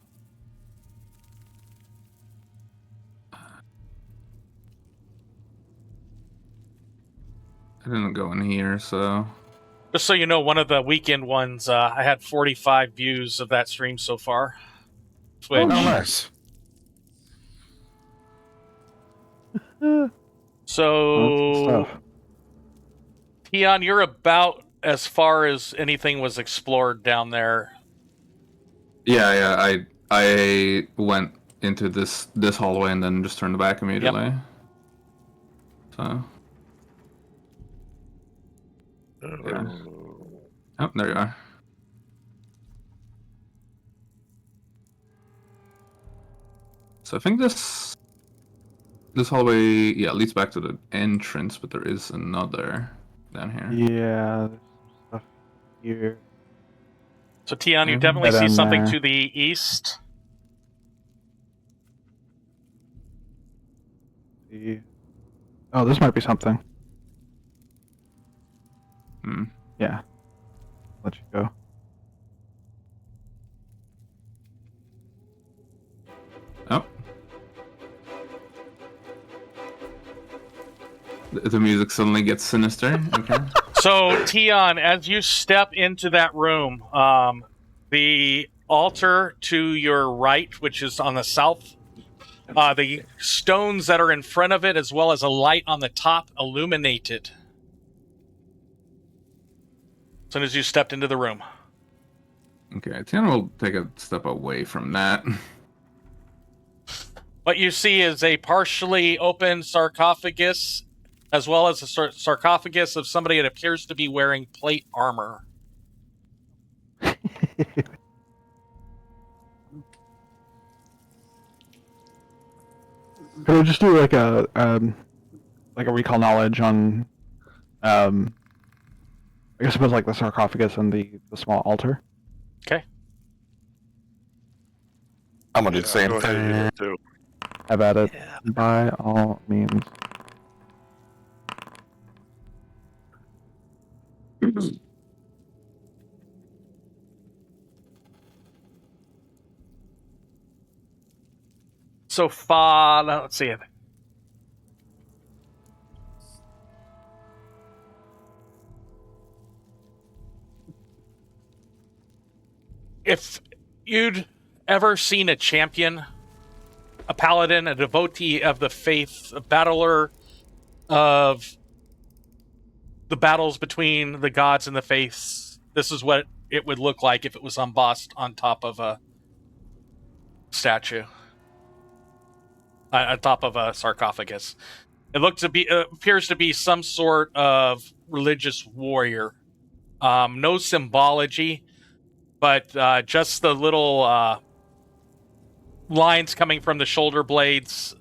I didn't go in here, so. Just so you know, one of the weekend ones, I had 45 views of that stream so far. Twitch. Oh, nice. So, Stuff. Tian, you're about as far as anything was explored down there. Yeah. I went into this hallway and then just turned back immediately. So. Yeah. Oh, there you are. So I think this hallway, yeah, leads back to the entrance, but there is another down here. Yeah, there's stuff here. So, Tian, you Mhm. definitely Right see on something there. to the east. Oh, this might be something. Hmm. Yeah. Let you go. Oh. The music suddenly gets sinister. Okay. So, Tian, as you step into that room, the altar to your right, which is on the south, the stones that are in front of it, as well as a light on the top, illuminated. As soon as you stepped into the room. Okay, Tiana will take a step away from that. What you see is a partially open sarcophagus, as well as a sarcophagus of somebody that appears to be wearing plate armor. Could we just do like a recall knowledge on I guess suppose like the sarcophagus and the small altar? Okay. I'm gonna do the same Go ahead and do thing. that too. Have at it Yeah. by all means. So far, let's see. If you'd ever seen a champion, a paladin, a devotee of the faith, a battler of the battles between the gods and the faiths, this is what it would look like if it was embossed on top of a statue, on top of a sarcophagus. It appears to be some sort of religious warrior. No symbology, but just the little lines coming from the shoulder plates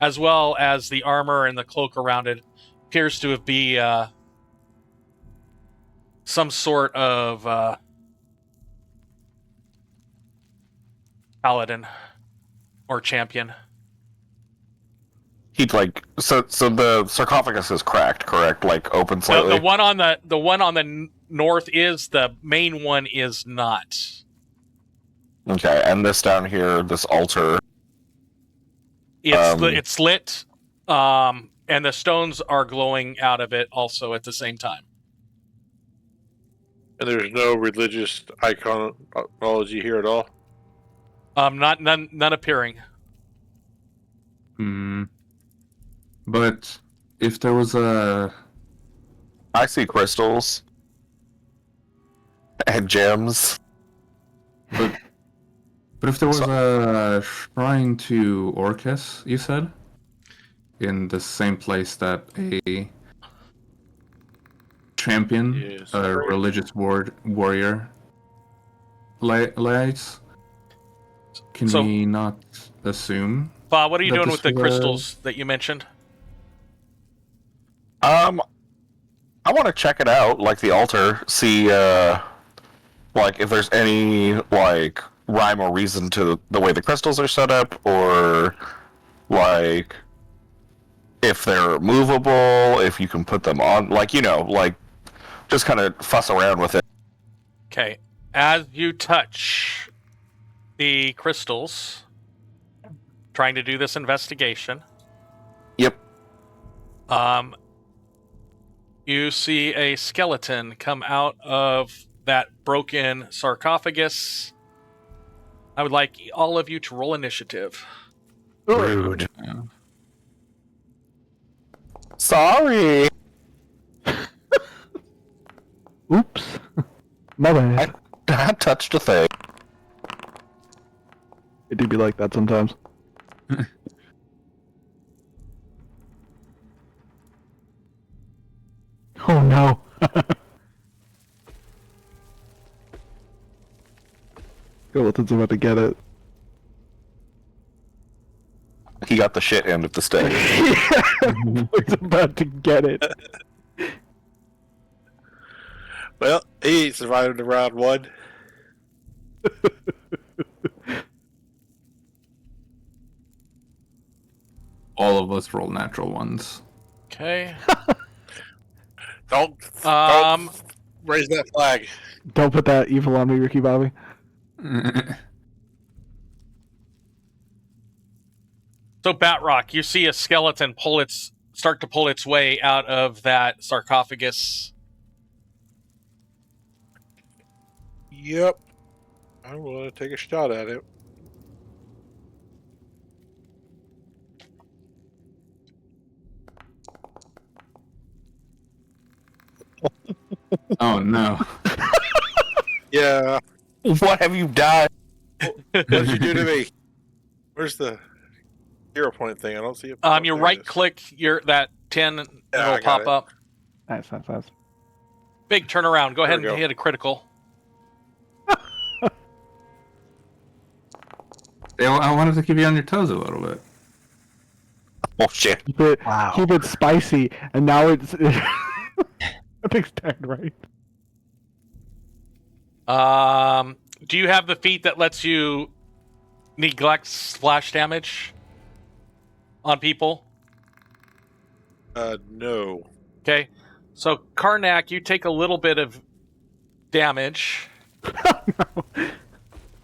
as well as the armor and the cloak around it, appears to be some sort of paladin or champion. He'd like so the sarcophagus is cracked, correct? Like open slightly. The one on the north is, the main one is not. Okay, and this down here, this altar. It's lit, and the stones are glowing out of it also at the same time. And there's no religious iconology here at all? None appearing. But if there was a... I see crystals. And gems. But if there was a shrine to Orcus, you said? In the same place that a champion, a religious warrior lies, can we not assume? Bob, what are you doing with the was crystals that you mentioned? I want to check it out, like the altar, see like if there's any like rhyme or reason to the way the crystals are set up, or like if they're movable, if you can put them on, like, you know, like just kind of fuss around with it. Okay. As you touch the crystals, trying to do this investigation. Yep. You see a skeleton come out of that broken sarcophagus. I would like all of you to roll initiative. Rude. Sorry. Oops. My bad. I touched a thing. It do be like that sometimes. Oh no. Skeleton's about to get it. He got the shit end of the stick. He's about to get it. Well, he survived round one. All of us roll natural ones. Okay. Don't raise that flag. Don't put that evil on me, Ricky Bobby. So Batrok, you see a skeleton start to pull its way out of that sarcophagus. Yep. I'm going to take a shot at it. Oh no. Yeah. What have you done? What did you do to me? Where's the hero point thing? I don't see it. You right click that 10 and Yeah, it'll pop it. up. Nice. Big turnaround. Go ahead There we and go. hit a critical. I wanted to keep you on your toes a little bit. Oh shit. Keep it spicy, and now it's I think it's tagged right. Do you have the feat that lets you neglect splash damage on people? No. Okay. So Karnak, you take a little bit of damage.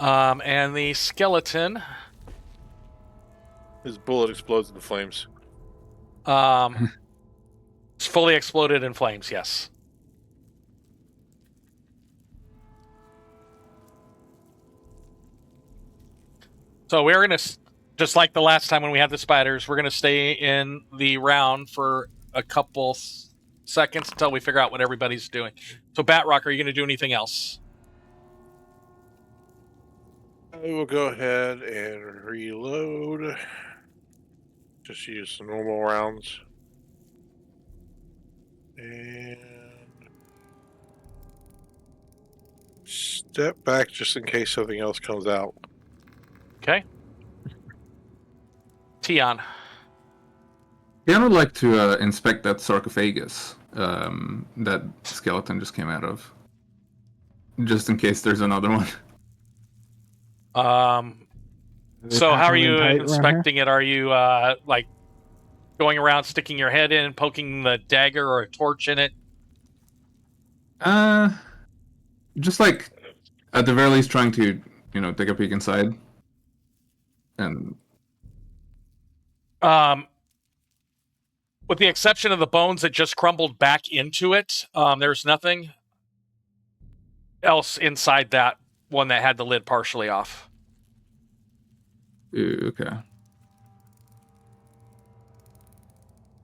And the skeleton His bullet explodes into flames. it's fully exploded in flames, yes. So we're going to, just like the last time when we had the spiders, we're going to stay in the round for a couple seconds until we figure out what everybody's doing. So Batrok, are you going to do anything else? I will go ahead and reload. Just use some normal rounds. And step back just in case something else comes out. Okay. Tian. Yeah, I would like to inspect that sarcophagus that skeleton just came out of, just in case there's another one. So how are you Tight around here? inspecting it? Are you like going around sticking your head in, poking the dagger or a torch in it? Just like at the very least trying to, take a peek inside. And with the exception of the bones that just crumbled back into it, there's nothing else inside that one that had the lid partially off. okay.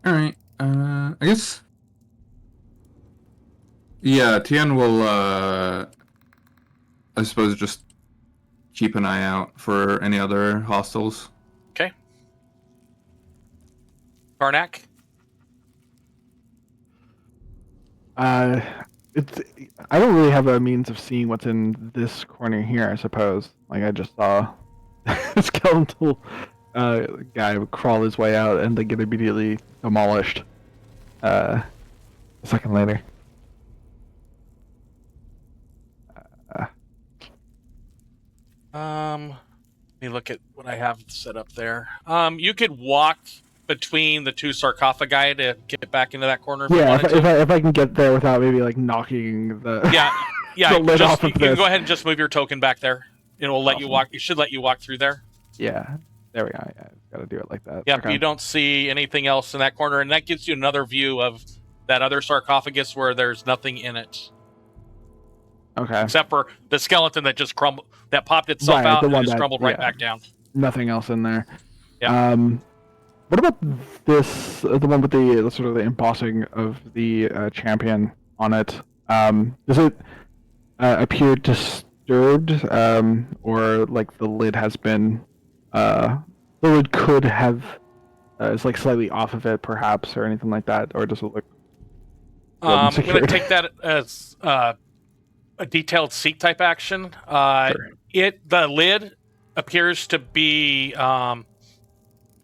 All right. I guess. Yeah, Tian will. I suppose just keep an eye out for any other hostiles. Okay. Karnak? It's. I don't really have a means of seeing what's in this corner here. I suppose. Like I just saw a skeletal guy crawl his way out and then get immediately demolished. A second later. Let me look at what I have set up there. You could walk between the two sarcophagi to get back into that corner. If you Yeah, wanted to. if I can get there without maybe like knocking the Yeah, the lid just, off of you can this. go ahead and just move your token back there. It will let you Awesome. walk. It should let you walk through there. Yeah, there we go. Yeah, got to do it like that. Yep, Okay. you don't see anything else in that corner, and that gives you another view of that other sarcophagus where there's nothing in it Okay. except for the skeleton that just crumbled, that popped itself Right, out the and one just that- crumbled right yeah. back down. Nothing else in there. Yeah. What about this? The one with the sort of the embossing of the champion on it. Does it appear disturbed, or like the lid has been? The lid could have is like slightly off of it, perhaps, or anything like that, or does it look? I'm going to secured? take that as a detailed seek type action. Sure. The lid appears to be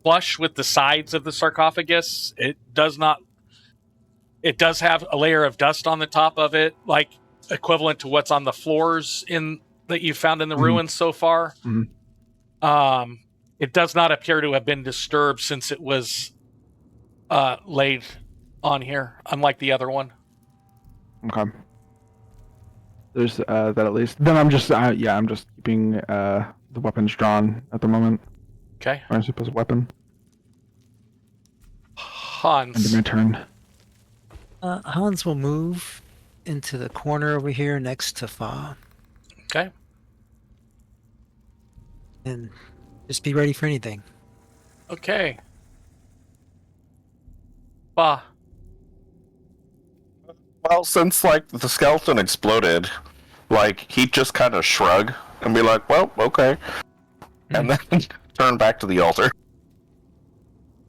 flush with the sides of the sarcophagus. It does have a layer of dust on the top of it, like equivalent to what's on the floors that you found in the ruins so far. Mhm. It does not appear to have been disturbed since it was laid on here, unlike the other one. Okay. There's that at least. Then I'm just I'm just keeping the weapons drawn at the moment. Okay. Or I suppose weapon. Hans. End of my turn. Hans will move into the corner over here next to Fa, Okay. and just be ready for anything. Okay. Bah. Well, since like the skeleton exploded, like he'd just kind of shrug and be like, "Well, okay," and then turn back to the altar.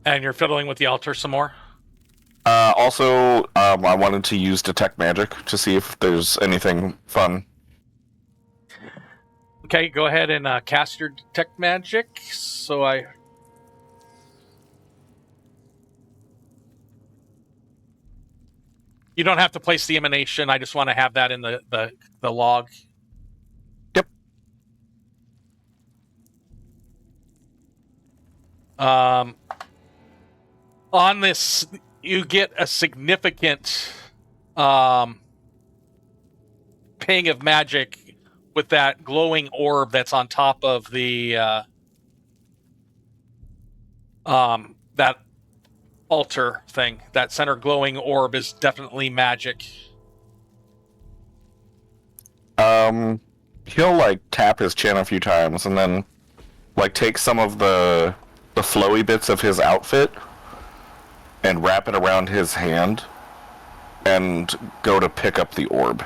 And you're fiddling with the altar some more? Also, I wanted to use detect magic to see if there's anything fun. Okay, go ahead and cast your detect magic. You don't have to place the emanation. I just want to have that in the log. Yep. On this, you get a significant ping of magic with that glowing orb that's on top of the that altar thing. That center glowing orb is definitely magic. He'll like tap his chin a few times and then like take some of the flowy bits of his outfit and wrap it around his hand and go to pick up the orb.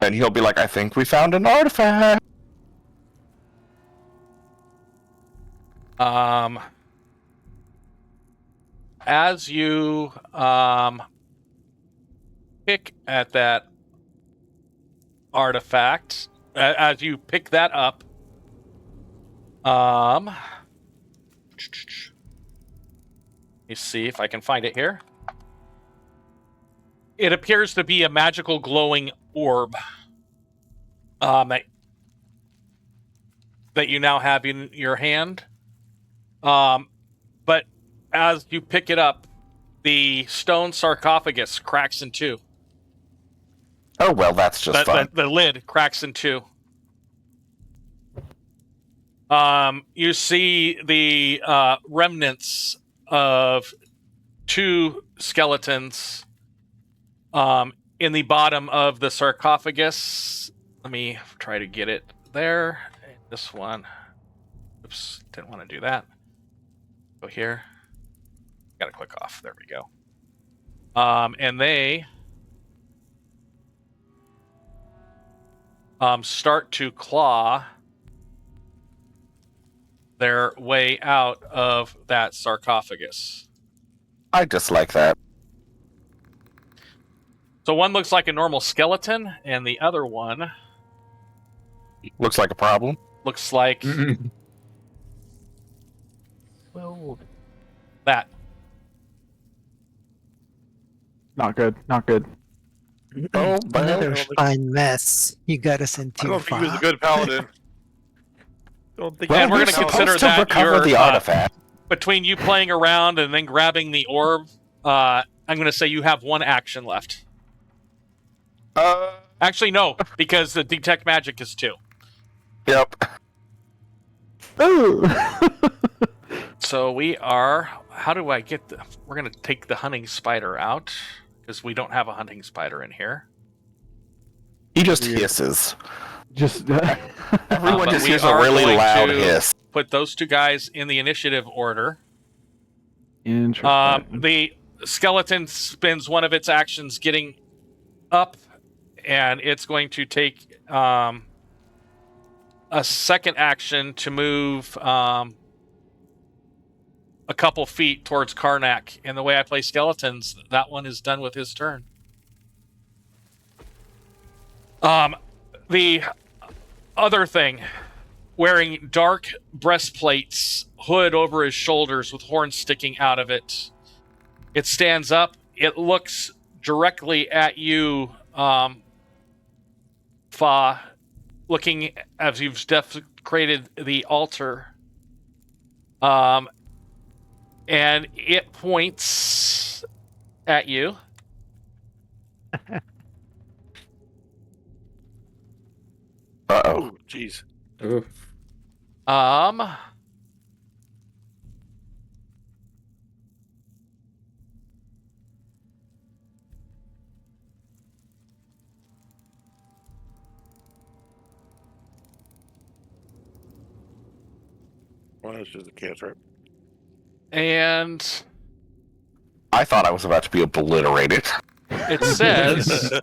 And he'll be like, "I think we found an artifact." As you pick at that artifact, as you pick that up, me see if I can find it here. It appears to be a magical glowing orb that you now have in your hand. But as you pick it up, the stone sarcophagus cracks in two. Oh, well, that's just fun. The lid cracks in two. You see the remnants of two skeletons in the bottom of the sarcophagus. Let me try to get it there. This one. Oops, didn't want to do that. Go here. Gotta click off. There we go. And they start to claw their way out of that sarcophagus. I dislike that. So one looks like a normal skeleton, and the other one Looks like a problem. looks like that. Not good. Not good. Oh, but Another fine mess you got us I into. don't think he was a Fa. good paladin. Don't think. And we're you're gonna supposed consider to that recover your, the artifact. Between you playing around and then grabbing the orb, I'm going to say you have one action left. Actually, no, because the detect magic is 2. Yep. Ooh. So we are. How do I get the? We're going to take the hunting spider out because we don't have a hunting spider in here. He just hisses. Just Everyone but just we hears a are really going loud to hiss. Put those two guys in the initiative order. interesting. The skeleton spends one of its actions getting up, and it's going to take a second action to move a couple feet towards Karnak. And the way I play skeletons, that one is done with his turn. The other thing, wearing dark breastplates, hood over his shoulders with horns sticking out of it. It stands up. It looks directly at you, Fa, looking as you've desecrated the altar. And it points at you. Uh-oh. Oh, jeez. Ooh. Well, that's just a cantrip. And I thought I was about to be obliterated. it says,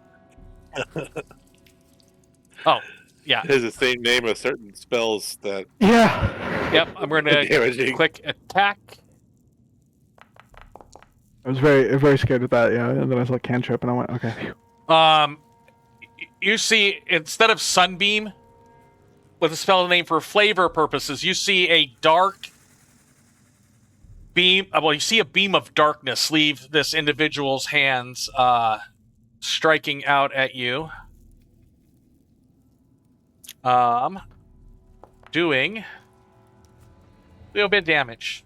oh, yeah. It has the same name as certain spells that Yeah. Yep, I'm going to damaging. click attack. I was very scared of that, yeah. And then I saw cantrip and I went, okay. Phew. You see, instead of Sunbeam, with a spell name for flavor purposes, you see a dark beam. Well, you see a beam of darkness leave this individual's hands, striking out at you. Doing a little bit of damage.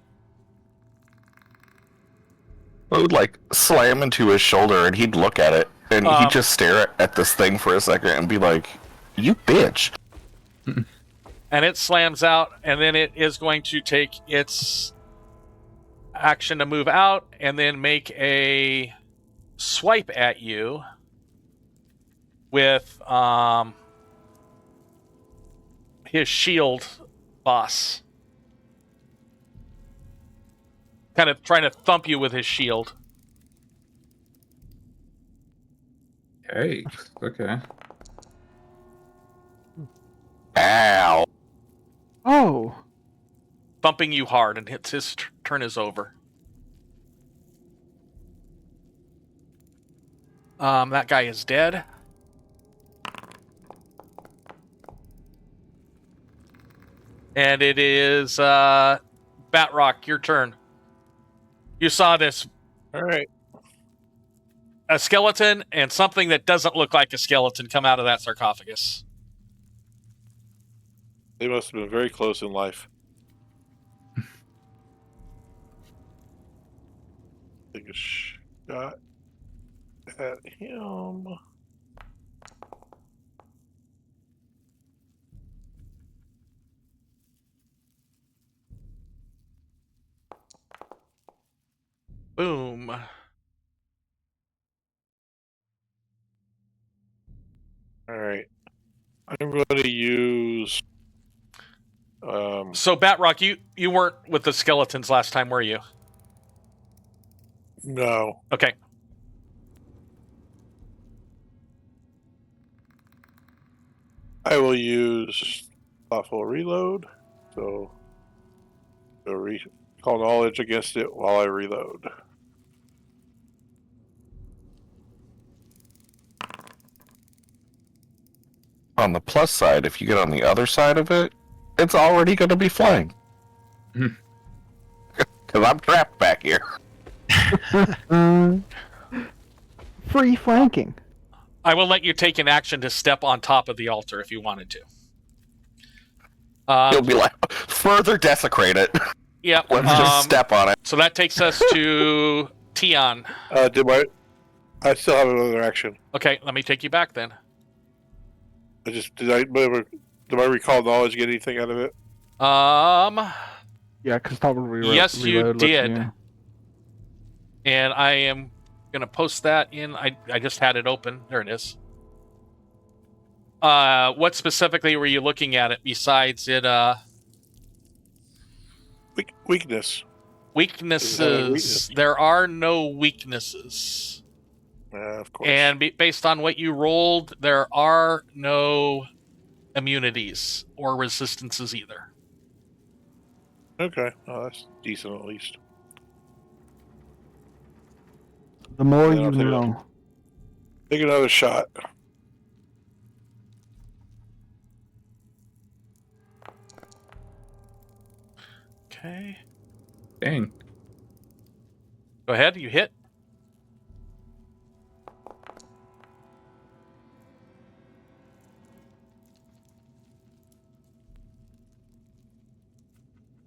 I would like slam into his shoulder and he'd look at it and he'd just stare at this thing for a second and be like, "You bitch." And it slams out, and then it is going to take its action to move out and then make a swipe at you with his shield boss. Kind of trying to thump you with his shield. Okay. Okay. Ow. Oh. Thumping you hard, and his turn is over. That guy is dead. And it is Batrok, your turn. You saw this, All right. a skeleton and something that doesn't look like a skeleton come out of that sarcophagus. They must have been very close in life. Take a shot at him. Boom. All right. I'm going to use. So, Batrok, you weren't with the skeletons last time, were you? No. Okay. I will use thoughtful reload. So, recall knowledge against it while I reload. On the plus side, if you get on the other side of it, it's already going to be flying. Because I'm trapped back here. Free flanking. I will let you take an action to step on top of the altar if you wanted to. You'll be like, further desecrate it. Yeah. Let's just step on it. So that takes us to Tian. I still have another action. Okay, let me take you back then. Do I recall knowledge get anything out of it? Yeah, because probably Yes, you reload did. And I am going to post that in. I just had it open. There it is. What specifically were you looking at it besides it? Weakness. Weaknesses. There are no weaknesses. Of course. And based on what you rolled, there are no immunities or resistances either. Okay. Oh, that's decent at least. The more Yeah, you I'll take it. know. Take another shot. Okay. Dang. Go ahead. You hit.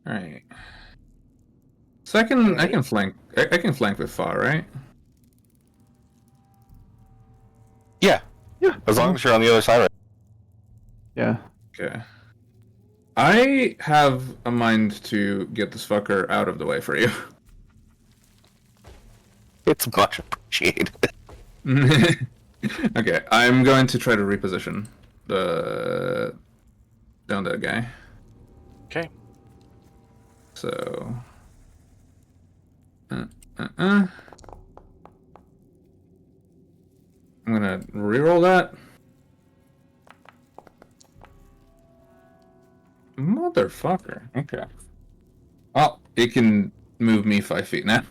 All right. So I can flank. I can flank with Fa, right? Yeah. Yeah. As long as you're on the other side of it. Yeah. Okay. I have a mind to get this fucker out of the way for you. It's much appreciated. Okay, I'm going to try to reposition the down that guy. Okay. So. I'm gonna reroll that. Motherfucker. Okay. Oh, it can move me 5 feet now.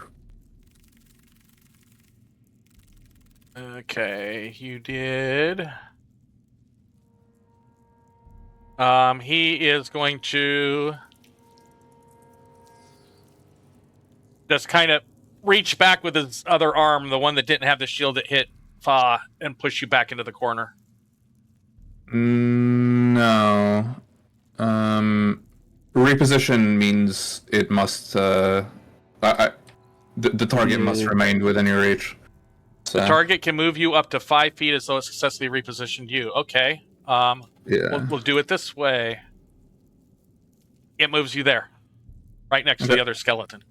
Okay, you did. He is going to just kind of reach back with his other arm, the one that didn't have the shield that hit Fa, and push you back into the corner. No. Reposition means it must. The target must remain within your reach. So, The target can move you up to 5 feet as though it successfully repositioned you. Okay. Yeah. We'll do it this way. It moves you there, right next to the other skeleton.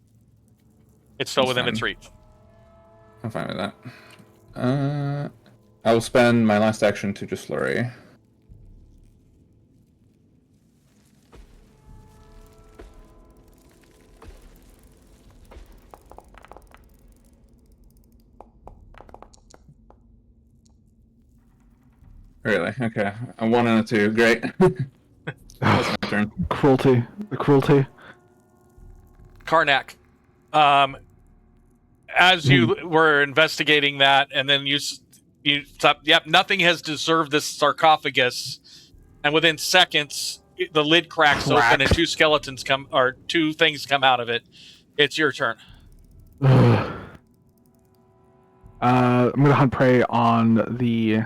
It's still That's within fine. its reach. I'm fine with that. I will spend my last action to just flurry. Really? Okay. A 1 and a 2. Great. That's my turn. Cruelty. The cruelty. Karnak, as you were investigating that, and then you stopped. Yep, nothing has disturbed this sarcophagus, and within seconds, the lid cracks open and two things come out of it. It's your turn. I'm gonna hunt prey on the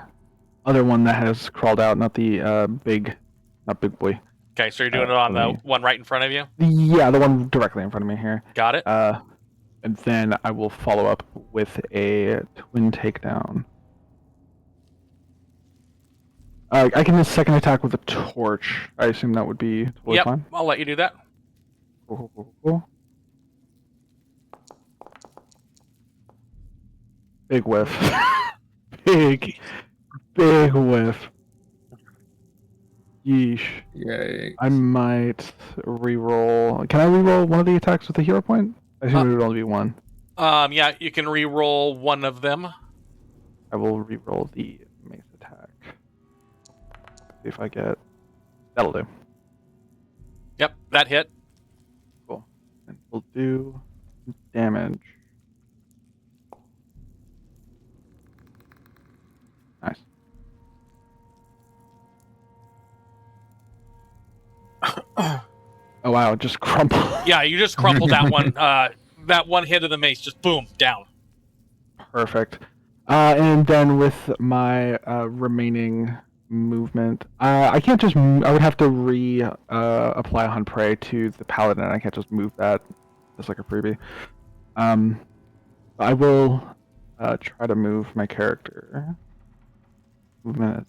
other one that has crawled out, not the not big boy. Okay, so you're doing it on the me- one right in front of you? Yeah, the one directly in front of me here. Got it. And then I will follow up with a twin takedown. I can just second attack with a torch. I assume that would be totally Yep, fine. I'll let you do that. Cool. Big whiff. big whiff. Yeesh. Yay. I might reroll. Can I reroll one of the attacks with a hero point? I assume it would only be one. Yeah, you can re-roll one of them. I will reroll the mace attack. See if I get. That'll do. Yep, that hit. Cool. And we'll do damage. Nice. Oh wow, it just crumpled. Yeah, you just crumpled that one. That one hit of the mace, just boom, down. Perfect. And then with my remaining movement, I can't just. I would have to apply Hunt Prey to the paladin. I can't just move that as like a freebie. I will try to move my character. Movement.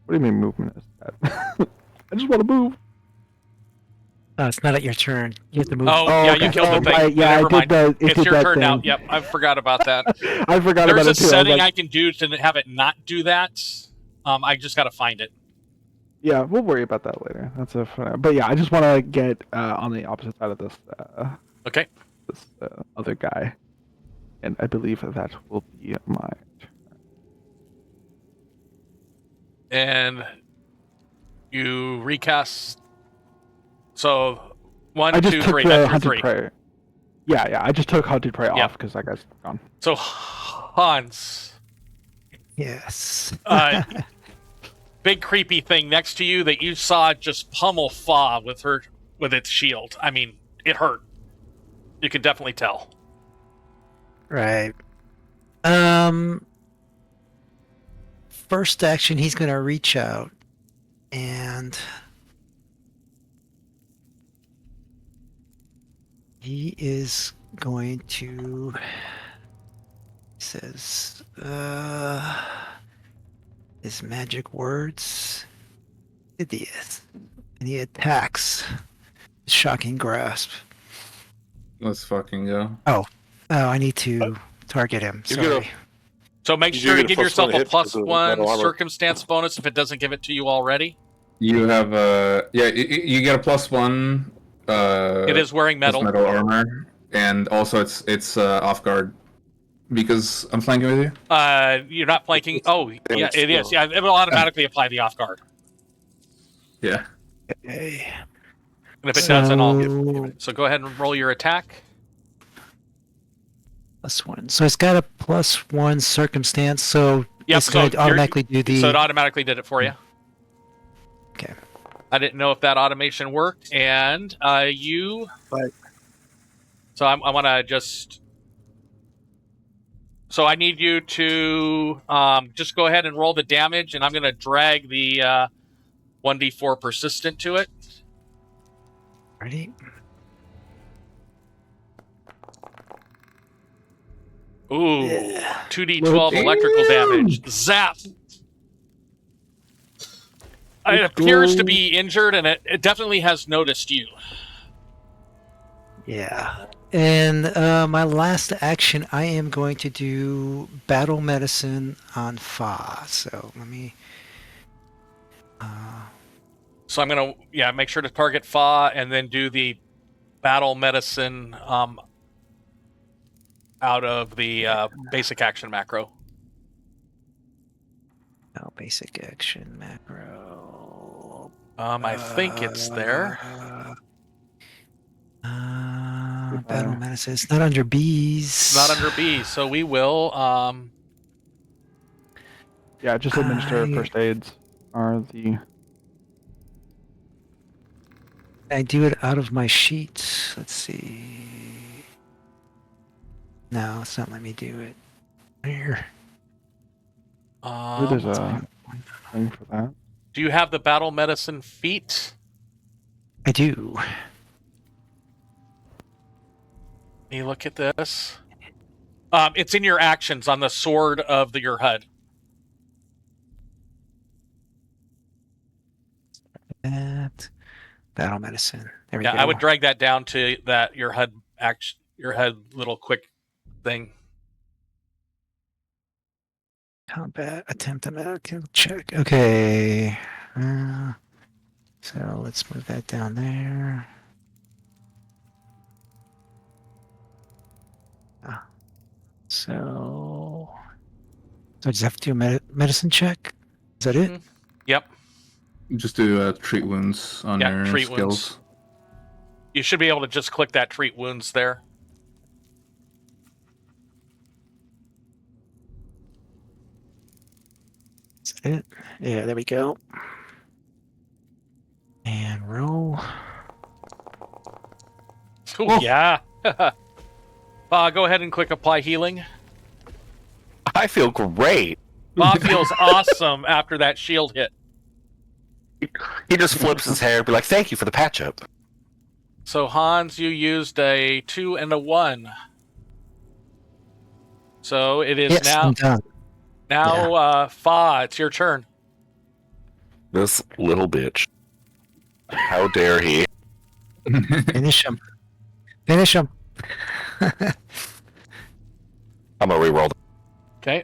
What do you mean movement is that? I just want to move. It's not at your turn. You have to move. Oh, yeah, okay. you killed the thing. Right, yeah, Never I did mind. It It's did your that turn thing. now. Yep, I forgot about that. I forgot There's about a it too. setting I can do to have it not do that. I just got to find it. Yeah, we'll worry about that later. That's a fun. But yeah, I just want to get on the opposite side of this. Okay. This other guy, and I believe that will be my turn. And you recast. So, one, I just two, took three. the That's your hunted three. prey. Yeah. I just took hunted prey Yep. off because that guy's gone. So, Hans, Yes. big creepy thing next to you that you saw just pummel Fa with its shield. I mean, it hurt. You can definitely tell. Right. First action, he's going to reach out and he is going to. He says, his magic words. Idiot. And he attacks. Shocking grasp. Let's fucking go. Oh, I need to target him. You get Sorry. So make You sure to get a give +1 yourself a hit because of +1 metal armor. circumstance bonus if it doesn't give it to you already. You have you get a +1. It is wearing metal. Metal armor, and also it's off guard because I'm flanking with you. You're not flanking. Oh, yeah, it is. Yeah, it will automatically apply the off guard. Yeah. Okay. And if it doesn't, I'll. So go ahead and roll your attack. +1. So it's got a +1 circumstance. So Yep, it's going so to automatically do the. So it automatically did it for you. Okay. I didn't know if that automation worked, and you. But- So I want to just. So I need you to just go ahead and roll the damage, and I'm going to drag the 1d4 persistent to it. Ready? Ooh, Yeah. 2d12 electrical damage. Zap! It appears to be injured, and it definitely has noticed you. Yeah. And my last action, I am going to do battle medicine on Fa. So let me. So I'm going to, make sure to target Fa and then do the battle medicine out of the basic action macro. Oh, basic action macro. I think it's there. Battle medicine. It's not under B's. It's not under B, so we will. Yeah, just administer first aids are the. I do it out of my sheet. Let's see. No, it's not letting me do it. Here. There's let's a thing for that. do you have the battle medicine feat? I do. Let me look at this. It's in your actions on the sword of your HUD. That battle medicine. There we Yeah, go. I would drag that down to that your HUD action, your HUD little quick thing. Combat attempt a medical check. Okay. So let's move that down there. So I just have to do a medicine check. Is that it? Yep. Just do treat wounds on Yeah, your treat skills. wounds. You should be able to just click that treat wounds there. Is that it? Yeah, there we go. And roll. Oh, yeah. Go ahead and click apply healing. I feel great. Bob feels awesome after that shield hit. He just flips his hair and be like, thank you for the patch up. So Hans, you used a 2 and a 1. So it is Yes, I'm done. Fa, it's your turn. This little bitch. How dare he? Finish him. Finish him. I'm gonna reroll. Okay.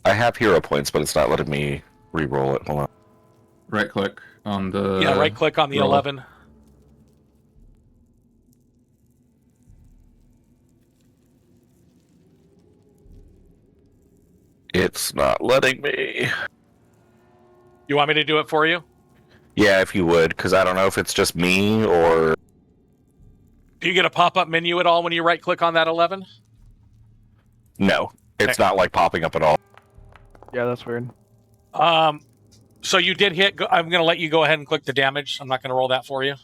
I have hero points, but it's not letting me reroll it. Hold on. Right click on the. Yeah, right click on the roll. 11. It's not letting me. You want me to do it for you? Yeah, if you would, because I don't know if it's just me or... Do you get a pop-up menu at all when you right-click on that 11? No, it's Okay. not like popping up at all. Yeah, that's weird. So you did hit... I'm going to let you go ahead and click the damage. I'm not going to roll that for you.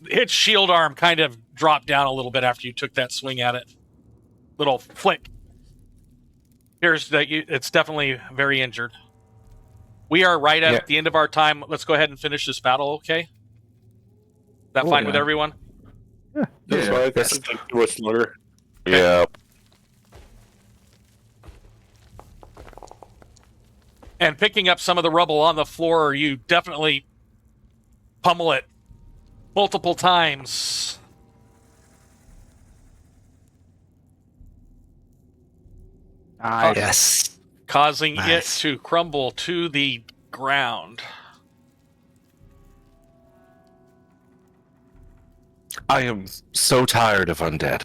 Its shield arm kind of dropped down a little bit after you took that swing at it. Little flick. Here's that it's definitely very injured. We are right at the end of our time. Let's go ahead and finish this battle, okay? Is that fine with everyone? That's Yeah. right. That's like what's slaughter. Yeah. And picking up some of the rubble on the floor, you definitely pummel it multiple times. Yes. Causing Nice. it to crumble to the ground. I am so tired of undead.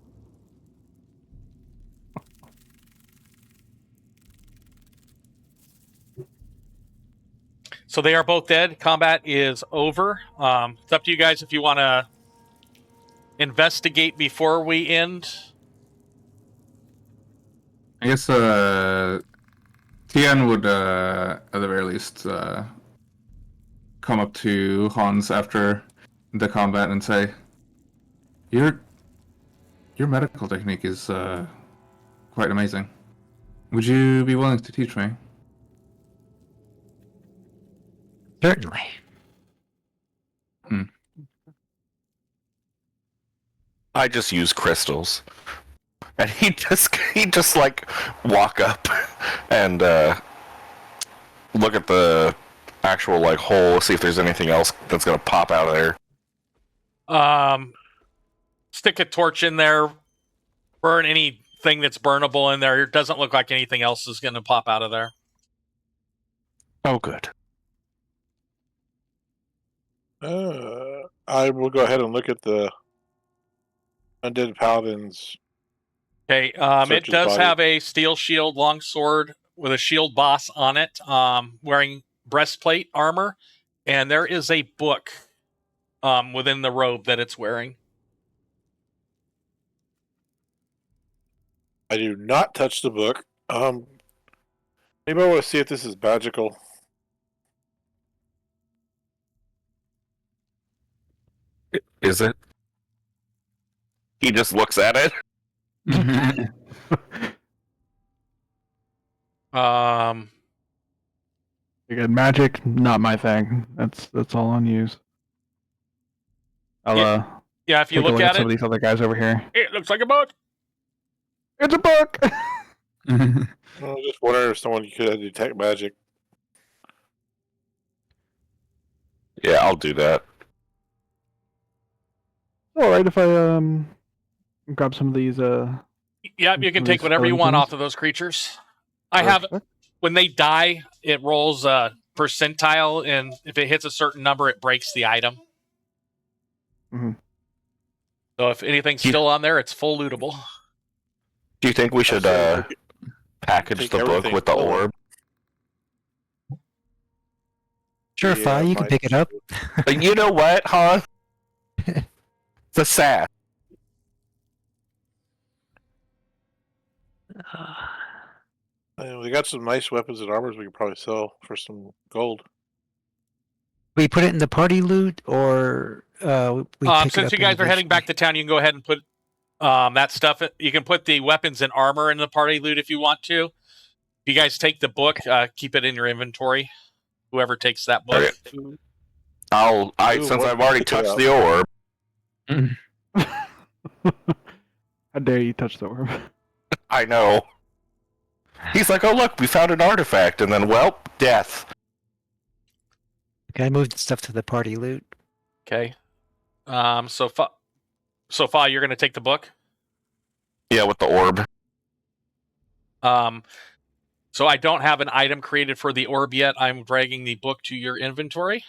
So they are both dead. Combat is over. It's up to you guys if you want to investigate before we end. I guess Tian would, at the very least, come up to Hans after the combat and say, "Your medical technique is quite amazing. Would you be willing to teach me?" Certainly. I just use crystals. And he just like walk up and look at the actual like hole, see if there's anything else that's gonna pop out of there. Stick a torch in there, burn anything that's burnable in there. It doesn't look like anything else is going to pop out of there. Oh, good. I will go ahead and look at the undead paladins. Okay, Search it his does body. have a steel shield longsword with a shield boss on it, wearing breastplate armor, and there is a book within the robe that it's wearing. I do not touch the book. Anybody want to see if this is magical? Is it? He just looks at it. Again, magic, not my thing. That's all on use. I'll Yeah, if you take a look look at some of it, these other guys over here. it looks like a book. It's a book. I was just wondering if someone could detect magic. Yeah, I'll do that. All right, if I grab some of these. Yeah, you can These take whatever you want skeletons? off of those creatures. I have, Perfect. when they die, it rolls a percentile, and if it hits a certain number, it breaks the item. Mhm. So if anything's Yeah. still on there, it's full lootable. Do you think we should package take the book everything with the forward. orb? Sure, Fi, you can might pick it up. But you know what, Han? It's a sass. We got some nice weapons and armors we could probably sell for some gold. We put it in the party loot, or we pick it Since up you guys are heading back to individually? town, you can go ahead and put that stuff. You can put the weapons and armor in the party loot if you want to. If you guys take the book, keep it in your inventory. Whoever takes that book. Okay. Ooh, Since what- I've already pick it touched up. the orb, How dare you touch the orb? I know. He's like, oh look, we found an artifact, and then, well, death. Okay, I moved stuff to the party loot. Okay. So Fa, you're going to take the book. Yeah, with the orb. So I don't have an item created for the orb yet. I'm dragging the book to your inventory.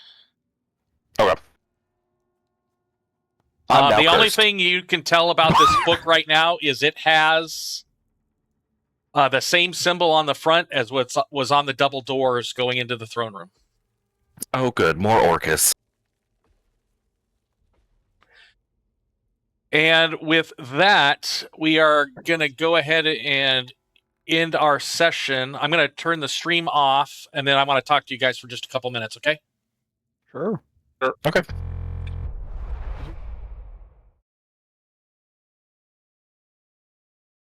Okay. I'm now The only cursed. thing you can tell about this book right now is it has the same symbol on the front as what was on the double doors going into the throne room. Oh, good. More Orcus. And with that, we are going to go ahead and end our session. I'm going to turn the stream off, and then I want to talk to you guys for just a couple minutes, okay? Sure. Okay.